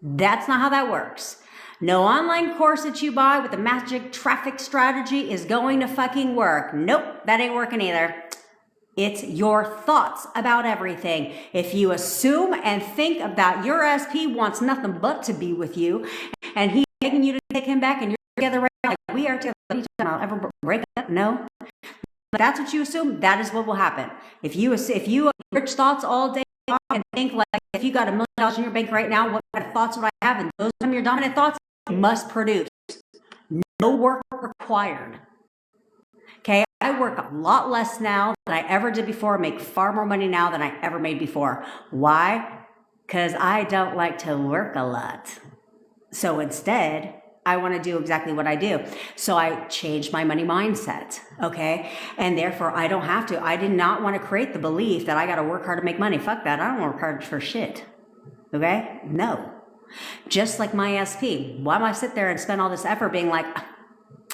That's not how that works. No online course that you buy with the magic traffic strategy is going to fucking work. Nope, that ain't working either. It's your thoughts about everything. If you assume and think about your SP wants nothing but to be with you, and he's begging you to take him back, and you're together right now, like we are together, I'll ever break up? No. But that's what you assume, that is what will happen. If you rich thoughts all day long and think like, if you got $1 million in your bank right now, what kind of thoughts would I have? And those are your dominant thoughts, you must produce. No work required. Okay, I work a lot less now than I ever did before. I make far more money now than I ever made before. Why? Because I don't like to work a lot. So instead, I want to do exactly what I do. So I changed my money mindset, okay? And therefore, I don't have to. I did not want to create the belief that I got to work hard to make money. Fuck that. I don't work hard for shit, okay? No. Just like my SP. Why am I sit there and spend all this effort being like,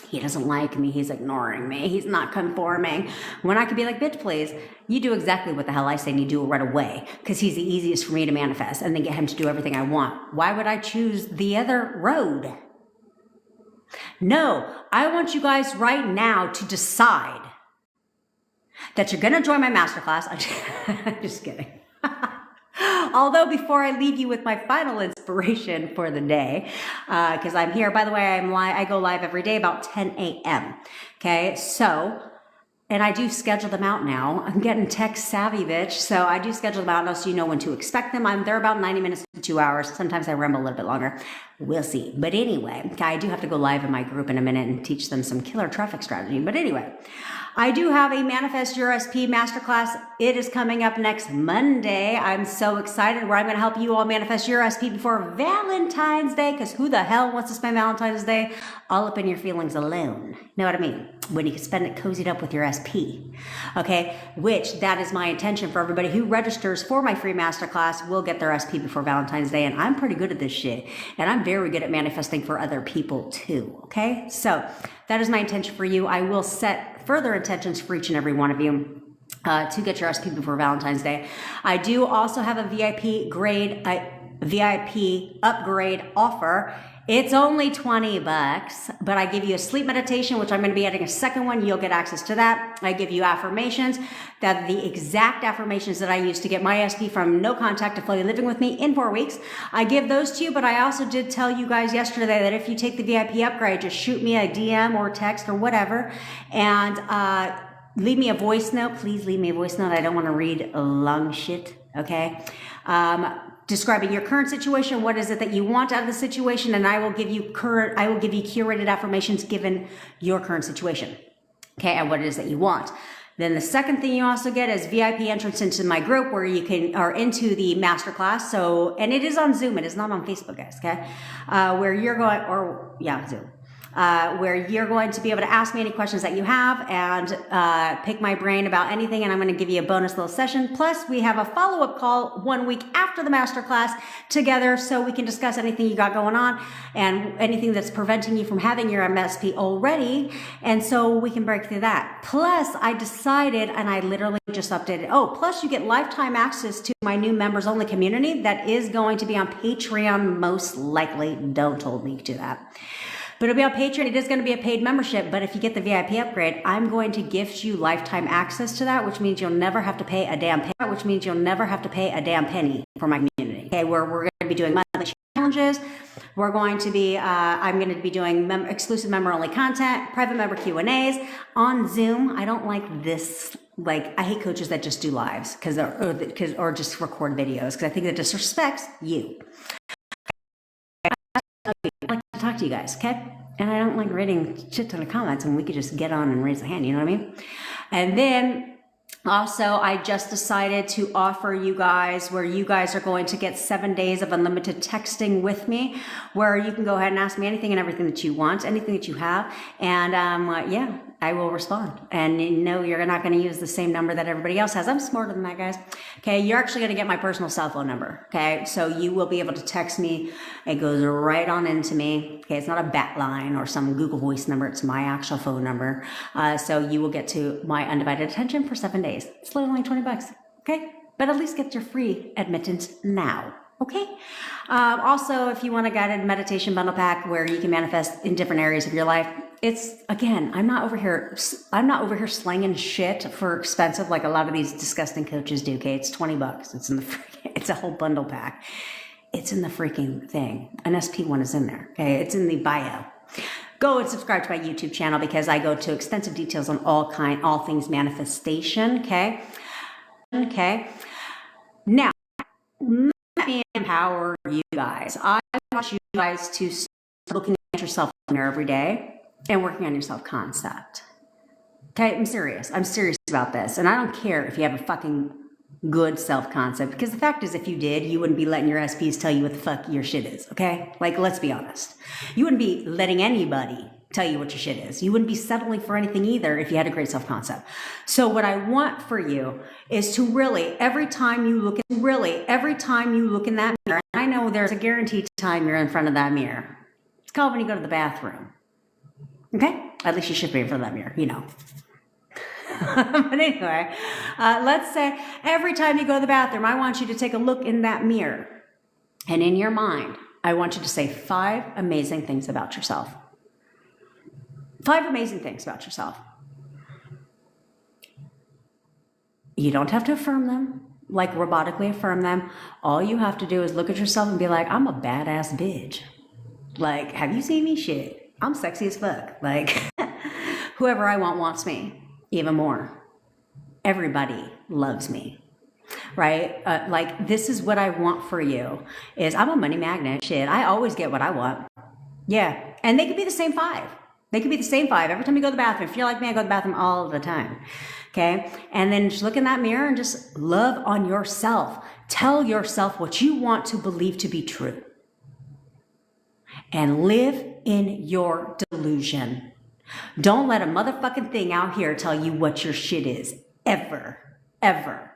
he doesn't like me, he's ignoring me, he's not conforming, when I could be like, bitch, please, you do exactly what the hell I say and you do it right away, because he's the easiest for me to manifest and then get him to do everything I want. Why would I choose the other road? No, I want you guys right now to decide that you're going to join my masterclass. I'm just kidding. Although before I leave you with my final inspiration for the day, because I'm here, by the way, I go live every day about 10 a.m. Okay, so, and I do schedule them out now. I'm getting tech savvy, bitch. So I do schedule them out now so you know when to expect them. They're about 90 minutes to 2 hours. Sometimes I ramble a little bit longer. We'll see. But anyway, I do have to go live in my group in a minute and teach them some killer traffic strategy. But anyway, I do have a Manifest Your SP Masterclass. It is coming up next Monday. I'm so excited where I'm going to help you all manifest your SP before Valentine's Day, because who the hell wants to spend Valentine's Day all up in your feelings alone? Know what I mean? When you can spend it cozied up with your SP. Okay, which that is my intention for everybody who registers for my free masterclass will get their SP before Valentine's Day. And I'm pretty good at this shit. And I'm very good at manifesting for other people too. Okay, so that is my intention for you. I will set further intentions for each and every one of you to get your SP before Valentine's Day. I do also have a VIP upgrade offer. It's only $20, but I give you a sleep meditation, which I'm going to be adding a second one. You'll get access to that. I give you affirmations, that the exact affirmations that I use to get my SP from no contact to fully living with me in 4 weeks. I give those to you, but I also did tell you guys yesterday that if you take the VIP upgrade, just shoot me a DM or text or whatever, and leave me a voice note. Please leave me a voice note. I don't want to read long shit, okay? Describing your current situation, what is it that you want out of the situation, and I will give you curated affirmations given your current situation, okay, and what it is that you want. Then the second thing you also get is VIP entrance into my group where you are into the masterclass. So, and it is on Zoom, it is not on Facebook, guys, okay? Where you're going, Zoom. where you're going to be able to ask me any questions that you have and pick my brain about anything, and I'm going to give you a bonus little session. Plus, we have a follow-up call 1 week after the masterclass together so we can discuss anything you got going on and anything that's preventing you from having your MSP already, and so we can break through that. Plus, I decided, and I literally just updated, plus you get lifetime access to my new members only community that is going to be on Patreon, most likely. Don't hold me to that. But it'll be on Patreon. It is going to be a paid membership, but if you get the VIP upgrade, I'm going to gift you lifetime access to that, which means you'll never have to pay a damn penny for my community. Okay, where we're going to be doing monthly challenges. We're going to be, I'm going to be doing exclusive member-only content, private member Q&As on Zoom. I don't like this. Like, I hate coaches that just do lives or just record videos because I think that disrespects you. I like to talk to you guys, okay? And I don't like reading shit ton of comments, and we could just get on and raise a hand, you know what I mean? And then also, I just decided to offer you guys where you guys are going to get 7 days of unlimited texting with me, where you can go ahead and ask me anything and everything that you want, anything that you have. And yeah, I will respond. And no, you're not going to use the same number that everybody else has. I'm smarter than that, guys. Okay, you're actually going to get my personal cell phone number. Okay, so you will be able to text me. It goes right on into me. Okay, it's not a bat line or some Google Voice number. It's my actual phone number. So you will get to my undivided attention for 7 days. It's literally $20. Okay, but at least get your free admittance now. Okay. Also, if you want a guided meditation bundle pack where you can manifest in different areas of your life, it's, again, I'm not over here slanging shit for expensive like a lot of these disgusting coaches do. Okay, it's $20. It's in the it's a whole bundle pack. It's in the freaking thing. An SP one is in there. Okay, it's in the bio. Go and subscribe to my YouTube channel because I go to extensive details on all things manifestation. Okay. Okay. Now, let me empower you guys. I want you guys to start looking at yourself in the mirror every day and working on your self-concept. Okay, I'm serious. I'm serious about this. And I don't care if you have a fucking good self-concept, because the fact is, if you did, you wouldn't be letting your SPs tell you what the fuck your shit is, okay? Like, let's be honest. You wouldn't be letting anybody tell you what your shit is. You wouldn't be settling for anything either if you had a great self-concept. So what I want for you is to really, every time you look in that mirror, I know there's a guaranteed time you're in front of that mirror. It's called when you go to the bathroom. Okay? At least you should be in front of that mirror, you know. But anyway, let's say every time you go to the bathroom, I want you to take a look in that mirror. And in your mind, I want you to say 5 amazing things about yourself. 5 amazing things about yourself. You don't have to affirm them, like robotically affirm them. All you have to do is look at yourself and be like, I'm a badass bitch. Like, have you seen me? Shit, I'm sexy as fuck. Like, whoever I want wants me. Even more. Everybody loves me, right? Like, this is what I want for you is I'm a money magnet. Shit, I always get what I want. Yeah, and they could be the same 5. They could be the same 5 every time you go to the bathroom. If you're like me, I go to the bathroom all the time. Okay, and then just look in that mirror and just love on yourself. Tell yourself what you want to believe to be true, and live in your delusion. Don't let a motherfucking thing out here tell you what your shit is. Ever. Ever.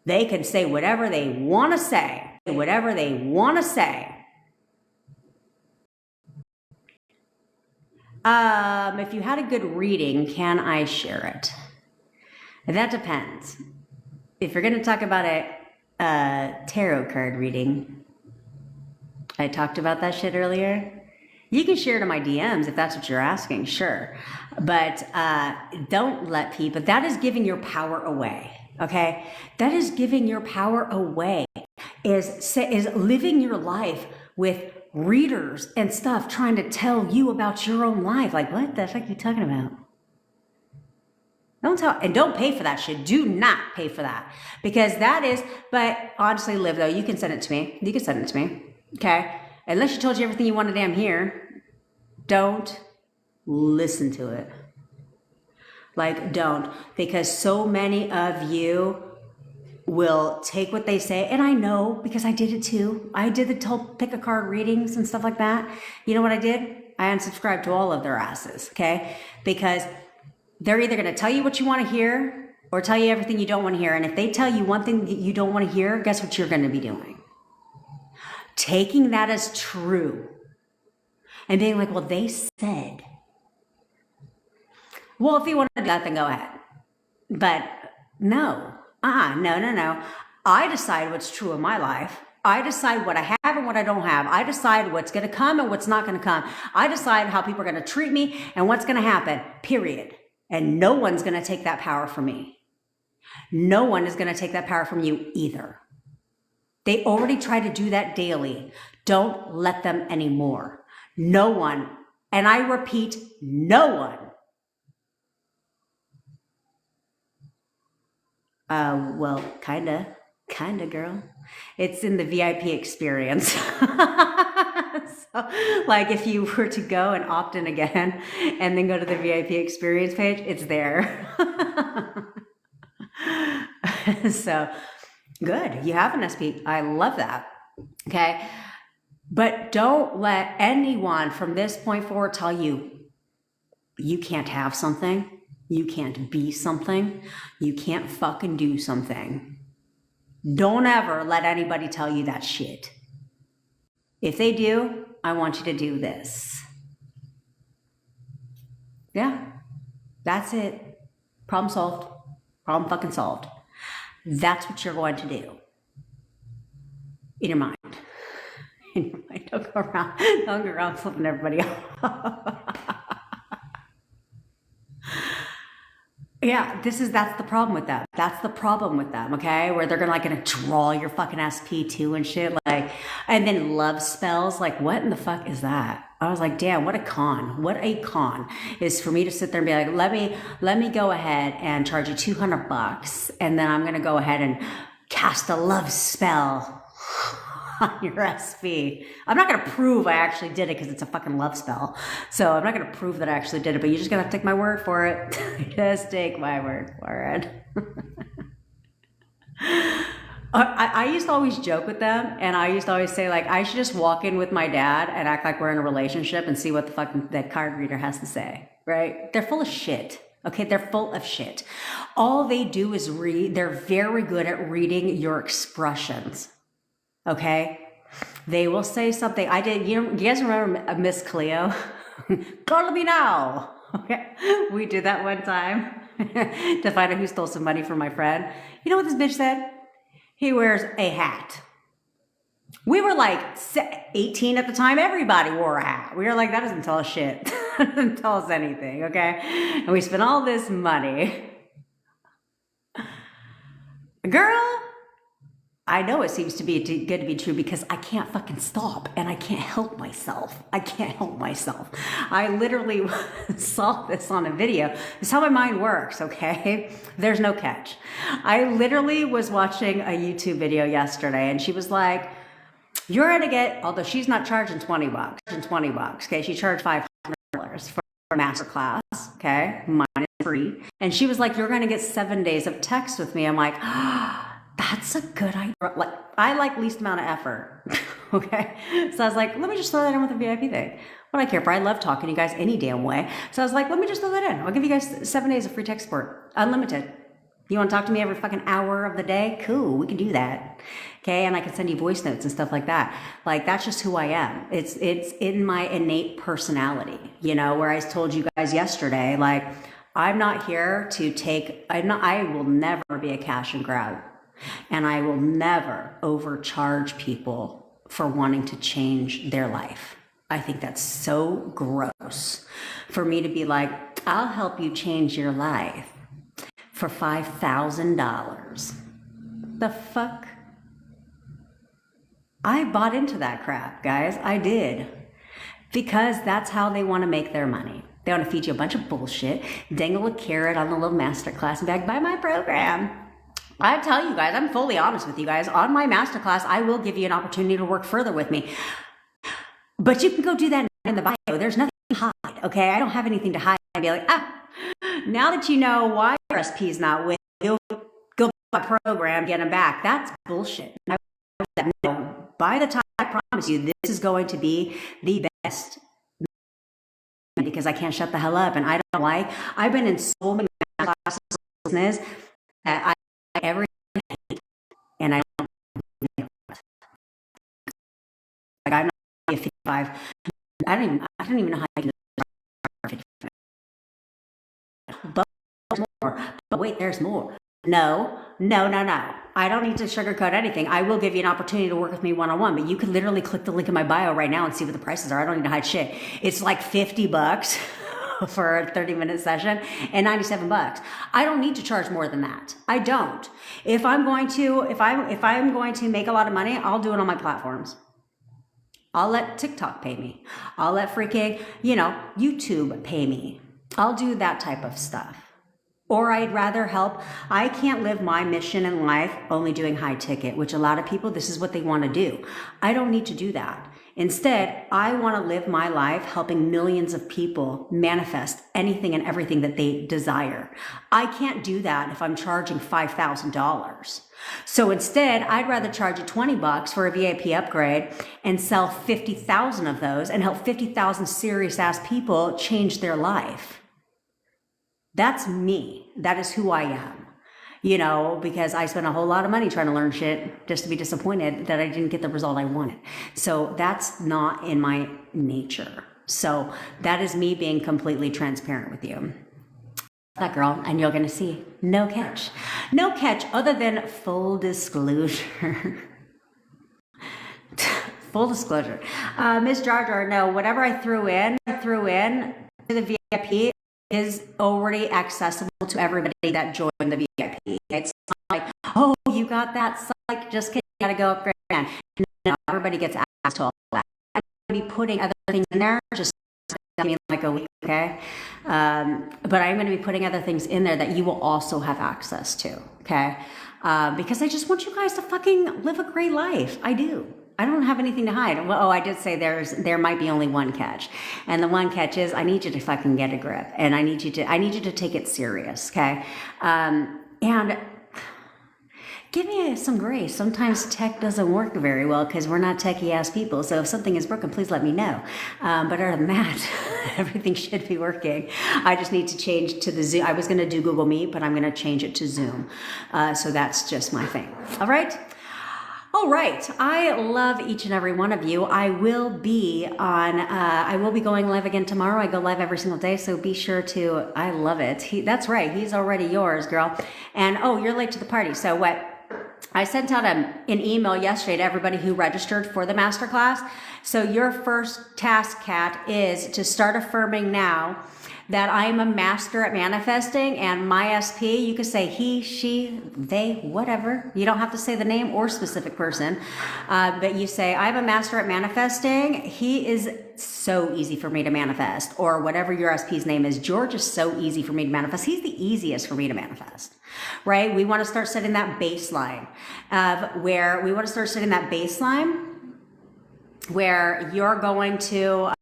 They can say whatever they want to say. Whatever they want to say. If you had a good reading, can I share it? That depends. If you're going to talk about a tarot card reading, I talked about that shit earlier. You can share it in my DMs if that's what you're asking, sure. But don't let people, that is giving your power away, okay? That is giving your power away, is living your life with readers and stuff trying to tell you about your own life. Like, what the fuck are you talking about? Don't tell, and don't pay for that shit. Do not pay for that. Because that is, but honestly, Liv, though, you can send it to me. You can send it to me, okay? Unless she told you everything you want to damn hear, don't listen to it. Like, don't. Because so many of you will take what they say, and I know because I did it too. I did the pick a card readings and stuff like that. You know what I did? I unsubscribe to all of their asses, okay? Because they're either going to tell you what you want to hear or tell you everything you don't want to hear. And if they tell you one thing that you don't want to hear, guess what you're going to be doing? Taking that as true and being like, well, they said. Well, if you want to do that, then go ahead. But no, no. I decide what's true in my life. I decide what I have and what I don't have. I decide what's going to come and what's not going to come. I decide how people are going to treat me and what's going to happen, period. And no one's going to take that power from me. No one is going to take that power from you either. They already try to do that daily. Don't let them anymore. No one, and I repeat, no one. Well, kinda, girl. It's in the VIP experience. So, like if you were to go and opt in again and then go to the VIP experience page, it's there. So, good. You have an SP. I love that. Okay. But don't let anyone from this point forward tell you, you can't have something. You can't be something. You can't fucking do something. Don't ever let anybody tell you that shit. If they do, I want you to do this. Yeah, that's it. Problem solved. Problem fucking solved. That's what you're going to do. In your mind. In your mind. Don't go around flipping everybody off. Yeah, that's the problem with them. That's the problem with them, okay? Where they're gonna draw your fucking SP too and shit, like, and then love spells, like, what in the fuck is that? I was like, damn, what a con. What a con is for me to sit there and be like, let me go ahead and charge you $200, and then I'm gonna go ahead and cast a love spell on your SP. I'm not going to prove I actually did it because it's a fucking love spell. So I'm not going to prove that I actually did it, but you're just going to have to take my word for it. Just take my word for it. I used to always joke with them, and I used to always say, like, I should just walk in with my dad and act like we're in a relationship and see what the fucking that card reader has to say, right? They're full of shit. Okay, they're full of shit. All they do is read. They're very good at reading your expressions. Okay, they will say something. I did. You guys remember Miss Cleo? Call me now. Okay, we did that one time to find out who stole some money from my friend. You know what this bitch said? He wears a hat. We were like 18 at the time. Everybody wore a hat. We were like, that doesn't tell us shit. That doesn't tell us anything. Okay, and we spent all this money. Girl, I know it seems to be good to be true because I can't fucking stop and I can't help myself. I can't help myself. I literally saw this on a video. This is how my mind works, okay? There's no catch. I literally was watching a YouTube video yesterday and she was like, you're gonna get, although she's not charging $20, okay? She charged $500 for a masterclass, okay? Mine is free. And she was like, you're gonna get 7 days of text with me. I'm like, that's a good idea. Like, I like least amount of effort. Okay. So I was like, let me just throw that in with the VIP thing. What I care for. I love talking to you guys any damn way. So I was like, let me just throw that in. I'll give you guys 7 days of free tech support. Unlimited. You want to talk to me every fucking hour of the day? Cool. We can do that. Okay. And I can send you voice notes and stuff like that. Like, that's just who I am. It's in my innate personality, you know, where I told you guys yesterday, like, I'm not here to I will never be a cash and grab. And I will never overcharge people for wanting to change their life. I think that's so gross for me to be like, I'll help you change your life for $5,000. The fuck? I bought into that crap, guys. I did. Because that's how they want to make their money. They want to feed you a bunch of bullshit, dangle a carrot on the little masterclass and be like, buy my program. I tell you guys, I'm fully honest with you guys. On my masterclass, I will give you an opportunity to work further with me. But you can go do that in the bio. There's nothing to hide, okay? I don't have anything to hide. I'd be like, now that you know why your SP is not with you, go buy my program, get them back. That's bullshit. No, by the time I promise you, this is going to be the best because I can't shut the hell up. And I don't like, I've been in so many classes of business that I every and I don't like I'm not a 55. I don't even know how I can do 55. But wait, there's more. No. I don't need to sugarcoat anything. I will give you an opportunity to work with me one-on-one, but you can literally click the link in my bio right now and see what the prices are. I don't need to hide shit. It's like $50 for a 30-minute session and $97. I don't need to charge more than that. I don't. If I'm going to make a lot of money, I'll do it on my platforms. I'll let TikTok pay me. I'll let freaking, YouTube pay me. I'll do that type of stuff. Or I'd rather help. I can't live my mission in life only doing high ticket, which a lot of people, this is what they want to do. I don't need to do that. Instead, I want to live my life helping millions of people manifest anything and everything that they desire. I can't do that if I'm charging $5,000. So instead, I'd rather charge you $20 for a VIP upgrade and sell 50,000 of those and help 50,000 serious ass people change their life. That's me. That is who I am. Because I spent a whole lot of money trying to learn shit just to be disappointed that I didn't get the result I wanted. So that's not in my nature. So that is me being completely transparent with you. That girl, and you're going to see no catch. No catch other than full disclosure. Full disclosure. Miss Jar Jar, no, whatever I threw in to the VIP is already accessible to everybody that joined the VIP. It's not like, oh, you got that psych, just kidding, you gotta go upgrade again. No, everybody gets access to all that. I'm gonna be putting other things in there, just like a week, okay? But I'm gonna be putting other things in there that you will also have access to, okay? Because I just want you guys to fucking live a great life. I do. I don't have anything to hide. Well, I did say there might be only one catch. And the one catch is I need you to fucking get a grip. And I need you to take it serious, okay? And give me some grace. Sometimes tech doesn't work very well because we're not techie ass people. So if something is broken, please let me know. But other than that, everything should be working. I just need to change to the Zoom. I was going to do Google Meet, but I'm going to change it to Zoom. So that's just my thing. All right? All right. I love each and every one of you. I will be going live again tomorrow. I go live every single day. So be sure to, I love it. That's right. He's already yours, girl. And you're late to the party. So what? I sent out an email yesterday to everybody who registered for the masterclass. So your first task, Kat, is to start affirming now that I am a master at manifesting, and my SP, you could say he, she, they, whatever. You don't have to say the name or specific person, but you say, I'm a master at manifesting. He is so easy for me to manifest, or whatever your SP's name is. George is so easy for me to manifest. He's the easiest for me to manifest, right? We want to start setting that baseline where you're going to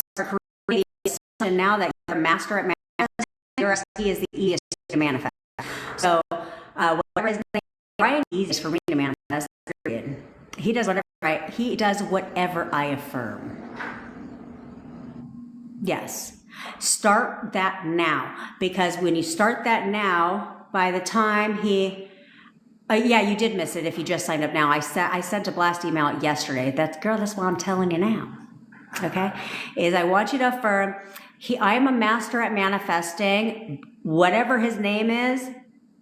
start creating and now that you're a master at manifesting, your SP is the easiest to manifest. So whatever his name, Brian is easiest for me to manifest, period. He does whatever I affirm. Yes. Start that now, because when you start that now, by the time you did miss it if you just signed up now. I sent a blast email yesterday. That's why I'm telling you now. Okay? Is I want you to affirm, I am a master at manifesting. Whatever his name is,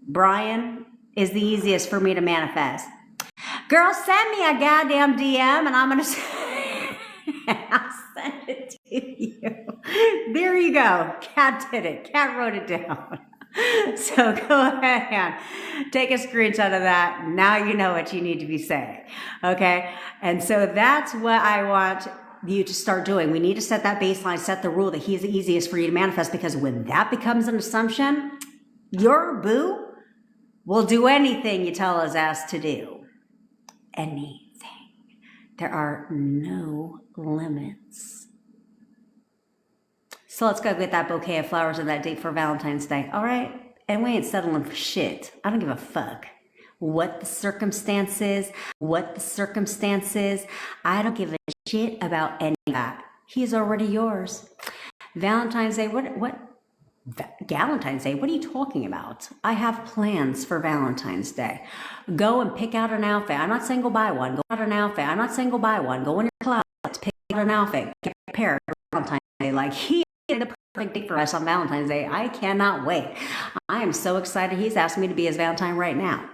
Brian is the easiest for me to manifest. Girl, send me a goddamn DM and I'm going to I'll send it to you. There you go. Kat did it. Kat wrote it down. So go ahead and take a screenshot of that. Now you know what you need to be saying. Okay? And so that's what I want you to start doing. We need to set that baseline, set the rule that he's the easiest for you to manifest, because when that becomes an assumption, your boo will do anything you tell his ass to do. Anything. There are no limits. So let's go get that bouquet of flowers and that date for Valentine's Day. All right? And we ain't settling for shit. I don't give a fuck what the circumstances. I don't give a shit about any of that. He's already yours. Valentine's Day, Valentine's Day, what are you talking about? I have plans for Valentine's Day. Go and pick out an outfit. I'm not saying go buy one. Go out an outfit. I'm not saying go buy one. Go in your closet, pick out an outfit, get prepared for Valentine's Day. Like, he is the perfect date for us on Valentine's Day. I cannot wait. I am so excited. He's asked me to be his Valentine right now.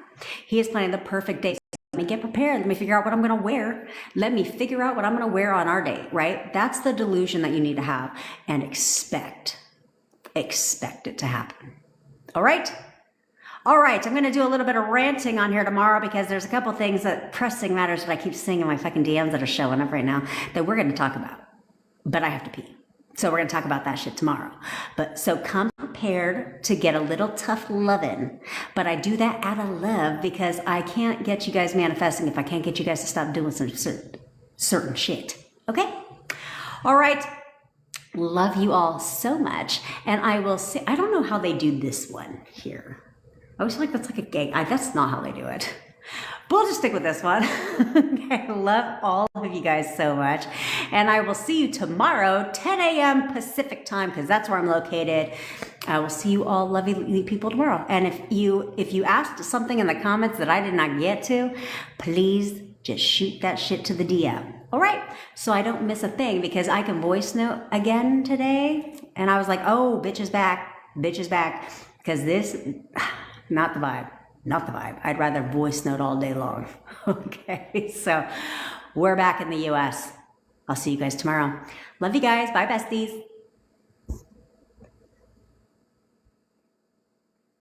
He is planning the perfect date. Let me get prepared. Let me figure out what I'm going to wear. Let me figure out what I'm going to wear on our date, right? That's the delusion that you need to have, and expect it to happen. All right? All right, I'm going to do a little bit of ranting on here tomorrow because there's a couple things that pressing matters that I keep seeing in my fucking DMs that are showing up right now that we're going to talk about. But I have to pee. So we're going to talk about that shit tomorrow. But so come prepared to get a little tough loving. But I do that out of love because I can't get you guys manifesting if I can't get you guys to stop doing some certain shit. Okay? All right. Love you all so much. And I will see, I don't know how they do this one here. I always feel like that's like a gang. That's not how they do it. But we'll just stick with this one. Okay, love all of you guys so much. And I will see you tomorrow, 10 a.m. Pacific time, because that's where I'm located. I will see you all lovely people tomorrow. And if you asked something in the comments that I did not get to, please just shoot that shit to the DM. All right, so I don't miss a thing because I can voice note again today. And I was like, oh, bitch is back, because this, not the vibe. Not the vibe. I'd rather voice note all day long. Okay, so we're back in the US. I'll see you guys tomorrow. Love you guys. Bye, besties.